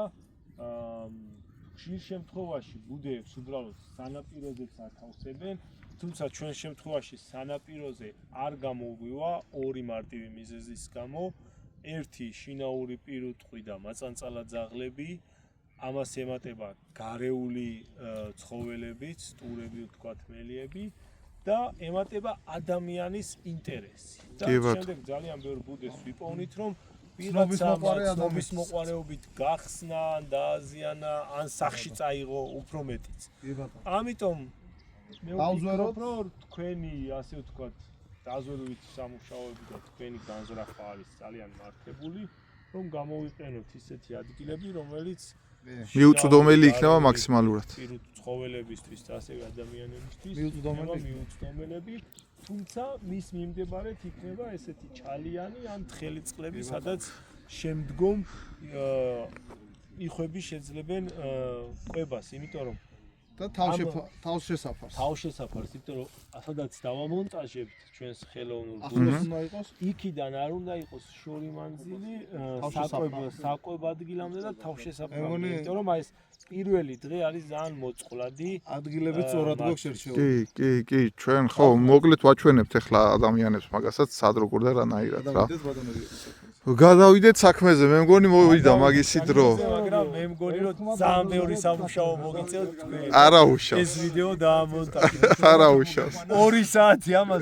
ხშირ შემთხვევაში ბუდეებს უბრალოდ სანაპიროზეც ათავსებენ, თუმცა ჩვენ შემთხვევაში სანაპიროზე არ გამოგვივა ორი მარტივი მიზეზის გამო. ერთი შინაური პირუტყვი და მაწანწალა ძაღლები, ამას ემატება გარეული ცხოველებიც, ტურები, ვთქვათ, მელიები და ემატება ადამიანის ინტერესი. და შემდეგ ძალიან ბევრ ბუდეს ვიპოვნით, რომ ცნობის მოყვარეობით გახსნა, დააზიანა, ან სახში წაიღო უფრო მეტიც. ამიტომ მე ვფიქრობ, რომ თქვენი, ასე ვთქვათ, დაზვერვით სამუშაოები და თქვენი განზრახვა არის ძალიან მართებული, რომ გამოვიყენოთ ისეთი ადგილები, რომელიც მიუწვდომელი იქნება მაქსიმალურად. ცხოველებისთვის და ასევე ადამიანებისთვის მიუწვდომელები, თუმცა მის მიმდებარედ იქნება ესეთი ჩალიანი ან თხელი წყლები, სადაც შემდგომ იხვები შეძლებენ ყვებას, იმიტომ რომ და თავშესაფარს, იმიტომ რომ სადაც დავამონტაჟებთ ჩვენს ხელოვნურ ბუდეს, იქიდან არ უნდა იყოს შორი მანძილი საკვებ ადგილამდე და თავშესაფრამდე, იმიტომ რომ აი ეს პირველი დღე არის ძალიან მოწყვლადი, ადგილები სწორად გვაქვს შერჩეული. კი, ჩვენ ხო, მოკლედ ვაჩვენებთ ახლა ადამიანებს მაგასაც სად როგორ და რანაირად რა. გადავიდეთ საქმეზე, მე მგონი მოვიდა მაგისი დრო. მაგრამ მე მგონი რომ ძალიან ბევრი სამუშაო მოგიწევთ თქვენ. არა უშავს. ეს ვიდეო დაამონტაჟეთ. არა უშავს. 2 საათი ამას